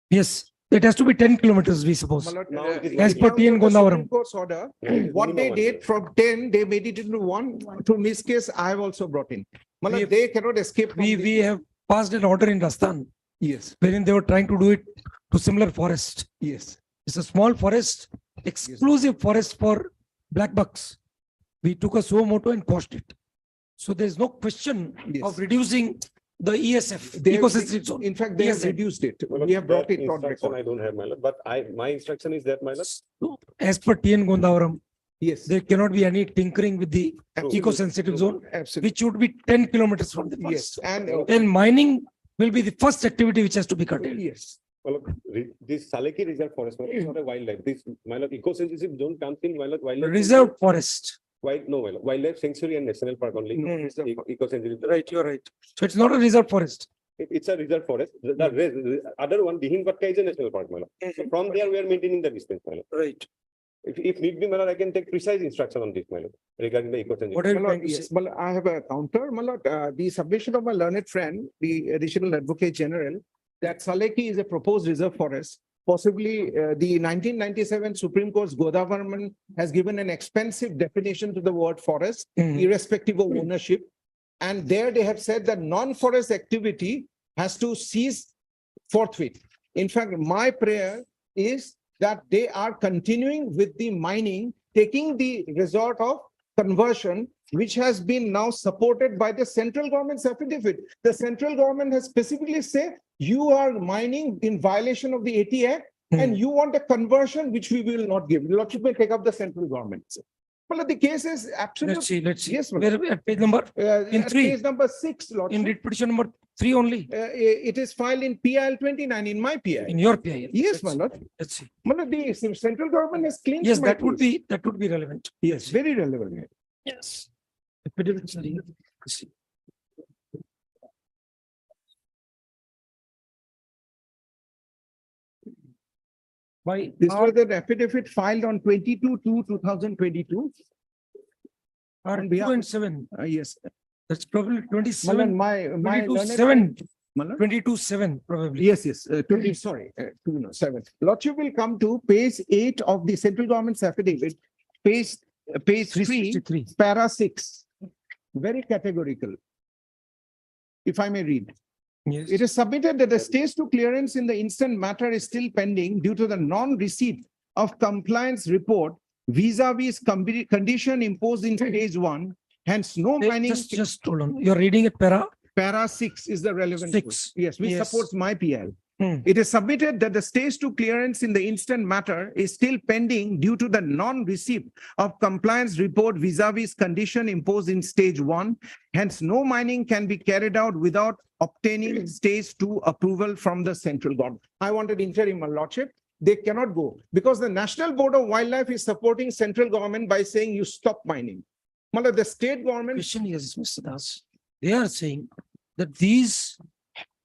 Yes, it has to be 10 kilometers, we suppose. As per TN Gondavaram. Court's order, what they did from 10, they made it into 1. To this case, I have also brought in. Malad, they cannot escape. from We this. have passed an order in Rajasthan. Yes. Wherein they were trying to do it to similar forest. Yes. It's a small forest, exclusive forest for black bucks. We took a suo moto and quashed it. So there's no question of reducing the ESF, They have- eco-sensitive zone. In fact, they have ESF. reduced it. My lord, We have brought that it on instruction record. I don't have, my lord, but my instruction is that, my lord. As per TN Gondavaram, yes, there cannot be any tinkering with the eco-sensitive zone, which should be 10 kilometers from the forest. And mining will be the first activity which has to be curtailed. Yes. Well, this Saleki Reserve Forest, my lord, is not a wildlife. This, my lord, eco-sensitive zone comes in, my lord, wildlife. Reserved forest. No, my lord, wildlife sanctuary and national park only. Eco-sensitive. Right, you're right. So it's not a reserved forest. It's a reserve forest. The other one, Dihin Patka, is a national park, my lord. So from there, we are maintaining the distance, my lord. Right. If need be, my lord, I can take precise instruction on this, my lord, regarding the eco-sensitive. What are you My trying lord, to yes, say? well, I have a counter. My lord, the submission of my learned friend, the additional advocate general, that Saleki is a proposed reserve forest. Possibly, the 1997 Supreme Court's Godavaram has given an expensive definition to the word forest, irrespective of ownership. And there they have said that non-forest activity has to cease forthwith. In fact, my prayer is that they are continuing with the mining, taking the resort of conversion, which has been now supported by the central government's affidavit. The central government has specifically said, you are mining in violation of the AT Act, and you want a conversion, which we will not give. Lordship may take up the central government. Well, the case is absolutely. Let's see. Yes, Where at page number? In at 3. Page number 6, Lordship. In writ petition number 3 only. It is filed in PIL 29, in my PIL. In your PIL. Yes, my lord. Let's see. My lord, the central government has claimed. Yes, that would be relevant. Yes, very relevant. Yes. Let's see. By This was the affidavit filed on 22/2/2022. R 2 and 7. Yes. That's probably 27. My 22/7. 22/7 probably. Yes, 20, sorry, 7. Lordship will come to page 8 of the central government's affidavit, page 3, para 6. Very categorical. If I may read. Yes. It is submitted that the stage 2 clearance in the instant matter is still pending due to the non-receipt of compliance report vis-a-vis condition imposed in stage 1. Hence, no mining. Just hold on. You're reading it Para 6 is the relevant. 6. Yes, which Yes. supports my PL. It is submitted that the stage 2 clearance in the instant matter is still pending due to the non-receipt of compliance report vis-a-vis condition imposed in stage 1. Hence, no mining can be carried out without obtaining stage 2 approval from the central government. I wanted interim, my lordship. They cannot go because the National Board of Wildlife is supporting central government by saying you stop mining. Mala, the state government. Question is, Mr. Das, they are saying that these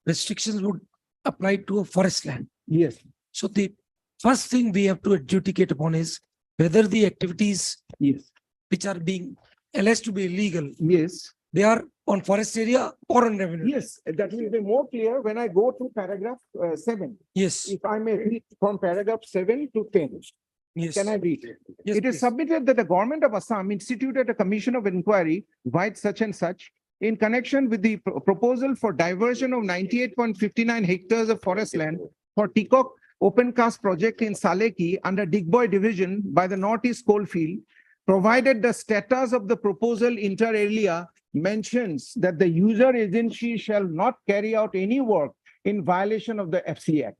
restrictions would apply to a forest land. Yes. So the first thing we have to adjudicate upon is whether the activities which are being alleged to be illegal, they are on forest area or on revenue. Yes, that will be more clear when I go to paragraph 7. Yes. If I may read from paragraph 7 to 10. Yes. Can I read? Yes, It is please. submitted that the government of Assam instituted a commission of inquiry, white such and such, in connection with the proposal for diversion of 98.59 hectares of forest land for Tikok open cast project in Saleki under Digboy division by the Northeast Coalfield, provided the status of the proposal inter alia mentions that the user agency shall not carry out any work in violation of the FC Act.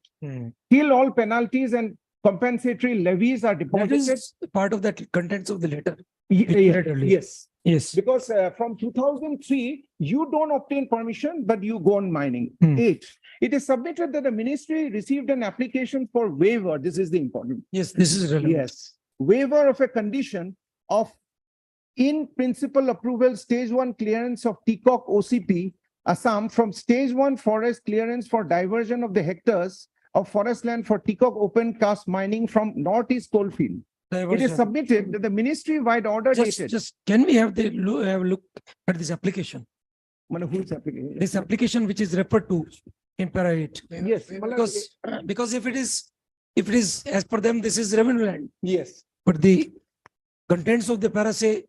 Till all penalties and compensatory levies are That deposited. is part of that contents of the letter. Yes. Yes. Because from 2003, you don't obtain permission, but you go on mining. 8. It is submitted that the ministry received an application for waiver. This is the important. Yes, this is relevant. Yes. Waiver of a condition of in principle approval stage 1 clearance of TCOC OCP Assam from stage 1 forest clearance for diversion of the hectares of forest land for Tikok open cast mining from northeast coalfield. It is Diversion. submitted that the ministry-wide order dated. Just, can we have have a look at this application? Whose application? This application which is referred to in para 8. Yes. Because if it is as per them, this is revenue land. Yes. But the contents of the para say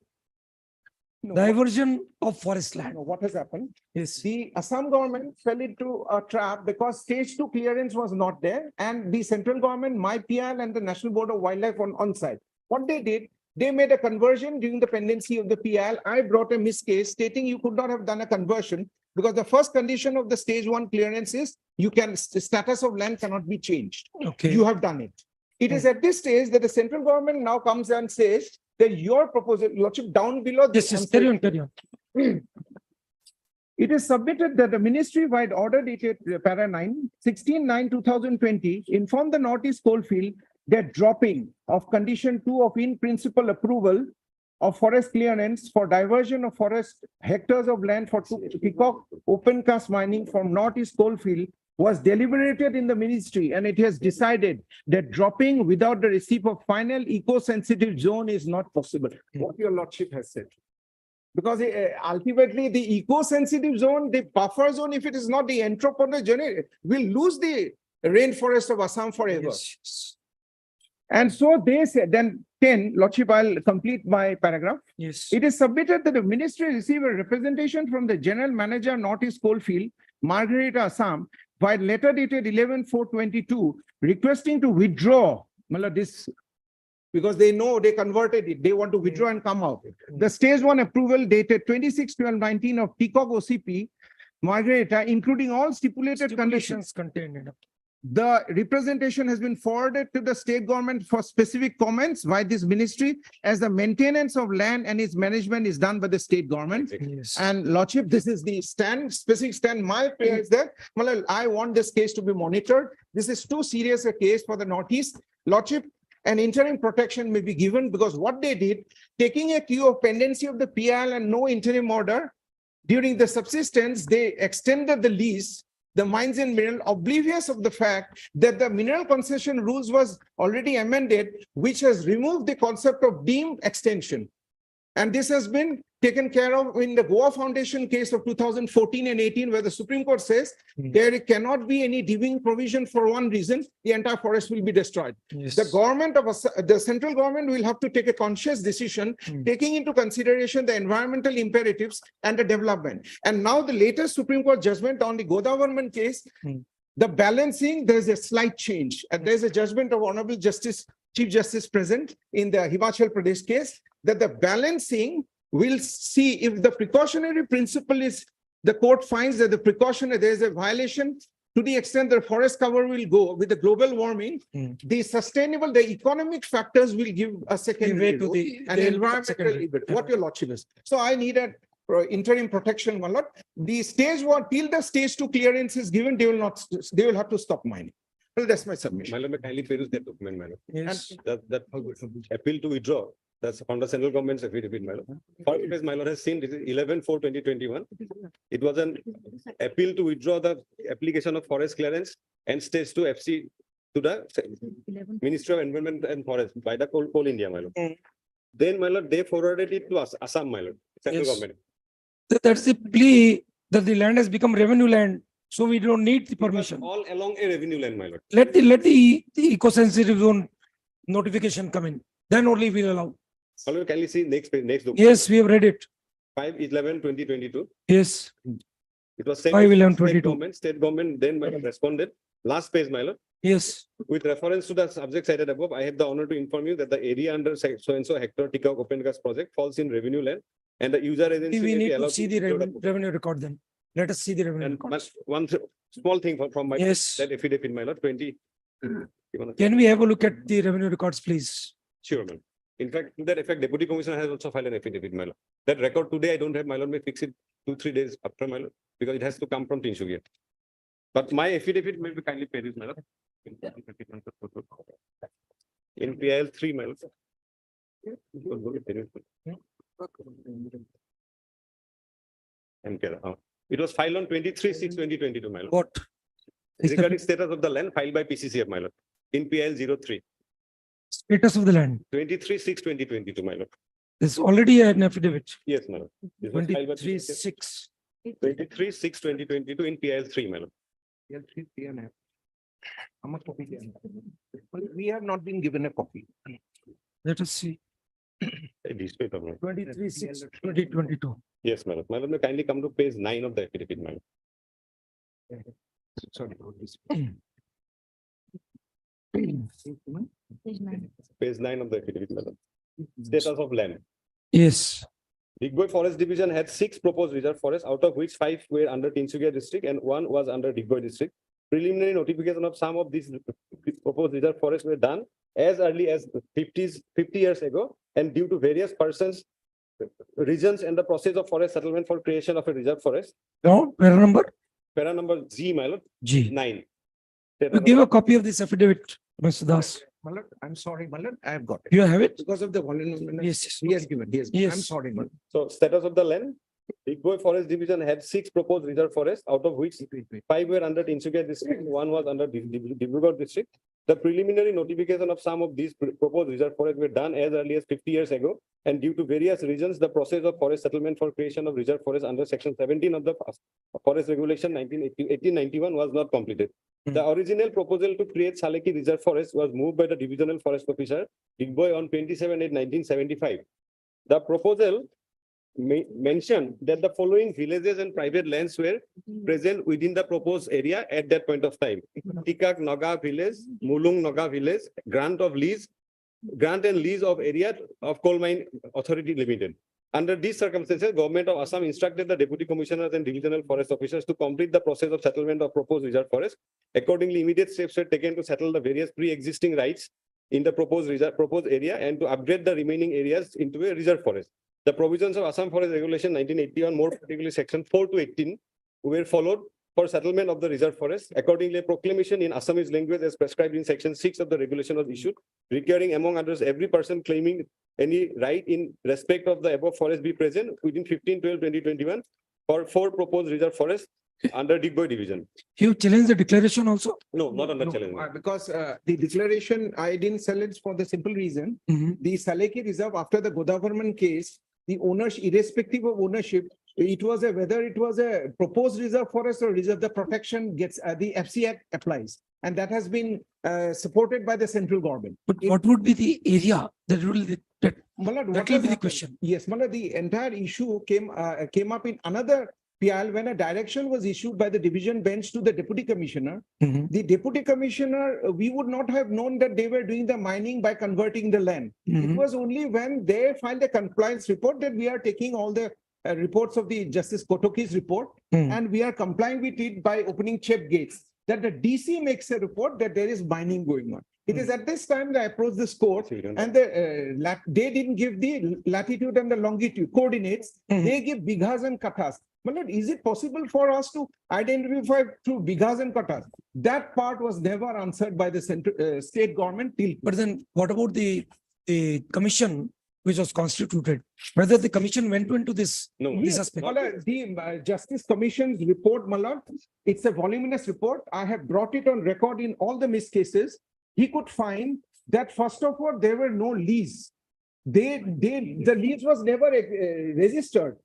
diversion of forest land. What has happened? Yes. The Assam government fell into a trap because stage 2 clearance was not there and the central government, MyPL and the National Board of Wildlife on site. What they did, they made a conversion during the pendency of the PL. I brought a miss case stating you could not have done a conversion because the first condition of the stage 1 clearance is the status of land cannot be changed. Okay. You have done it. It is at this stage that the central government now comes and says that your proposal, Lordship, down below. Yes, carry on, carry on. It is submitted that the ministry-wide order dated para 9, 16/9/2020 informed the Northeast Coalfield that dropping of condition 2 of in principle approval of forest clearance for diversion of forest hectares of land for Tikok open cast mining from Northeast Coalfield was deliberated in the ministry and it has decided that dropping without the receipt of final eco-sensitive zone is not possible. What your lordship has said. Because ultimately the eco-sensitive zone, the buffer zone, if it is not the entrepreneur journey, will lose the rainforest of Assam forever. Yes. And so they said, then 10, Lordship, I'll complete my paragraph. Yes. It is submitted that the ministry received a representation from the general manager, Northeast Coalfield, Margarita Assam, by letter dated 11/4/22, requesting to withdraw this because they know they converted it. They want to withdraw and come out. The stage 1 approval dated 26/12/19 of Tikok OCP, Margarita, including all stipulated conditions contained in it. The representation has been forwarded to the state government for specific comments by this ministry as the maintenance of land and its management is done by the state government. Yes. And Lordship, this is the specific stand. My prayer is that I want this case to be monitored. This is too serious a case for the Northeast. Lordship, an interim protection may be given because what they did, taking a queue of pendency of the PL and no interim order, during the subsistence, they extended the lease, the mines and mineral, oblivious of the fact that the mineral concession rules was already amended, which has removed the concept of deemed extension. And this has been taken care of in the Goa Foundation case of 2014 and 18, where the Supreme Court says there cannot be any deeming provision for one reason, the entire forest will be destroyed. Yes. The government of the central government will have to take a conscious decision, taking into consideration the environmental imperatives and the development. And now the latest Supreme Court judgment on the Godavarman case, the balancing, there's a slight change. And there's a judgment of Honorable Justice, Chief Justice present in the Himachal Pradesh case, that the balancing will see if the precautionary principle is, the court finds that the precautionary, there is a violation to the extent that forest cover will go with the global warming, the sustainable, the economic factors will give a second way to the and environmental, what your lordship is. So I need a interim protection, my lord. The stage 1, till the stage 2 clearance is given, they will have to stop mining. Well, that's my submission. My lord, may kindly peruse that document, my lord. Yes. That appeal to withdraw, that's from the central government's affidavit, my lord. First page, my lord has seen, this is 11/4/2021. It was an appeal to withdraw the application of forest clearance and stage 2 FC to the Ministry of Environment and Forest by the Coal India, my lord. Then, my lord, they forwarded it to us, Assam, my lord, central Yes. government. That's the plea that the land has become revenue land, so we don't need the It was permission. all along a revenue line, my lord. Let the eco-sensitive zone notification come in, then only we'll allow. My lord, can you see next page, next document? Yes, we have read it. 5/11/2022. Yes. It was sent. 5/11/22. State government then my lord, responded. Last page, my lord. Yes. With reference to the subject cited above, I have the honor to inform you that the area under so and so hectare Tikok open gas project falls in revenue land and the user agency We may be need to allowed see the develop- revenue record then. Let us see the revenue And records. one small thing from my Yes. that affidavit, my lord, 20. Can we have a look at the revenue records, please? Sure, man. In fact, to that effect, Deputy Commissioner has also filed an affidavit, my lord. That record today I don't have, my lord, may fix it 2-3 days after, my lord, because it has to come from Tinshukia. But my affidavit may be kindly perused, my lord. In PIL 3, my lord. MK, It was filed on 23/6/2022, my lord. What? Is the Regarding status of the land filed by PCCF, my lord, in PIL 03, status of the land? 23/6/2022, my lord. There's already an affidavit. Yes, my lord. This was filed by 23/6. 23/6/2022 in PIL 3, my lord. We have not been given a copy. Let us see. A dispute of my lord. 23/6/2022. Yes, my lord. My lord, may kindly come to page 9 of the affidavit, my lord. Sorry. Page 9 of the affidavit, my lord. Status of land. Yes. Digboy Forest Division had 6 proposed reserve forests, out of which 5 were under Tinsukia district and 1 was under Digboy district. Preliminary notification of some of these proposed reserve forests were done as early as 50 years ago, and due to various persons, regions, and the process of forest settlement for creation of a reserve forest. No, para number? Para number G, my lord. G. 9. You give a copy of this affidavit, Mr. Das. Malad, I'm sorry, Malad, I have got it. You have it? Because of the volume. Yes. He has given, he has given. I'm Yes. sorry, Malad. So status of the land, Digboy Forest Division had 6 proposed reserve forests, out of which 5 were under Tinsukia district and 1 was under Dibrugarh district. The preliminary notification of some of these proposed reserve forests were done as early as 50 years ago, and due to various reasons, the process of forest settlement for creation of reserve forests under section 17 of the Forest Regulation 1891 was not completed. The original proposal to create Saleki Reserve Forest was moved by the Divisional Forest Officer, Digboy, on 27/8/1975. The proposal mentioned that the following villages and private lands were present within the proposed area at that point of time: Tikak Naga village, Mulung Naga village, grant and lease of area of Coal Mine Authority Limited. Under these circumstances, Government of Assam instructed the Deputy Commissioners and Divisional Forest Officers to complete the process of settlement of proposed reserve forest. Accordingly, immediate steps were taken to settle the various pre-existing rights in the proposed area and to upgrade the remaining areas into a reserve forest. The provisions of Assam Forest Regulation 1981, more particularly section 4 to 18, were followed for settlement of the reserve forest. Accordingly, a proclamation in Assamese language as prescribed in section 6 of the regulation was issued, requiring among others every person claiming any right in respect of the above forest be present within 15/12/2021 for 4 proposed reserve forests under Digboy division. You challenge the declaration also? No, not under No, challenge. because the declaration, I didn't sell it for the simple reason. The Saleki Reserve, after the Godavarman case, the owners, irrespective of ownership, it was whether it was a proposed reserve forest or reserve, the protection gets, the FC Act applies. And that has been supported by the central government. But what would be the area that will, that Malad, what will has be the happened- question? Yes, Malad, the entire issue came up in another PIL when a direction was issued by the division bench to the deputy commissioner. The deputy commissioner, we would not have known that they were doing the mining by converting the land. It was only when they filed a compliance report that we are taking all the reports of the Justice Kotoki's report, and we are complying with it by opening check gates, that the DC makes a report that there is mining going on. It is at this time that I approached this court, and they didn't give the latitude and the longitude coordinates. They give bighas and kathas. But is it possible for us to identify through bighas and kathas? That part was never answered by the central state government till. But then what about the commission which was constituted? Whether the commission went into this? Yes, aspect? Malad, the Justice Commission's report, Malad, it's a voluminous report. I have brought it on record in all the missed cases. He could find that first of all, there were no lease. The lease was never registered.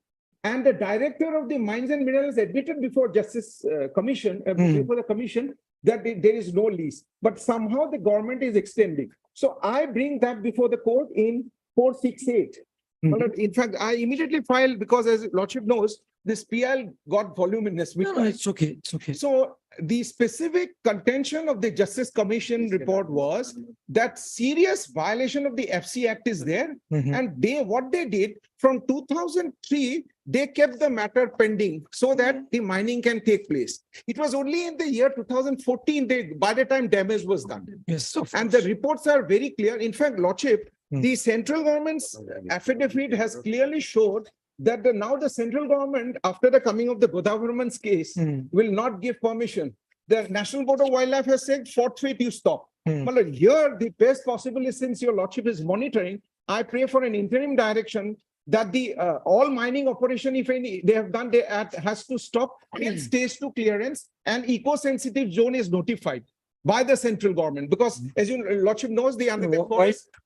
And the director of the Mines and Minerals admitted before Justice Commission, before the commission, that there is no lease. But somehow the government is extending. So I bring that before the court in 468. In fact, I immediately filed because, as Lordship knows, this PL got voluminous. No, it's okay. It's okay. So the specific contention of the Justice Commission report was that serious violation of the FC Act is there. And what they did from 2003, they kept the matter pending so that the mining can take place. It was only in the year 2014, by the time damage was done. Yes. And the reports are very clear. In fact, Lordship, the central government's affidavit has clearly showed that now the central government, after the coming of the Godavarman's case, will not give permission. The National Board of Wildlife has said, forthwith you stop. Well, here, the best possible is, since your Lordship is monitoring, I pray for an interim direction that the all mining operation, if any, they have done, has to stop in stage 2 clearance, and eco-sensitive zone is notified by the central government, because as you Lordship knows, the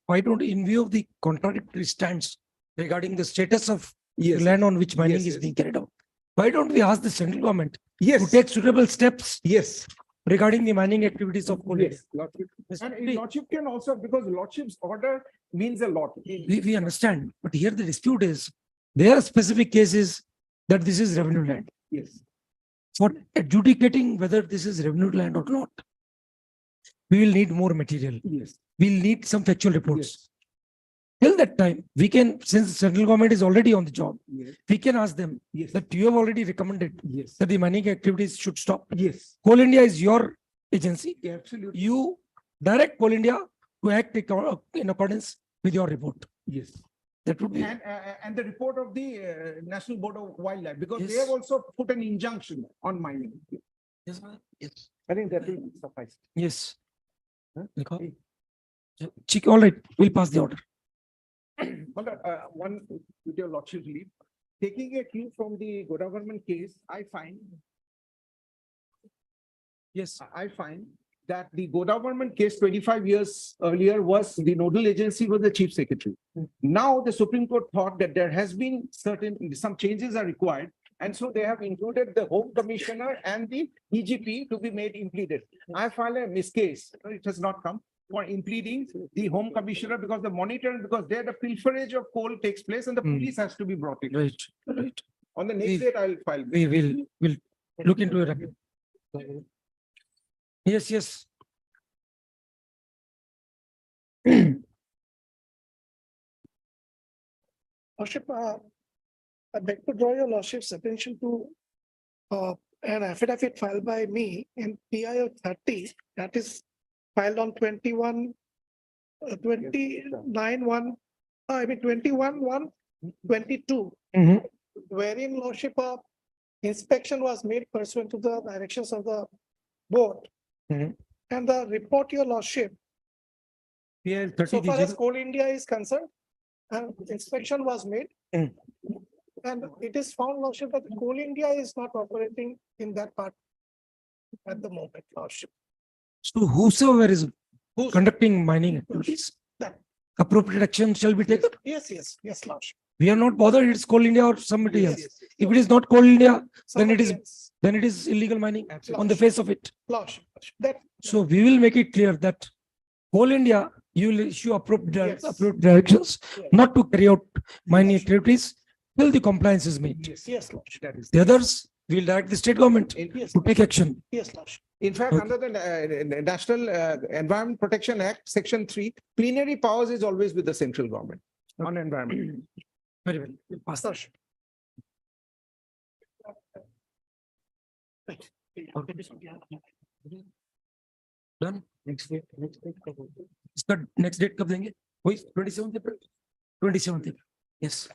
Why don't, in view of the contradictory stance regarding the status of the land on which mining is being carried out, why don't we ask the central government to take suitable steps regarding the mining activities of coal? Yes, Lordship. And Lordship can also, because Lordship's order means a lot. We understand, but here the dispute is, there are specific cases that this is revenue land. Yes. For adjudicating whether this is revenue land or not, we will need more material. Yes. We'll need some factual reports. Till that time, we can, since the central government is already on the job, we can ask them that you have already recommended that the mining activities should stop. Yes. Coal India is your agency. Absolutely. You direct Coal India to act in accordance with your report. Yes. That would be. And the report of the National Board of Wildlife, because they Yes. have also put an injunction on mining. Yes, ma'am. Yes. I think that will suffice. Yes. All right, we'll pass the order. One, with your Lordship's leave, taking a cue from the government case, I find that the government case 25 years earlier was the nodal agency was the chief secretary. Now the Supreme Court thought that there has been some changes are required. And so they have included the Home Commissioner and the EGP to be made impleaded. I filed a miscase. It has not come for impleading the Home Commissioner, because the monitor, because there the pilferage of coal takes place and the police has to be brought in. Right, right. On the next date, I'll file. We'll look into it. Yes, yes. Lordship, I beg to draw your Lordship's attention to an affidavit filed by me in PIO 30, that is filed on 21, 21/1/22, wherein Lordship inspection was made pursuant to the directions of the board. And the report, your Lordship, so far as Coal India is concerned, and inspection was made. And it is found, Lordship, that Coal India is not operating in that part at the moment, Lordship. So whosoever is conducting mining activities, appropriate action shall be taken. Yes, Lordship. We are not bothered, it's Coal India or somebody else. If it is not Coal India, then it is illegal mining on the face of it. Lordship. So we will make it clear that Coal India, you will issue appropriate directions not to carry out mining activities till the compliance is made. Yes, Lordship. The others, we will direct the state government to take action. Yes, Lordship. In fact, under the National Environment Protection Act, Section 3, plenary powers is always with the central government on environment. Very well. We'll pass that. Done. Next date. इसका next date कब देंगे? वही 27th April. 27th April. Yes.